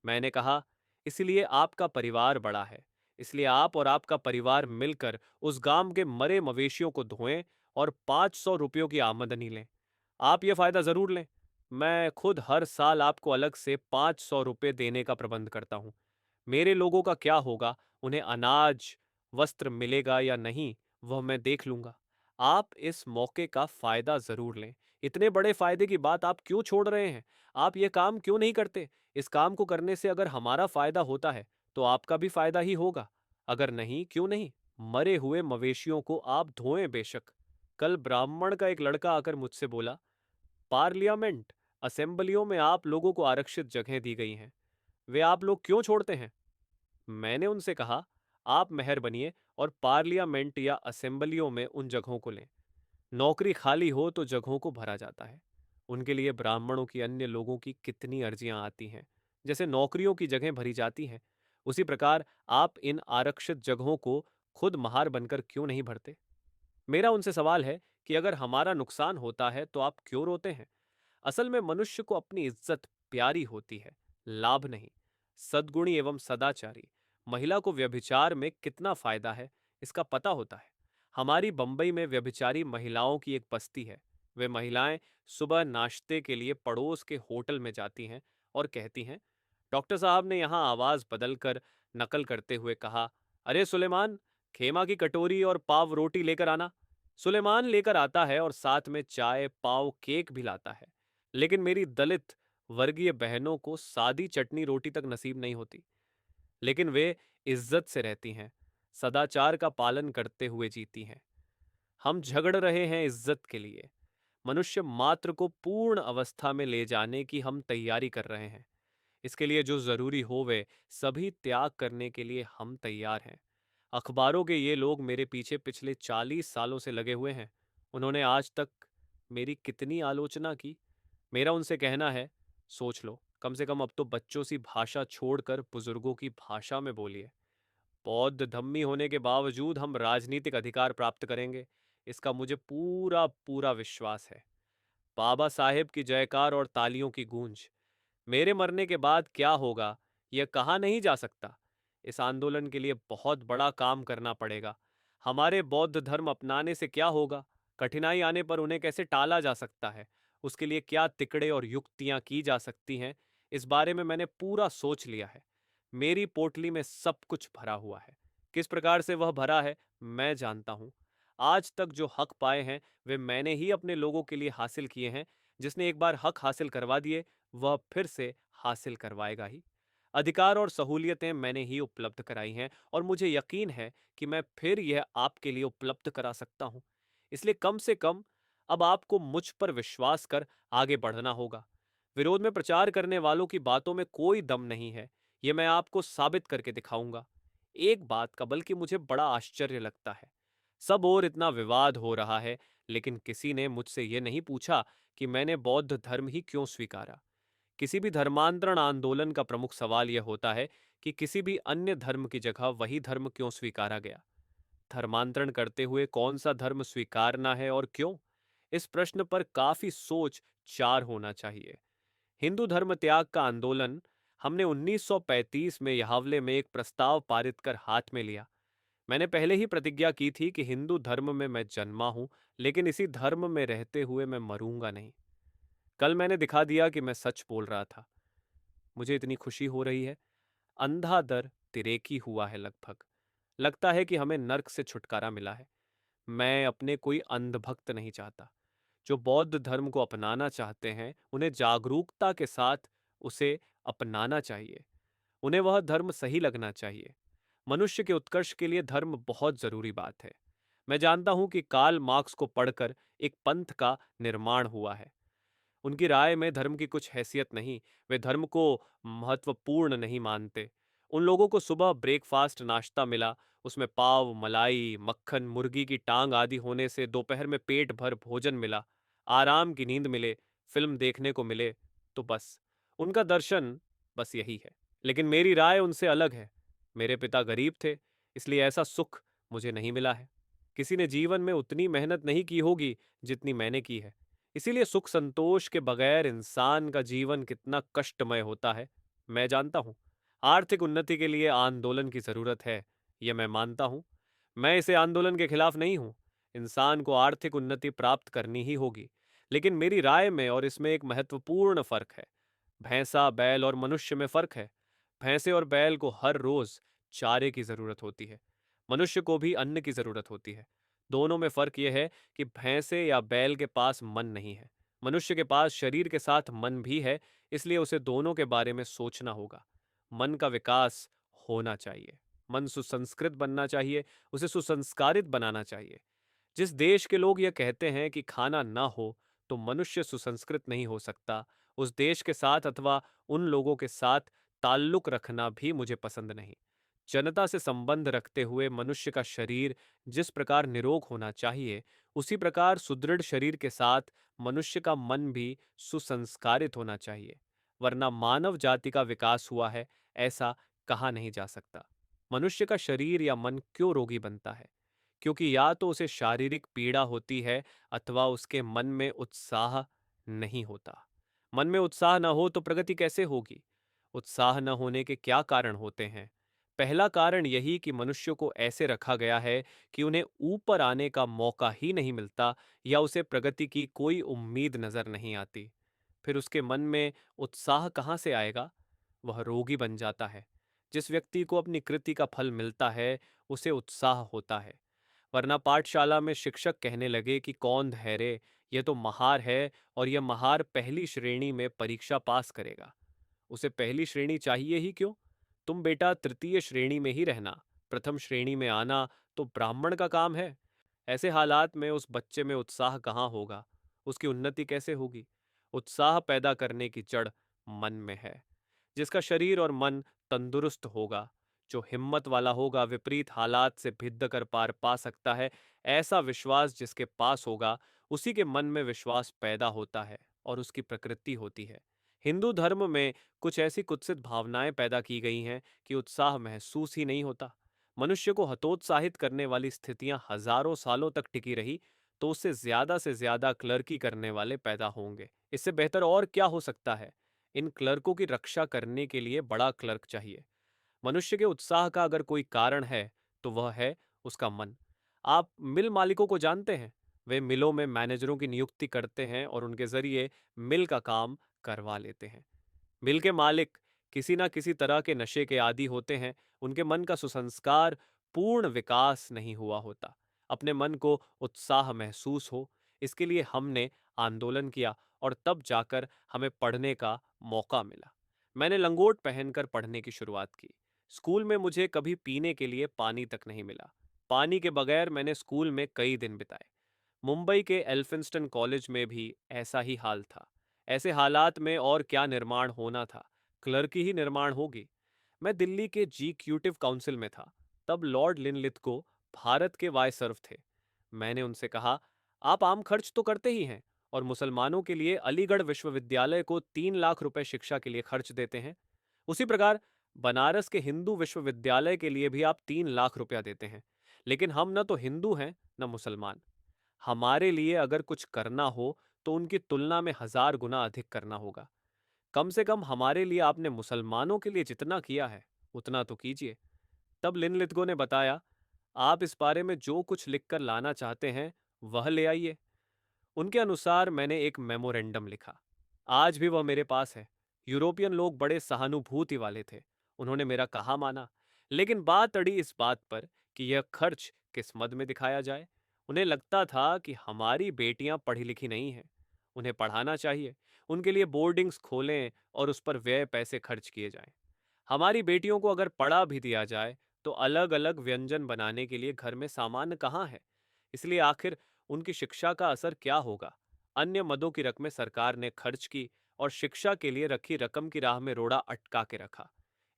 मैंने कहा, इसलिए आपका परिवार बड़ा है, इसलिए आप और आपका परिवार मिलकर उस गांव के मरे मवेशियों को धोएं और 500 रुपयों की आमदनी लें। आप यह फायदा जरूर लें। मैं खुद हर साल आपको अलग से 500 रुपये देने का प्रबंध करता हूँ। मेरे लोगों का क्या होगा, उन्हें अनाज, वस्त्र मिलेगा या नहीं, वह मैं देख लूंगा। आप इस मौके का फायदा जरूर लें। इतने बड़े फायदे की बात आप क्यों छोड़ रहे हैं? आप ये काम क्यों नहीं करते? इस काम को करने से अगर हमारा फायदा होता है, तो आपका भी फायदा ही होगा। अगर नहीं, क्यों नहीं? मरे हुए मवेशियों को आप धोएं बेशक। कल ब्राह्मण का एक लड़का आकर मुझसे बोला, पार्लियामेंट, असेंबलियों में आप लोगों को आरक्षित जगहें दी गई हैं, वे आप लोग क्यों छोड़ते हैं? मैंने उनसे कहा, आप मेहर बनिए और पार्लियामेंट या असेंबलियों में उन जगहों को लें। नौकरी खाली हो तो जगहों को भरा जाता है। उनके लिए ब्राह्मणों की अन्य लोगों की कितनी अर्जियां आती हैं। जैसे नौकरियों की जगह भरी जाती हैं, उसी प्रकार आप इन आरक्षित जगहों को खुद महार बनकर क्यों नहीं भरते? मेरा उनसे सवाल है कि अगर हमारा नुकसान होता है तो आप क्यों रोते हैं? असल में मनुष्य को अपनी इज्जत प्यारी होती है, लाभ नहीं। सद्गुणी एवं सदाचारी महिला को व्यभिचार में कितना फायदा है, इसका पता होता है। हमारी बंबई में व्यभिचारी महिलाओं की एक बस्ती है। वे महिलाएं सुबह नाश्ते के लिए पड़ोस के होटल में जाती हैं और कहती हैं, डॉक्टर साहब ने यहाँ आवाज बदलकर नकल करते हुए कहा, अरे सुलेमान, खेमा की कटोरी और पाव रोटी लेकर आना। सुलेमान लेकर आता है और साथ में चाय, पाव, केक भी लाता है। लेकिन मेरी दलित वर्गीय बहनों को सादी चटनी रोटी तक नसीब नहीं होती। लेकिन वे इज्जत से रहती हैं, सदाचार का पालन करते हुए जीती हैं। हम झगड़ रहे हैं इज्जत के लिए। मनुष्य मात्र को पूर्ण अवस्था में ले जाने की हम तैयारी कर रहे हैं। इसके लिए जो जरूरी हो वे सभी त्याग करने के लिए हम तैयार हैं। अखबारों के ये लोग मेरे पीछे पिछले 40 सालों से लगे हुए हैं। उन्होंने आज तक मेरी कितनी आलोचना की। मेरा उनसे कहना है, सोच लो, कम से कम अब तो बच्चों सी भाषा छोड़कर बुजुर्गों की भाषा में बोलिए। बौद्ध धम्मी होने के बावजूद हम राजनीतिक अधिकार प्राप्त करेंगे, इसका मुझे पूरा पूरा विश्वास है। बाबा साहेब की जयकार और तालियों की गूंज। मेरे मरने के बाद क्या होगा, यह कहा नहीं जा सकता। इस आंदोलन के लिए बहुत बड़ा काम करना पड़ेगा। हमारे बौद्ध धर्म अपनाने से क्या होगा, कठिनाई आने पर उन्हें कैसे टाला जा सकता है, उसके लिए क्या तिकड़े और युक्तियां की जा सकती हैं, इस बारे में मैंने पूरा सोच लिया है। मेरी पोटली में सब कुछ भरा हुआ है। किस प्रकार से वह भरा है, मैं जानता हूं। आज तक जो हक पाए हैं वे मैंने ही अपने लोगों के लिए हासिल किए हैं। जिसने एक बार हक हासिल करवा दिए, वह फिर से हासिल करवाएगा ही। अधिकार और सहूलियतें मैंने ही उपलब्ध कराई हैं और मुझे यकीन है कि मैं फिर यह आपके लिए उपलब्ध करा सकता हूं। इसलिए कम से कम अब आपको मुझ पर विश्वास कर आगे बढ़ना होगा। विरोध में प्रचार करने वालों की बातों में कोई दम नहीं है, यह मैं आपको साबित करके दिखाऊंगा। एक बात का बल्कि मुझे बड़ा आश्चर्य लगता है। सब ओर इतना विवाद हो रहा है, लेकिन किसी ने मुझसे यह नहीं पूछा कि मैंने बौद्ध धर्म ही क्यों स्वीकारा। किसी भी धर्मांतरण आंदोलन का प्रमुख सवाल यह होता है कि किसी भी अन्य धर्म की जगह वही धर्म क्यों स्वीकारा गया। धर्मांतरण करते हुए कौन सा धर्म स्वीकारना है और क्यों? इस प्रश्न पर काफी सोच चार होना चाहिए। हिंदू धर्म त्याग का आंदोलन हमने 1935 में याहवले में एक प्रस्ताव पारित कर हाथ में लिया। मैंने पहले ही प्रतिज्ञा की थी कि हिंदू धर्म में मैं जन्मा हूं, लेकिन इसी धर्म में रहते हुए मैं मरूंगा नहीं। कल मैंने दिखा दिया कि मैं सच बोल रहा था। मुझे इतनी खुशी हो रही है। अंधा दर तिरेकी हुआ है लगभग। लगता है कि हमें नर्क से छुटकारा मिला है। मैं अपने कोई अंधभक्त नहीं चाहता। जो बौद्ध धर्म को अपनाना चाहते हैं उन्हें जागरूकता के साथ उसे अपनाना चाहिए। उन्हें वह धर्म सही लगना चाहिए। मनुष्य के उत्कर्ष के लिए धर्म बहुत जरूरी बात है। मैं जानता हूं कि कार्ल मार्क्स को पढ़कर एक पंथ का निर्माण हुआ है। उनकी राय में धर्म की कुछ हैसियत नहीं। वे धर्म को महत्वपूर्ण नहीं मानते। उन लोगों को सुबह ब्रेकफास्ट नाश्ता मिला, उसमें पाव, मलाई, मक्खन, मुर्गी की टांग आदि होने से दोपहर में पेट भर भोजन मिला, आराम की नींद मिले, फिल्म देखने को मिले, तो बस उनका दर्शन बस यही है। लेकिन मेरी राय उनसे अलग है। मेरे पिता गरीब थे, इसलिए ऐसा सुख मुझे नहीं मिला है। किसी ने जीवन में उतनी मेहनत नहीं की होगी जितनी मैंने की है। इसीलिए सुख संतोष के बगैर इंसान का जीवन कितना कष्टमय होता है, मैं जानता हूं। आर्थिक उन्नति के लिए आंदोलन की जरूरत है, यह मैं मानता हूं। मैं इसे आंदोलन के खिलाफ नहीं हूं। इंसान को आर्थिक उन्नति प्राप्त करनी ही होगी। लेकिन मेरी राय में और इसमें एक महत्वपूर्ण फर्क है। भैंसा, बैल और मनुष्य में फर्क है। भैंसे और बैल को हर रोज चारे की जरूरत होती है। मनुष्य को भी अन्न की जरूरत होती है। दोनों में फर्क यह है कि भैंसे या बैल के पास मन नहीं है। मनुष्य के पास शरीर के साथ मन भी है, इसलिए उसे दोनों के बारे में सोचना होगा। मन का विकास होना चाहिए। मन सुसंस्कृत बनना चाहिए, उसे सुसंस्कारित बनाना चाहिए। जिस देश के लोग यह कहते हैं कि खाना ना हो तो मनुष्य सुसंस्कृत नहीं हो सकता, उस देश के साथ अथवा उन लोगों के साथ ताल्लुक रखना भी मुझे पसंद नहीं। जनता से संबंध रखते हुए मनुष्य का शरीर जिस प्रकार निरोग होना चाहिए, उसी प्रकार सुदृढ़ शरीर के साथ मनुष्य का मन भी सुसंस्कारित होना चाहिए। वरना मानव जाति का विकास हुआ है, ऐसा कहा नहीं जा सकता। मनुष्य का शरीर या मन क्यों रोगी बनता है? क्योंकि या तो उसे शारीरिक पीड़ा होती है अथवा उसके मन में उत्साह नहीं होता। मन में उत्साह न हो तो प्रगति कैसे होगी? उत्साह न होने के क्या कारण होते हैं? पहला कारण यही कि मनुष्य को ऐसे रखा गया है कि उन्हें ऊपर आने का मौका ही नहीं मिलता या उसे प्रगति की कोई उम्मीद नजर नहीं आती। फिर उसके मन में उत्साह कहाँ से आएगा? वह रोगी बन जाता है। जिस व्यक्ति को अपनी कृति का फल मिलता है, उसे उत्साह होता है। वरना पाठशाला में शिक्षक कहने लगे कि कौन धैर्य, यह तो महार है और यह महार पहली श्रेणी में परीक्षा पास करेगा। उसे पहली श्रेणी चाहिए ही क्यों? तुम बेटा तृतीय श्रेणी में ही रहना, प्रथम श्रेणी में आना तो ब्राह्मण का काम है। ऐसे हालात में उस बच्चे में उत्साह कहाँ होगा? उसकी उन्नति कैसे होगी? उत्साह पैदा करने की जड़ मन में है। जिसका शरीर और मन तंदुरुस्त होगा, जो हिम्मत वाला होगा, विपरीत हालात से भिद्द कर पार पा सकता है, ऐसा विश्वास जिसके पास होगा, उसी के मन में विश्वास पैदा होता है और उसकी प्रकृति होती है। हिंदू धर्म में कुछ ऐसी कुत्सित भावनाएं पैदा की गई हैं कि उत्साह महसूस ही नहीं होता। मनुष्य को हतोत्साहित करने वाली स्थितियां हजारों सालों तक टिकी रही, तो उससे से ज्यादा क्लर्की करने वाले पैदा होंगे। इससे बेहतर और क्या हो सकता है? इन क्लर्कों की रक्षा करने के लिए बड़ा क्लर्क चाहिए। मनुष्य के उत्साह का अगर कोई कारण है, तो वह है उसका मन। आप मिल मालिकों को जानते हैं। वे मिलों में मैनेजरों की नियुक्ति करते हैं और उनके जरिए मिल का काम करवा लेते हैं। मिल के मालिक किसी ना किसी तरह के नशे के आदी होते हैं। उनके मन का सुसंस्कार, पूर्ण विकास नहीं हुआ होता। अपने मन को उत्साह महसूस हो, इसके लिए हमने आंदोलन किया और तब जाकर हमें पढ़ने का मौका मिला। मैंने लंगोट पहनकर पढ़ने की शुरुआत की। स्कूल में मुझे कभी पीने के लिए पानी तक नहीं मिला। पानी के बगैर मैंने स्कूल में कई दिन बिताए। मुंबई के एल्फिंस्टन कॉलेज में भी ऐसा ही हाल था। ऐसे हालात में और क्या निर्माण होना था? क्लर्की ही निर्माण होगी। मैं दिल्ली के जीक्यूटिव काउंसिल में था। तब लॉर्ड लिनलिथगो भारत के वायसर्व थे। मैंने उनसे कहा, आप आम खर्च तो करते ही हैं और मुसलमानों के लिए अलीगढ़ विश्वविद्यालय को 3 लाख रुपए शिक्षा के लिए खर्च देते हैं। उसी प्रकार बनारस के हिंदू विश्वविद्यालय के लिए भी आप 3 लाख रुपया देते हैं। लेकिन हम न तो हिंदू हैं न मुसलमान। हमारे लिए अगर कुछ करना हो तो उनकी तुलना में 1000 गुना अधिक करना होगा। कम से कम हमारे लिए आपने मुसलमानों के लिए जितना किया है, उतना तो कीजिए। तब लिनलिथगो ने बताया, आप इस बारे में जो कुछ लिखकर लाना चाहते हैं, वह ले आइए। उनके अनुसार मैंने एक मेमोरेंडम लिखा। आज भी वह मेरे पास है। यूरोपियन लोग बड़े सहानुभूति वाले थे। उन्होंने मेरा कहा माना। लेकिन बात अड़ी इस बात पर कि यह खर्च किस मद में दिखाया जाए। उन्हें लगता था कि हमारी बेटियां पढ़ी लिखी नहीं हैं। उन्हें पढ़ाना चाहिए। उनके लिए बोर्डिंग्स खोलें और उस पर व्यय पैसे खर्च किए जाएं। हमारी बेटियों को अगर पढ़ा भी दिया जाए, तो अलग अलग व्यंजन बनाने के लिए घर में सामान कहाँ है? इसलिए आखिर उनकी शिक्षा का असर क्या होगा? अन्य मदों की रकमें सरकार ने खर्च की और शिक्षा के लिए रखी रकम की राह में रोड़ा अटका के रखा।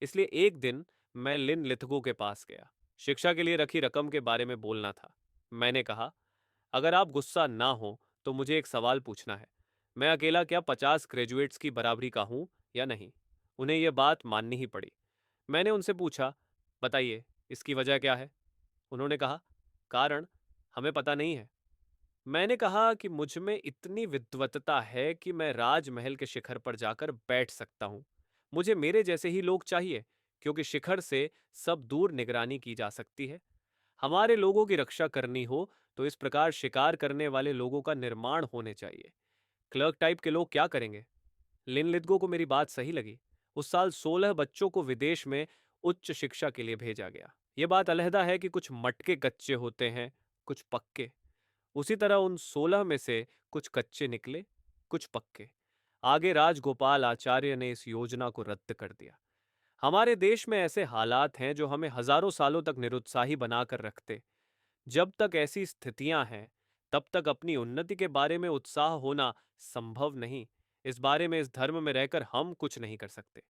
इसलिए एक दिन मैं लिन लिथगो के पास गया। शिक्षा के लिए रखी रकम के बारे में बोलना था। मैंने कहा, अगर आप गुस्सा ना हो तो मुझे एक सवाल पूछना है। मैं अकेला क्या 50 ग्रेजुएट्स की बराबरी का हूं या नहीं? उन्हें यह बात माननी ही पड़ी। मैंने उनसे पूछा, बताइए, इसकी वजह क्या है? उन्होंने कहा, कारण हमें पता नहीं है। मैंने कहा कि मुझ में इतनी विद्वत्ता है कि मैं राजमहल के शिखर पर जाकर बैठ सकता हूं। मुझे मेरे जैसे ही लोग चाहिए, क्योंकि शिखर से सब दूर निगरानी की जा सकती है। हमारे लोगों की रक्षा करनी हो तो इस प्रकार शिकार करने वाले लोगों का निर्माण होने चाहिए। क्लर्क टाइप के लोग क्या करेंगे? लिनलिथगो को मेरी बात सही लगी। उस साल 16 बच्चों को विदेश में उच्च शिक्षा के लिए भेजा गया। यह बात अलहदा है कि कुछ मटके कच्चे होते हैं, कुछ पक्के। उसी तरह उन 16 में से कुछ कच्चे निकले, कुछ पक्के। आगे राजगोपाल आचार्य ने इस योजना को रद्द कर दिया। हमारे देश में ऐसे हालात हैं जो हमें हजारों सालों तक निरुत्साही बनाकर रखते। जब तक ऐसी स्थितियां हैं, तब तक अपनी उन्नति के बारे में उत्साह होना संभव नहीं। इस बारे में इस धर्म में रहकर हम कुछ नहीं कर सकते।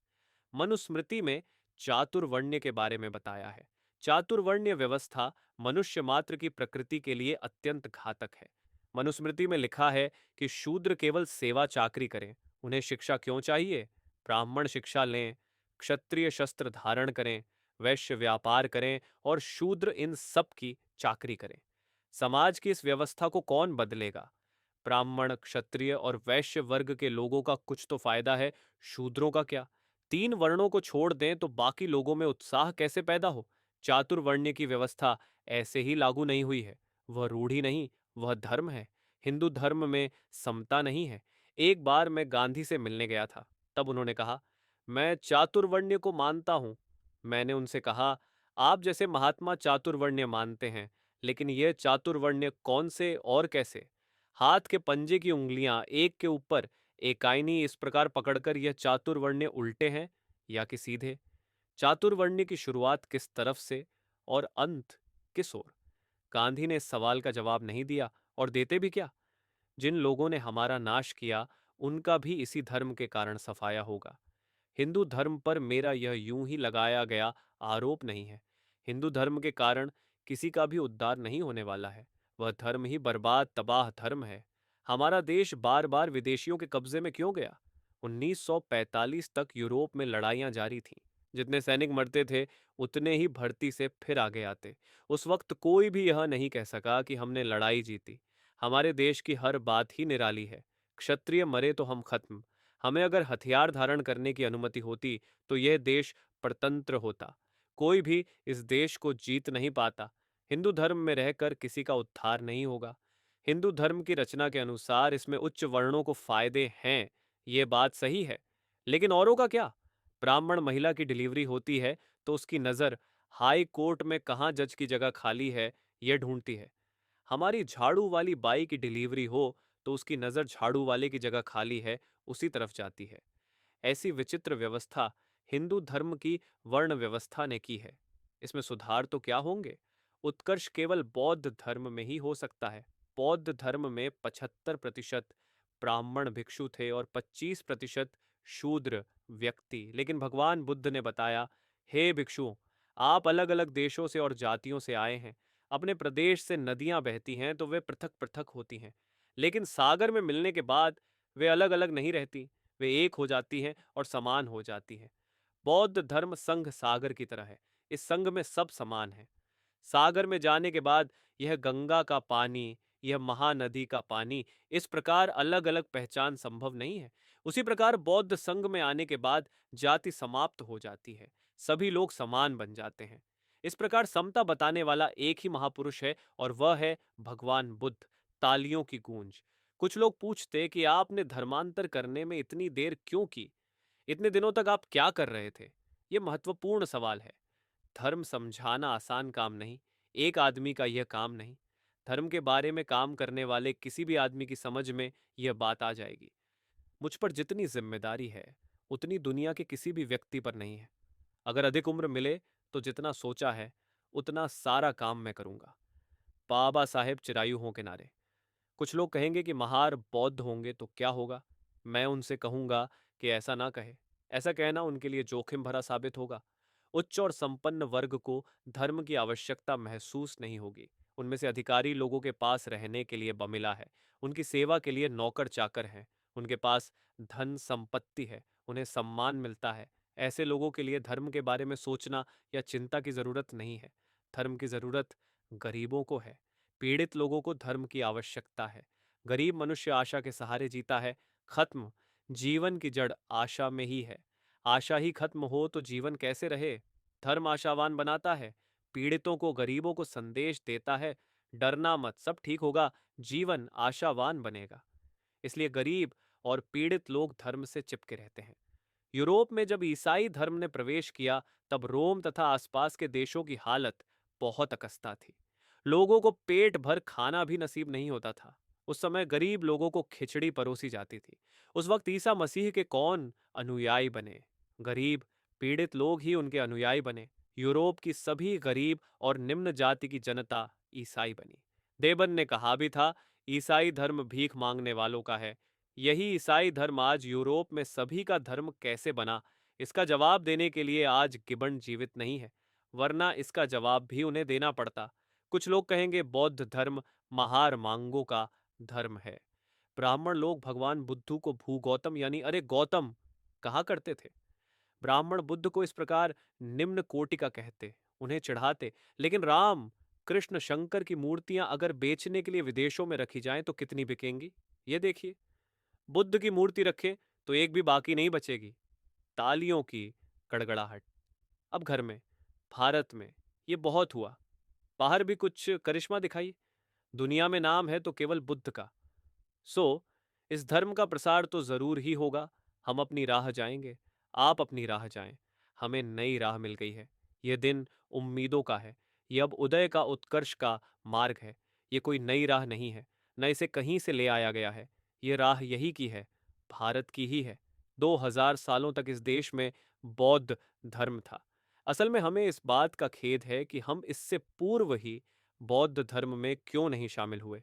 मनुस्मृति में चातुर्वर्ण्य के बारे में बताया है। चातुर्वर्ण्य व्यवस्था मनुष्य मात्र की प्रकृति के लिए अत्यंत घातक है। मनुस्मृति में लिखा है कि शूद्र केवल सेवा चाकरी करें। उन्हें शिक्षा क्यों चाहिए? ब्राह्मण शिक्षा लें, क्षत्रिय शस्त्र धारण करें, वैश्य व्यापार करें और शूद्र इन सब की चाकरी करें। समाज की इस व्यवस्था को कौन बदलेगा? ब्राह्मण, क्षत्रिय और वैश्य वर्ग के लोगों का कुछ तो फायदा है, शूद्रों का क्या? 3 वर्णों को छोड़ दें तो बाकी लोगों में उत्साह कैसे पैदा हो? चातुर्वर्ण्य की व्यवस्था ऐसे ही लागू नहीं हुई है। वह रूढ़ी नहीं, वह धर्म है। हिंदू धर्म में समता नहीं है। एक बार मैं गांधी से मिलने गया था। तब उन्होंने कहा, मैं चातुर्वर्ण्य को मानता हूँ। मैंने उनसे कहा, आप जैसे महात्मा चातुर्वर्ण्य मानते हैं, लेकिन यह चातुर्वर्ण्य कौन से और कैसे? हाथ के पंजे की उंगलियां एक के ऊपर एकाइनी इस प्रकार पकड़कर यह चातुर्वर्ण्य उल्टे हैं या कि सीधे? चातुर्वर्ण्य की शुरुआत किस तरफ से और अंत किस ओर? गांधी ने इस सवाल का जवाब नहीं दिया, और देते भी क्या? जिन लोगों ने हमारा नाश किया, उनका भी इसी धर्म के कारण सफाया होगा। हिंदू धर्म पर मेरा यह यूं ही लगाया गया आरोप नहीं है। हिंदू धर्म के कारण किसी का भी उद्धार नहीं होने वाला है। वह धर्म ही बर्बाद तबाह धर्म है। हमारा देश बार बार विदेशियों के कब्जे में क्यों गया? 1945 तक यूरोप में लड़ाइयां जारी थीं। जितने सैनिक मरते थे, उतने ही भर्ती से फिर आगे आते। उस वक्त कोई भी यह नहीं कह सका कि हमने लड़ाई जीती। हमारे देश की हर बात ही निराली है। क्षत्रिय मरे तो हम खत्म। हमें अगर हथियार धारण करने की अनुमति होती, तो यह देश परतंत्र होता। कोई भी इस देश को जीत नहीं पाता। हिंदू धर्म में रहकर किसी का उद्धार नहीं होगा। हिंदू धर्म की रचना के अनुसार इसमें उच्च वर्णों को फायदे हैं, ये बात सही है। लेकिन औरों का क्या? ब्राह्मण महिला की डिलीवरी होती है तो उसकी नज़र हाई कोर्ट में कहाँ जज की जगह खाली है, यह ढूंढती है। हमारी झाड़ू वाली बाई की डिलीवरी हो तो उसकी नज़र झाड़ू वाले की जगह खाली है, उसी तरफ जाती है। ऐसी विचित्र व्यवस्था हिंदू धर्म की वर्ण व्यवस्था ने की है। इसमें सुधार तो क्या होंगे? उत्कर्ष केवल बौद्ध धर्म में ही हो सकता है। बौद्ध धर्म में 75% ब्राह्मण भिक्षु थे और 25% शूद्र व्यक्ति। लेकिन भगवान बुद्ध ने बताया, हे भिक्षुओं, आप अलग अलग देशों से और जातियों से आए हैं। अपने प्रदेश से नदियां बहती हैं तो वे पृथक पृथक होती हैं, लेकिन सागर में मिलने के बाद वे अलग अलग नहीं रहती। वे एक हो जाती हैं और समान हो जाती हैं। बौद्ध धर्म संघ सागर की तरह है। इस संघ में सब समान है। सागर में जाने के बाद यह गंगा का पानी, यह महानदी का पानी, इस प्रकार अलग अलग पहचान संभव नहीं है। उसी प्रकार बौद्ध संघ में आने के बाद जाति समाप्त हो जाती है। सभी लोग समान बन जाते हैं। इस प्रकार समता बताने वाला एक ही महापुरुष है, और वह है भगवान बुद्ध। तालियों की गूंज। कुछ लोग पूछते कि आपने धर्मांतर करने में इतनी देर क्यों की? इतने दिनों तक आप क्या कर रहे थे? ये महत्वपूर्ण सवाल है। धर्म समझाना आसान काम नहीं। एक आदमी का यह काम नहीं। धर्म के बारे में काम करने वाले किसी भी आदमी की समझ में यह बात आ जाएगी। मुझ पर जितनी जिम्मेदारी है, उतनी दुनिया के किसी भी व्यक्ति पर नहीं है। अगर अधिक उम्र मिले तो जितना सोचा है, उतना सारा काम मैं करूंगा। बाबा साहेब चिरायु हों किनारे। कुछ लोग कहेंगे कि महार बौद्ध होंगे तो क्या होगा? मैं उनसे कहूंगा कि ऐसा ना कहे। ऐसा कहना उनके लिए जोखिम भरा साबित होगा। उच्च और संपन्न वर्ग को धर्म की आवश्यकता महसूस नहीं होगी। उनमें से अधिकारी लोगों के पास रहने के लिए बमिला है। उनकी सेवा के लिए नौकर चाकर हैं। उनके पास धन संपत्ति है। उन्हें सम्मान मिलता है। ऐसे लोगों के लिए धर्म के बारे में सोचना या चिंता की जरूरत नहीं है। धर्म की जरूरत गरीबों को है। पीड़ित लोगों को धर्म की आवश्यकता है। गरीब मनुष्य आशा के सहारे जीता है। खत्म। जीवन की जड़ आशा में ही है। आशा ही खत्म हो तो जीवन कैसे रहे? धर्म आशावान बनाता है। पीड़ितों को, गरीबों को संदेश देता है, डरना मत, सब ठीक होगा। जीवन आशावान बनेगा। इसलिए गरीब और पीड़ित लोग धर्म से चिपके रहते हैं। यूरोप में जब ईसाई धर्म ने प्रवेश किया, तब रोम तथा आसपास के देशों की हालत बहुत अकस्ता थी। लोगों को पेट भर खाना भी नसीब नहीं होता था। उस समय गरीब लोगों को खिचड़ी परोसी जाती थी। उस वक्त ईसा मसीह के कौन अनुयायी बने? गरीब पीड़ित लोग ही उनके अनुयायी बने। यूरोप की सभी गरीब और निम्न जाति की जनता ईसाई बनी। देबन ने कहा भी था, ईसाई धर्म भीख मांगने वालों का है। यही ईसाई धर्म आज यूरोप में सभी का धर्म कैसे बना, इसका जवाब देने के लिए आज गिबन जीवित नहीं है, वरना इसका जवाब भी उन्हें देना पड़ता। कुछ लोग कहेंगे बौद्ध धर्म महार मांगों का धर्म है। ब्राह्मण लोग भगवान बुद्ध को भूगौतम यानी अरे गौतम कहा करते थे। ब्राह्मण बुद्ध को इस प्रकार निम्न कोटि का कहते, उन्हें चिढ़ाते। लेकिन राम, कृष्ण, शंकर की मूर्तियां अगर बेचने के लिए विदेशों में रखी जाएं तो कितनी बिकेंगी? ये देखिए, बुद्ध की मूर्ति रखे तो एक भी बाकी नहीं बचेगी। तालियों की गड़गड़ाहट। अब घर में, भारत में ये बहुत हुआ। बाहर भी कुछ करिश्मा दिखाई। दुनिया में नाम है तो केवल बुद्ध का। सो इस धर्म का प्रसार तो जरूर ही होगा। हम अपनी राह जाएंगे। आप अपनी राह जाएं। हमें नई राह मिल गई है। यह दिन उम्मीदों का है। यह अब उदय का उत्कर्ष का मार्ग है। ये कोई नई राह नहीं है, न इसे कहीं से ले आया गया है। ये राह यही की है, भारत की ही है। 2000 सालों तक इस देश में बौद्ध धर्म था। असल में हमें इस बात का खेद है कि हम इससे पूर्व ही बौद्ध धर्म में क्यों नहीं शामिल हुए।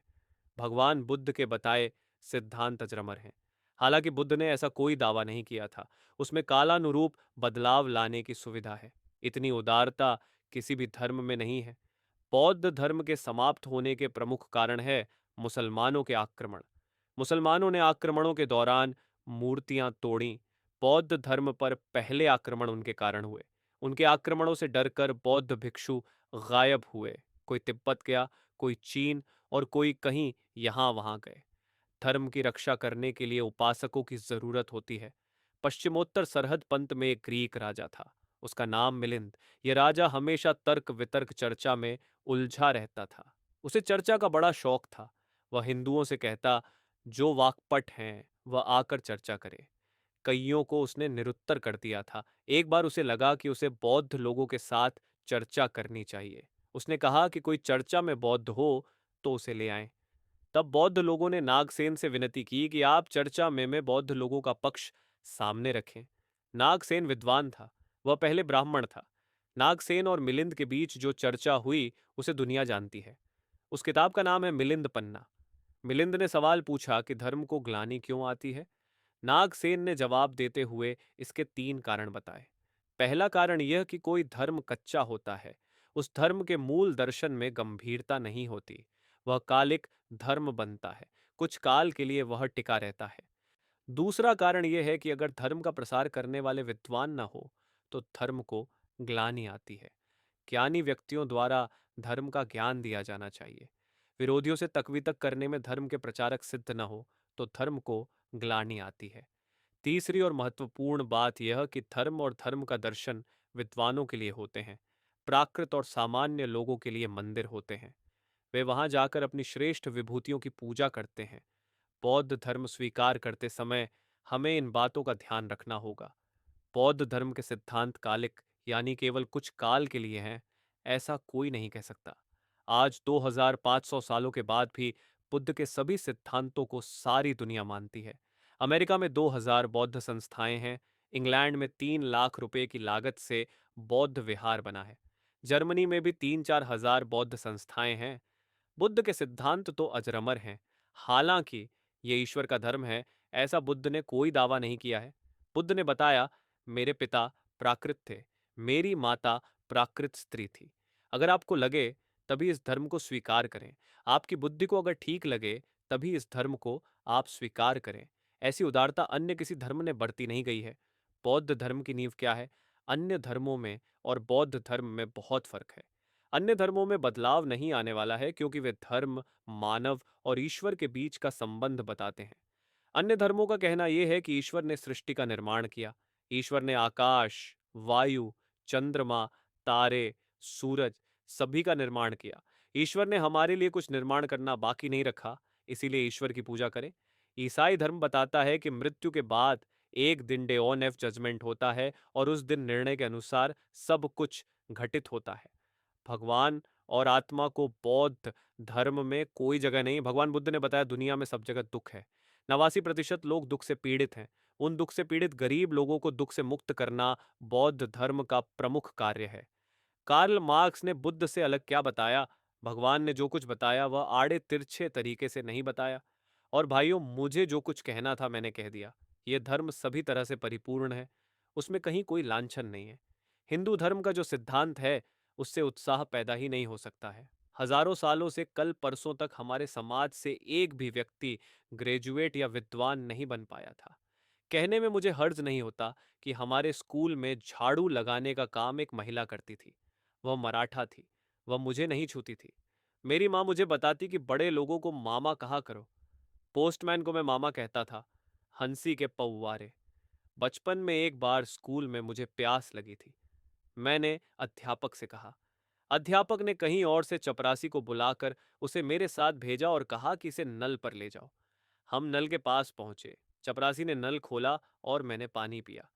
भगवान बुद्ध के बताए सिद्धांत अजरमर हैं। हालांकि बुद्ध ने ऐसा कोई दावा नहीं किया था। उसमें कालानुरूप बदलाव लाने की सुविधा है। इतनी उदारता किसी भी धर्म में नहीं है। बौद्ध धर्म के समाप्त होने के प्रमुख कारण है मुसलमानों के आक्रमण। मुसलमानों ने आक्रमणों के दौरान मूर्तियां तोड़ी। बौद्ध धर्म पर पहले आक्रमण उनके कारण हुए। उनके आक्रमणों से डरकर बौद्ध भिक्षु गायब हुए। कोई तिब्बत गया, कोई चीन, और कोई कहीं यहां वहां गए। धर्म की रक्षा करने के लिए उपासकों की जरूरत होती है। पश्चिमोत्तर सरहद पंत में एक ग्रीक राजा था। उसका नाम मिलिंद। यह राजा हमेशा तर्क वितर्क चर्चा में उलझा रहता था। उसे चर्चा का बड़ा शौक था। वह हिंदुओं से कहता, जो वाकपट हैं वह आकर चर्चा करे। कईयों को उसने निरुत्तर कर दिया था। एक बार उसे लगा कि उसे बौद्ध लोगों के साथ चर्चा करनी चाहिए। उसने कहा कि कोई चर्चा में बौद्ध हो तो उसे ले आएं। तब बौद्ध लोगों ने नागसेन से विनती की कि आप चर्चा में बौद्ध लोगों का पक्ष सामने रखें। नागसेन विद्वान था। वह पहले ब्राह्मण था। नागसेन और मिलिंद के बीच जो चर्चा हुई उसे दुनिया जानती है। उस किताब का नाम है मिलिंद पन्ना। मिलिंद ने सवाल पूछा कि धर्म को ग्लानि क्यों आती है। नागसेन ने जवाब देते हुए इसके 3 कारण बताए। पहला कारण यह कि कोई धर्म कच्चा होता है। उस धर्म के मूल दर्शन में गंभीरता नहीं होती। वह कालिक धर्म बनता है। कुछ काल के लिए वह टिका रहता है। दूसरा कारण यह है कि अगर धर्म का प्रसार करने वाले विद्वान न हो तो धर्म को ग्लानि आती है। ज्ञानी व्यक्तियों द्वारा धर्म का ज्ञान दिया जाना चाहिए। विरोधियों से तकवीतक करने में धर्म के प्रचारक सिद्ध न हो तो धर्म को ग्लानि आती है। तीसरी और महत्वपूर्ण बात यह कि धर्म और धर्म का दर्शन विद्वानों के लिए होते हैं। प्राकृत और सामान्य लोगों के लिए मंदिर होते हैं। वे वहां जाकर अपनी श्रेष्ठ विभूतियों की पूजा करते हैं। बौद्ध धर्म स्वीकार करते समय हमें इन बातों का ध्यान रखना होगा। बौद्ध धर्म के सिद्धांत कालिक यानी केवल कुछ काल के लिए हैं, ऐसा कोई नहीं कह सकता। आज 2500 सालों के बाद भी बुद्ध के सभी सिद्धांतों को सारी दुनिया मानती है। अमेरिका में 2000 बौद्ध संस्थाएं हैं। इंग्लैंड में 3 लाख रुपए की लागत से बौद्ध विहार बना है। जर्मनी में भी 3-4 हजार बौद्ध संस्थाएं हैं। बुद्ध के सिद्धांत तो अजरमर हैं। हालांकि ये ईश्वर का धर्म है, ऐसा बुद्ध ने कोई दावा नहीं किया है। बुद्ध ने बताया, मेरे पिता प्राकृत थे, मेरी माता प्राकृत स्त्री थी। अगर आपको लगे तभी इस धर्म को स्वीकार करें। आपकी बुद्धि को अगर ठीक लगे तभी इस धर्म को आप स्वीकार करें। ऐसी उदारता अन्य किसी धर्म ने बरती नहीं गई है। बौद्ध धर्म की नींव क्या है? अन्य धर्मों में और बौद्ध धर्म में बहुत फर्क है। अन्य धर्मों में बदलाव नहीं आने वाला है क्योंकि वे धर्म, मानव और ईश्वर के बीच का संबंध बताते हैं। अन्य धर्मों का कहना यह है कि ईश्वर ने सृष्टि का निर्माण किया। ईश्वर ने आकाश, वायु, चंद्रमा, तारे, सूरज सभी का निर्माण किया। ईश्वर ने हमारे लिए कुछ निर्माण करना बाकी नहीं रखा, इसीलिए ईश्वर की पूजा करें। ईसाई धर्म बताता है कि मृत्यु के बाद एक दिन डे ऑन एफ जजमेंट होता है और उस दिन निर्णय के अनुसार सब कुछ घटित होता है। भगवान और आत्मा को बौद्ध धर्म में कोई जगह नहीं। भगवान बुद्ध ने बताया, दुनिया में सब जगह दुख है। 89% लोग दुख से पीड़ित हैं। उन दुख से पीड़ित गरीब लोगों को दुख से मुक्त करना बौद्ध धर्म का प्रमुख कार्य है। कार्ल मार्क्स ने बुद्ध से अलग क्या बताया? भगवान ने जो कुछ बताया वह आड़े तिरछे तरीके से नहीं बताया। और भाइयों, मुझे जो कुछ कहना था मैंने कह दिया। यह धर्म सभी तरह से परिपूर्ण है। उसमें कहीं कोई लांछन नहीं है। हिंदू धर्म का जो सिद्धांत है उससे उत्साह पैदा ही नहीं हो सकता है। हजारों सालों से कल परसों तक हमारे समाज से एक भी व्यक्ति ग्रेजुएट या विद्वान नहीं बन पाया था। कहने में मुझे हर्ज नहीं होता कि हमारे स्कूल में झाड़ू लगाने का काम एक महिला करती थी। वह मराठा थी। वह मुझे नहीं छूती थी। मेरी माँ मुझे बताती कि बड़े लोगों को मामा कहा करो। पोस्टमैन को मैं मामा कहता था। हंसी के पौवारे। बचपन में एक बार स्कूल में मुझे प्यास लगी थी। मैंने अध्यापक से कहा। अध्यापक ने कहीं और से चपरासी को बुलाकर उसे मेरे साथ भेजा और कहा कि इसे नल पर ले जाओ। हम नल के पास पहुंचे। चपरासी ने नल खोला और मैंने पानी पिया।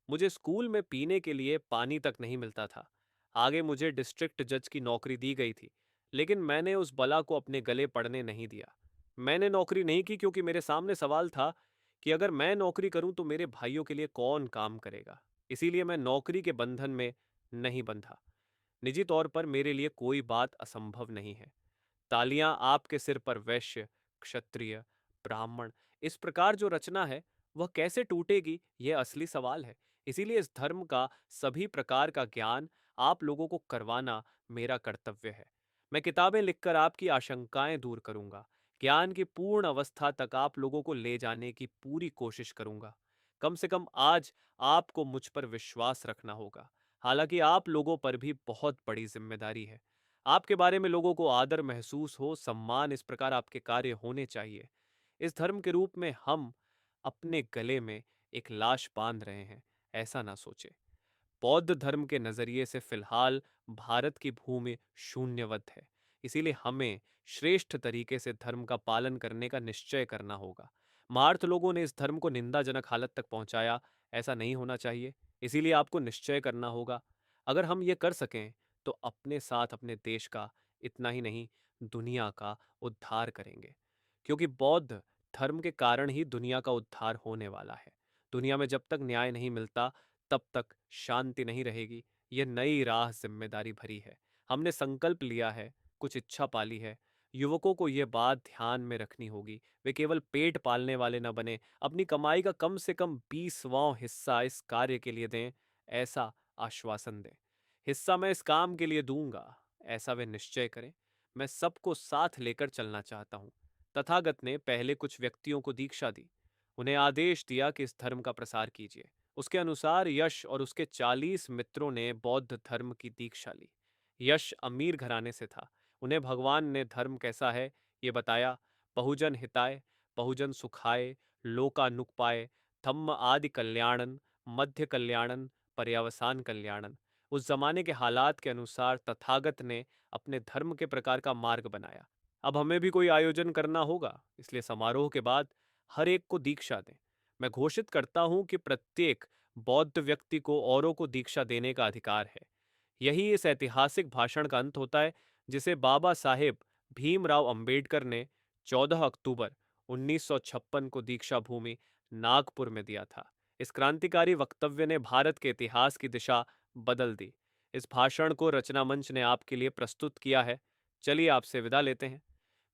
मुझे स्कूल में पीने के लिए पानी तक नहीं मिलता था। आगे मुझे डिस्ट्रिक्ट जज की नौकरी दी गई थी, लेकिन मैंने उस बला को अपने गले पड़ने नहीं दिया। मैंने नौकरी नहीं की क्योंकि मेरे सामने सवाल था कि अगर मैं नौकरी करूं तो मेरे भाइयों के लिए कौन काम करेगा। इसीलिए मैं नौकरी के बंधन में नहीं बंधा। निजी तौर पर मेरे लिए कोई बात असंभव नहीं है। तालियां आपके सिर पर वैश्य, क्षत्रिय, ब्राह्मण, इस प्रकार जो रचना है वह कैसे टूटेगी, यह असली सवाल है। इसीलिए इस धर्म का सभी प्रकार का ज्ञान आप लोगों को करवाना मेरा कर्तव्य है। मैं किताबें लिखकर आपकी आशंकाएं दूर करूंगा। ज्ञान की पूर्ण अवस्था तक आप लोगों को ले जाने की पूरी कोशिश करूंगा। कम से कम आज आपको मुझ पर विश्वास रखना होगा। हालांकि आप लोगों पर भी बहुत बड़ी जिम्मेदारी है। आपके बारे में लोगों को आदर महसूस हो, सम्मान, इस प्रकार आपके कार्य होने चाहिए। इस धर्म के रूप में हम अपने गले में एक लाश बांध रहे हैं, ऐसा ना सोचे। बौद्ध धर्म के नजरिए से फिलहाल भारत की भूमि शून्यवत है। इसीलिए हमें श्रेष्ठ तरीके से धर्म का पालन करने का निश्चय करना होगा। मार्थ लोगों ने इस धर्म को निंदाजनक हालत तक पहुंचाया, ऐसा नहीं होना चाहिए। इसीलिए आपको निश्चय करना होगा। अगर हम ये कर सकें तो अपने साथ अपने देश का, इतना ही नहीं दुनिया का उद्धार करेंगे। क्योंकि बौद्ध धर्म के कारण ही दुनिया का उद्धार होने वाला है। दुनिया में जब तक न्याय नहीं मिलता तब तक शांति नहीं रहेगी। यह नई राह जिम्मेदारी भरी है। हमने संकल्प लिया है, कुछ इच्छा पाली है। युवकों को यह बात ध्यान में रखनी होगी। वे केवल पेट पालने वाले न बने, अपनी कमाई का कम से कम 20वां हिस्सा इस कार्य के लिए दें, ऐसा आश्वासन दें। हिस्सा मैं इस काम के लिए दूंगा, ऐसा वे निश्चय करें। मैं सबको साथ लेकर चलना चाहता हूं। तथागत ने पहले कुछ व्यक्तियों को दीक्षा दी। उन्हें आदेश दिया कि इस धर्म का प्रसार कीजिए। उसके अनुसार यश और उसके 40 मित्रों ने बौद्ध धर्म की दीक्षा ली। यश अमीर घराने से था। उन्हें भगवान ने धर्म कैसा है ये बताया। बहुजन हिताय, बहुजन सुखाय, लोकानुकपाय, धम्म आदि कल्याणन, मध्य कल्याणन, पर्यावसान कल्याणन। उस जमाने के हालात के अनुसार तथागत ने अपने धर्म के प्रकार का मार्ग बनाया। अब हमें भी कोई आयोजन करना होगा, इसलिए समारोह के बाद हर एक को दीक्षा दें। मैं घोषित करता हूं कि प्रत्येक बौद्ध व्यक्ति को औरों को दीक्षा देने का अधिकार है। यही इस ऐतिहासिक भाषण का अंत होता है जिसे बाबा साहेब भीमराव अंबेडकर ने 14 अक्टूबर 1956 को दीक्षा भूमि नागपुर में दिया था। इस क्रांतिकारी वक्तव्य ने भारत के इतिहास की दिशा बदल दी। इस भाषण को रचना मंच ने आपके लिए प्रस्तुत किया है। चलिए आपसे विदा लेते हैं।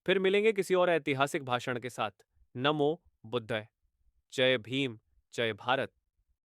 फिर मिलेंगे किसी और ऐतिहासिक भाषण के साथ। नमो बुद्धाय। जय भीम, जय भारत।